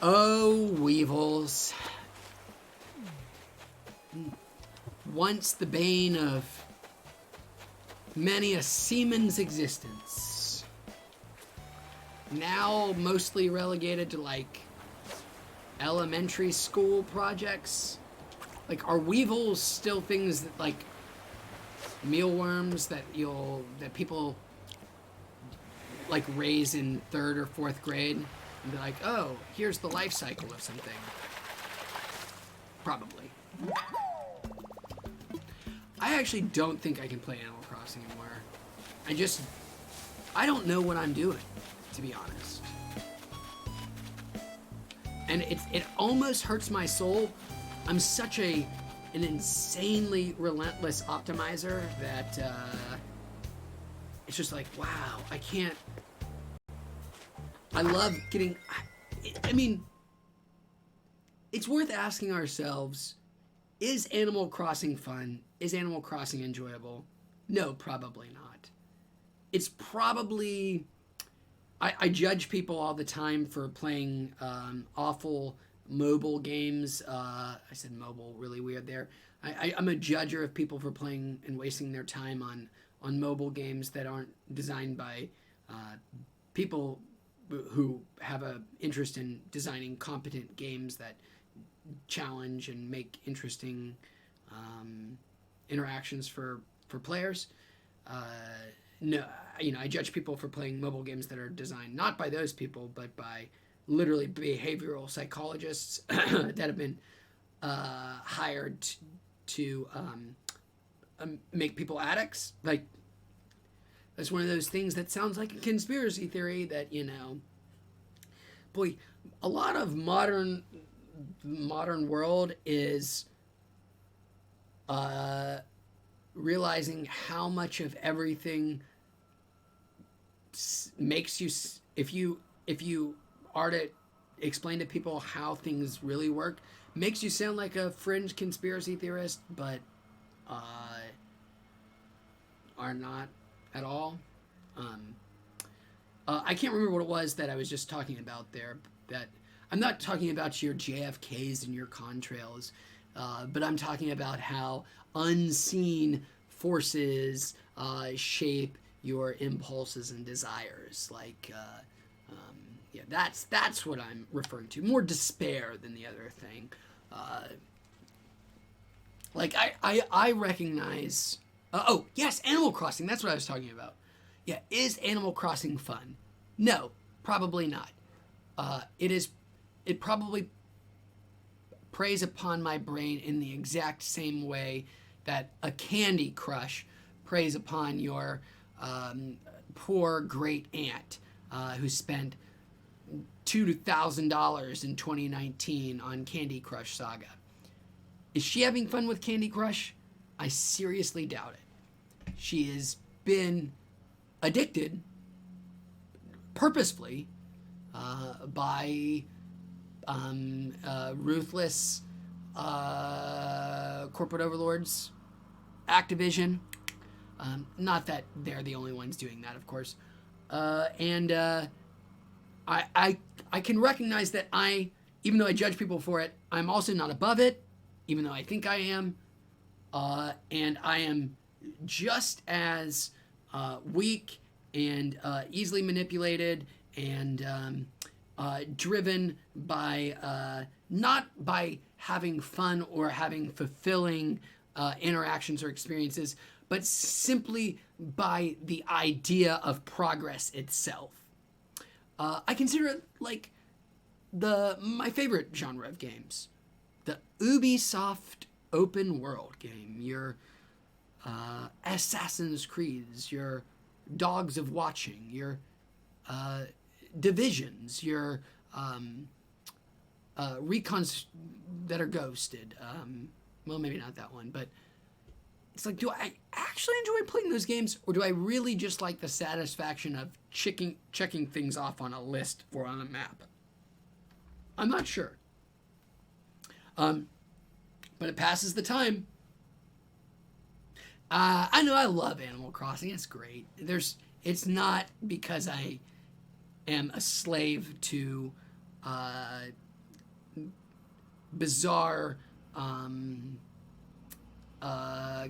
Oh, weevils. Once the bane of many a seaman's existence. Now mostly relegated to like elementary school projects. Like, are weevils still things that like mealworms that people like raise in 3rd or 4th grade and be like, oh, here's the life cycle of something? Probably. I actually don't think I can play Animal Crossing anymore. I don't know what I'm doing, to be honest. And it almost hurts my soul. I'm such an insanely relentless optimizer that it's just like, wow, I can't. I love getting. I mean, it's worth asking ourselves, Is Animal Crossing fun? Is Animal Crossing enjoyable? No, probably not. It's probably... I judge people all the time for playing awful mobile games. I said mobile, really weird there. I'm a judger of people for playing and wasting their time on mobile games that aren't designed by people who have an interest in designing competent games that challenge and make interesting interactions for players. No, I judge people for playing mobile games that are designed not by those people, but by literally behavioral psychologists that have been hired to make people addicts. Like, that's one of those things that sounds like a conspiracy theory that, boy, a lot of modern world is realizing how much of everything makes you, if you are to explain to people how things really work, makes you sound like a fringe conspiracy theorist, but are not at all. I can't remember what it was that I was just talking about there. That I'm not talking about your JFKs and your contrails, but I'm talking about how unseen forces shape your impulses and desires. Like, yeah, that's what I'm referring to. More despair than the other thing. Like, I recognize... oh, yes, Animal Crossing. That's what I was talking about. Yeah, is Animal Crossing fun? No, probably not. It probably preys upon my brain in the exact same way that a Candy Crush preys upon your poor great aunt who spent $2,000 in 2019 on Candy Crush Saga. Is she having fun with Candy Crush? I seriously doubt it. She has been addicted purposefully by ruthless corporate overlords, Activision. Not that they're the only ones doing that, of course. And I can recognize that even though I judge people for it, I'm also not above it, even though I think I am. And I am just as weak and easily manipulated and driven by not by having fun or having fulfilling interactions or experiences, but simply by the idea of progress itself. I consider it like my favorite genre of games, the Ubisoft open world game, your Assassin's Creeds, your Dogs of Watching, your Divisions, your Recons that are ghosted. Well, maybe not that one, but it's like, do I actually enjoy playing those games, or do I really just like the satisfaction of checking things off on a list or on a map? I'm not sure. But it passes the time. I know I love Animal Crossing. It's great. It's not because I am a slave to bizarre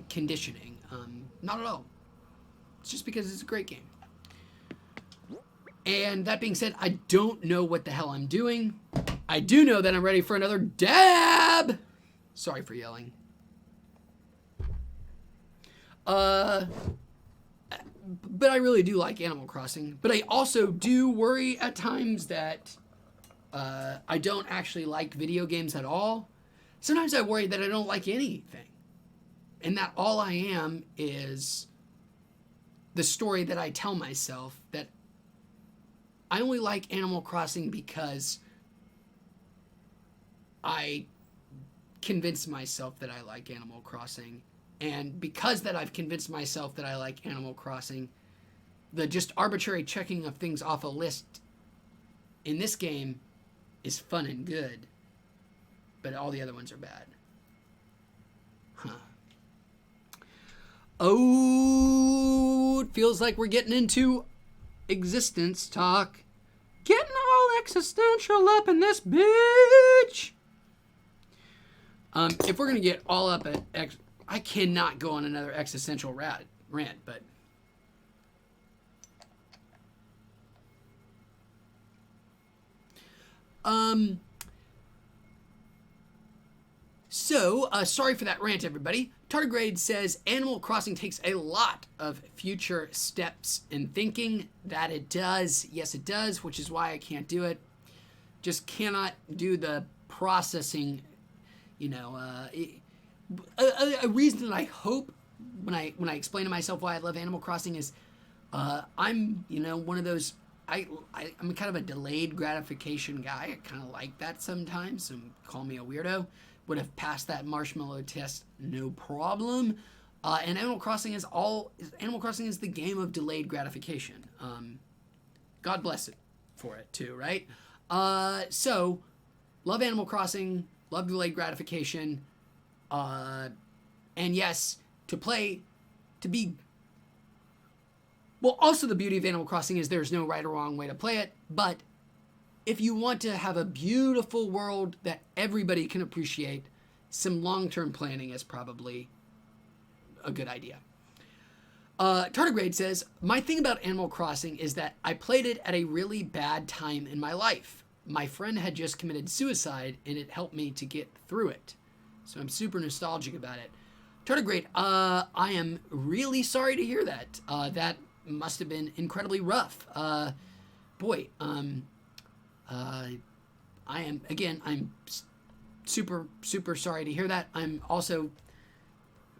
conditioning. Not at all. It's just because it's a great game. And that being said, I don't know what the hell I'm doing. I do know that I'm ready for another dab. Sorry for yelling. But I really do like Animal Crossing. But I also do worry at times that I don't actually like video games at all. Sometimes I worry that I don't like anything. And that all I am is the story that I tell myself that I only like Animal Crossing because I convinced myself that I like Animal Crossing. And because that I've convinced myself that I like Animal Crossing, the just arbitrary checking of things off a list in this game is fun and good, but all the other ones are bad. Oh, it feels like we're getting into existence talk. Getting all existential up in this bitch. If we're going to get all up at... I cannot go on another existential rant, but... sorry for that rant, everybody. Tardigrade says, Animal Crossing takes a lot of future steps in thinking. That it does. Yes, it does, which is why I can't do it. Just cannot do the processing, a reason that I hope when I explain to myself why I love Animal Crossing is I'm, one of those... I'm kind of a delayed gratification guy. I kind of like that sometimes. Some call me a weirdo. Would have passed that marshmallow test no problem. And Animal Crossing is the game of delayed gratification. God bless it for it too, right? So love Animal Crossing, love delayed gratification, and yes, also the beauty of Animal Crossing is there's no right or wrong way to play it, but if you want to have a beautiful world that everybody can appreciate, some long-term planning is probably a good idea. Tardigrade says, my thing about Animal Crossing is that I played it at a really bad time in my life. My friend had just committed suicide, and it helped me to get through it. So I'm super nostalgic about it. Tardigrade, I am really sorry to hear that. That must have been incredibly rough. I'm super, super sorry to hear that. I'm also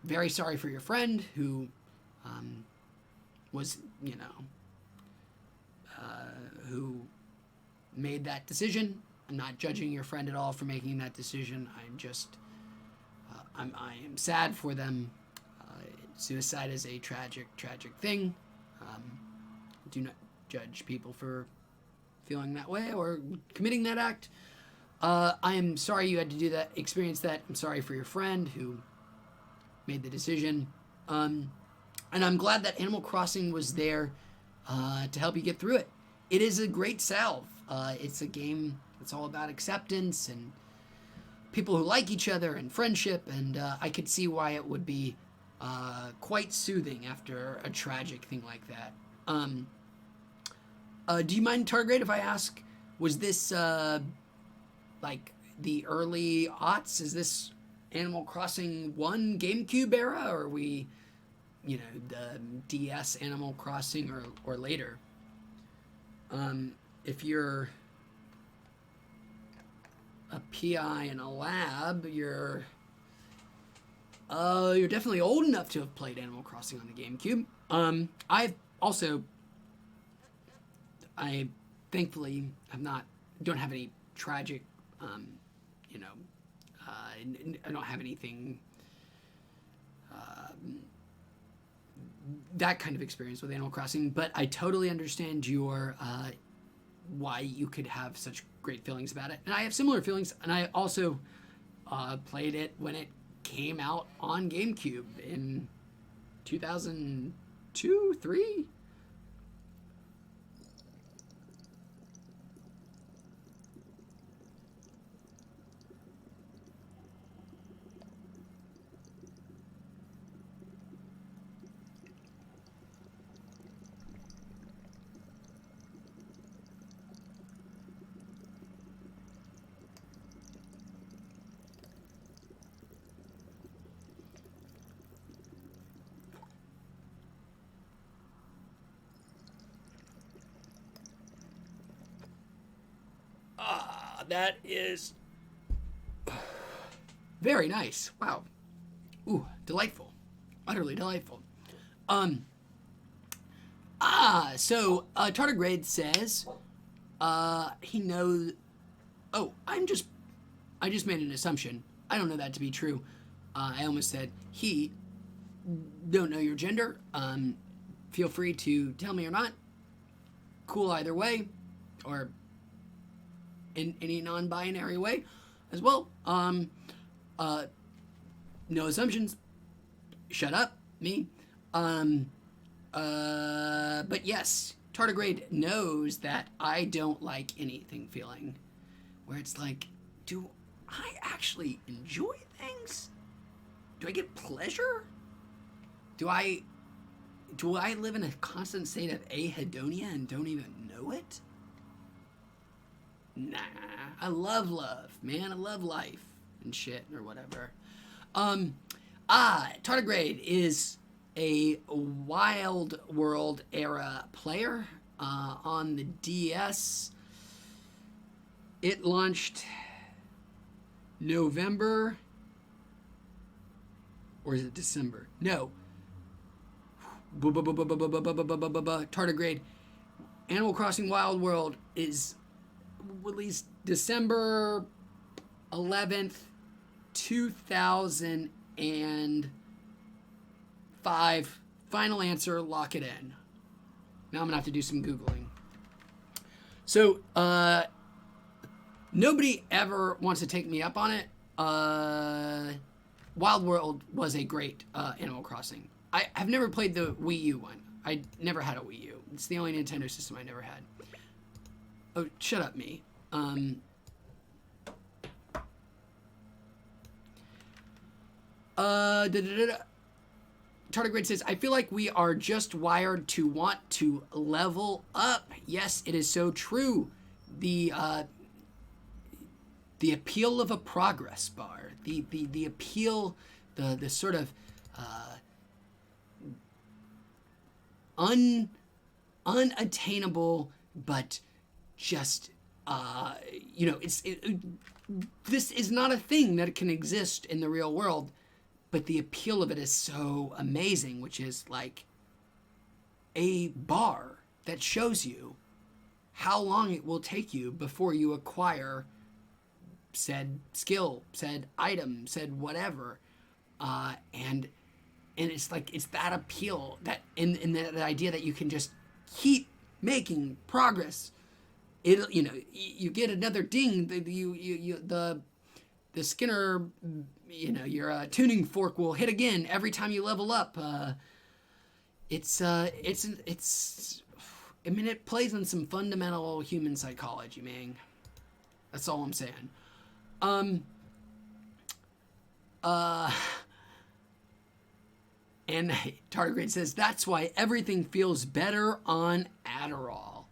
very sorry for your friend who was, who made that decision. I'm not judging your friend at all for making that decision. I'm just, I am sad for them. Suicide is a tragic, tragic thing. Do not judge people for feeling that way or committing that act. I am sorry you had to do that, experience that. I'm sorry for your friend who made the decision. And I'm glad that Animal Crossing was there to help you get through it. It is a great salve. It's a game that's all about acceptance and people who like each other and friendship, and I could see why it would be quite soothing after a tragic thing like that. Do you mind, Tardigrade, if I ask, was this like the early aughts? Is this Animal Crossing 1 GameCube era, or are we, the DS Animal Crossing or later? If you're a PI in a lab, you're definitely old enough to have played Animal Crossing on the GameCube. I thankfully don't have any tragic, I don't have anything, that kind of experience with Animal Crossing, but I totally understand your, why you could have such great feelings about it. And I have similar feelings, and I also played it when it came out on GameCube in 2002, 3? That is very nice. Wow. Ooh, delightful. Utterly delightful. Tardigrade says, he knows... Oh, I just made an assumption. I don't know that to be true. I almost said, he don't know your gender. Feel free to tell me or not. Cool either way. Or... in any non-binary way as well. No assumptions. Shut up, me. But yes, tardigrade knows that I don't like anything feeling. Where it's like, do I actually enjoy things? Do I get pleasure? Do I live in a constant state of ahedonia and don't even know it? Nah, I love love, man. I love life and shit or whatever. Tardigrade is a Wild World era player on the DS. It launched November, or is it December? No. Tardigrade Animal Crossing Wild World is released December 11th, 2005. Final answer, lock it in. Now I'm going to have to do some Googling. So, nobody ever wants to take me up on it. Wild World was a great Animal Crossing. I've never played the Wii U one. I never had a Wii U. It's the only Nintendo system I never had. Oh, shut up, me. Tardigrade says, I feel like we are just wired to want to level up. Yes, it is so true. The appeal of a progress bar, the appeal, the sort of unattainable, but just this is not a thing that can exist in the real world, but the appeal of it is so amazing, which is like a bar that shows you how long it will take you before you acquire said skill, said item, said whatever, and it's like, it's that appeal, that in that idea that you can just keep making progress. It, you get another ding, the Skinner, your tuning fork will hit again every time you level up. It's I mean, it plays on some fundamental human psychology, man. That's all I'm saying. And Tardigrade says, that's why everything feels better on Adderall.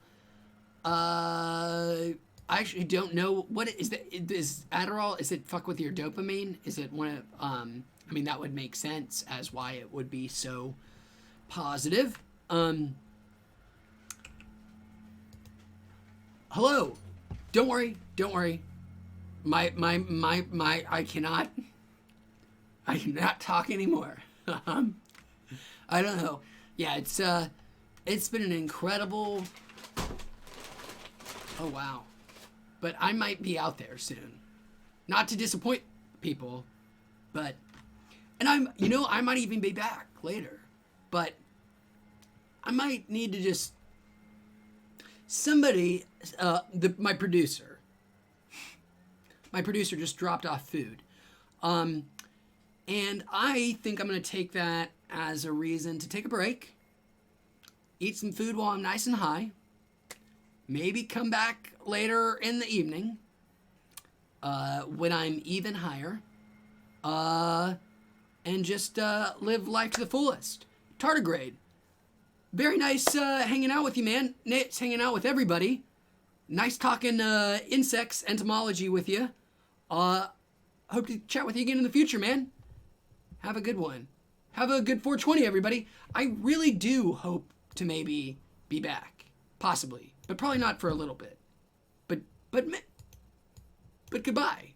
I actually don't know. What is that? Is Adderall, is it fuck with your dopamine? Is it one of, I mean, that would make sense as why it would be so positive. Hello. Don't worry. I cannot talk anymore. I don't know. Yeah, it's been an incredible, oh wow. But I might be out there soon. Not to disappoint people, but, and I might even be back later, but I might need to just, somebody, my producer just dropped off food. And I think I'm going to take that as a reason to take a break, eat some food while I'm nice and high, maybe come back later in the evening, when I'm even higher, and just live life to the fullest. Tardigrade, very nice hanging out with you, man. Nate's hanging out with everybody. Nice talking insects, entomology with you. Hope to chat with you again in the future, man. Have a good one. Have a good 420, everybody. I really do hope to maybe be back. Possibly. But probably not for a little bit. But goodbye.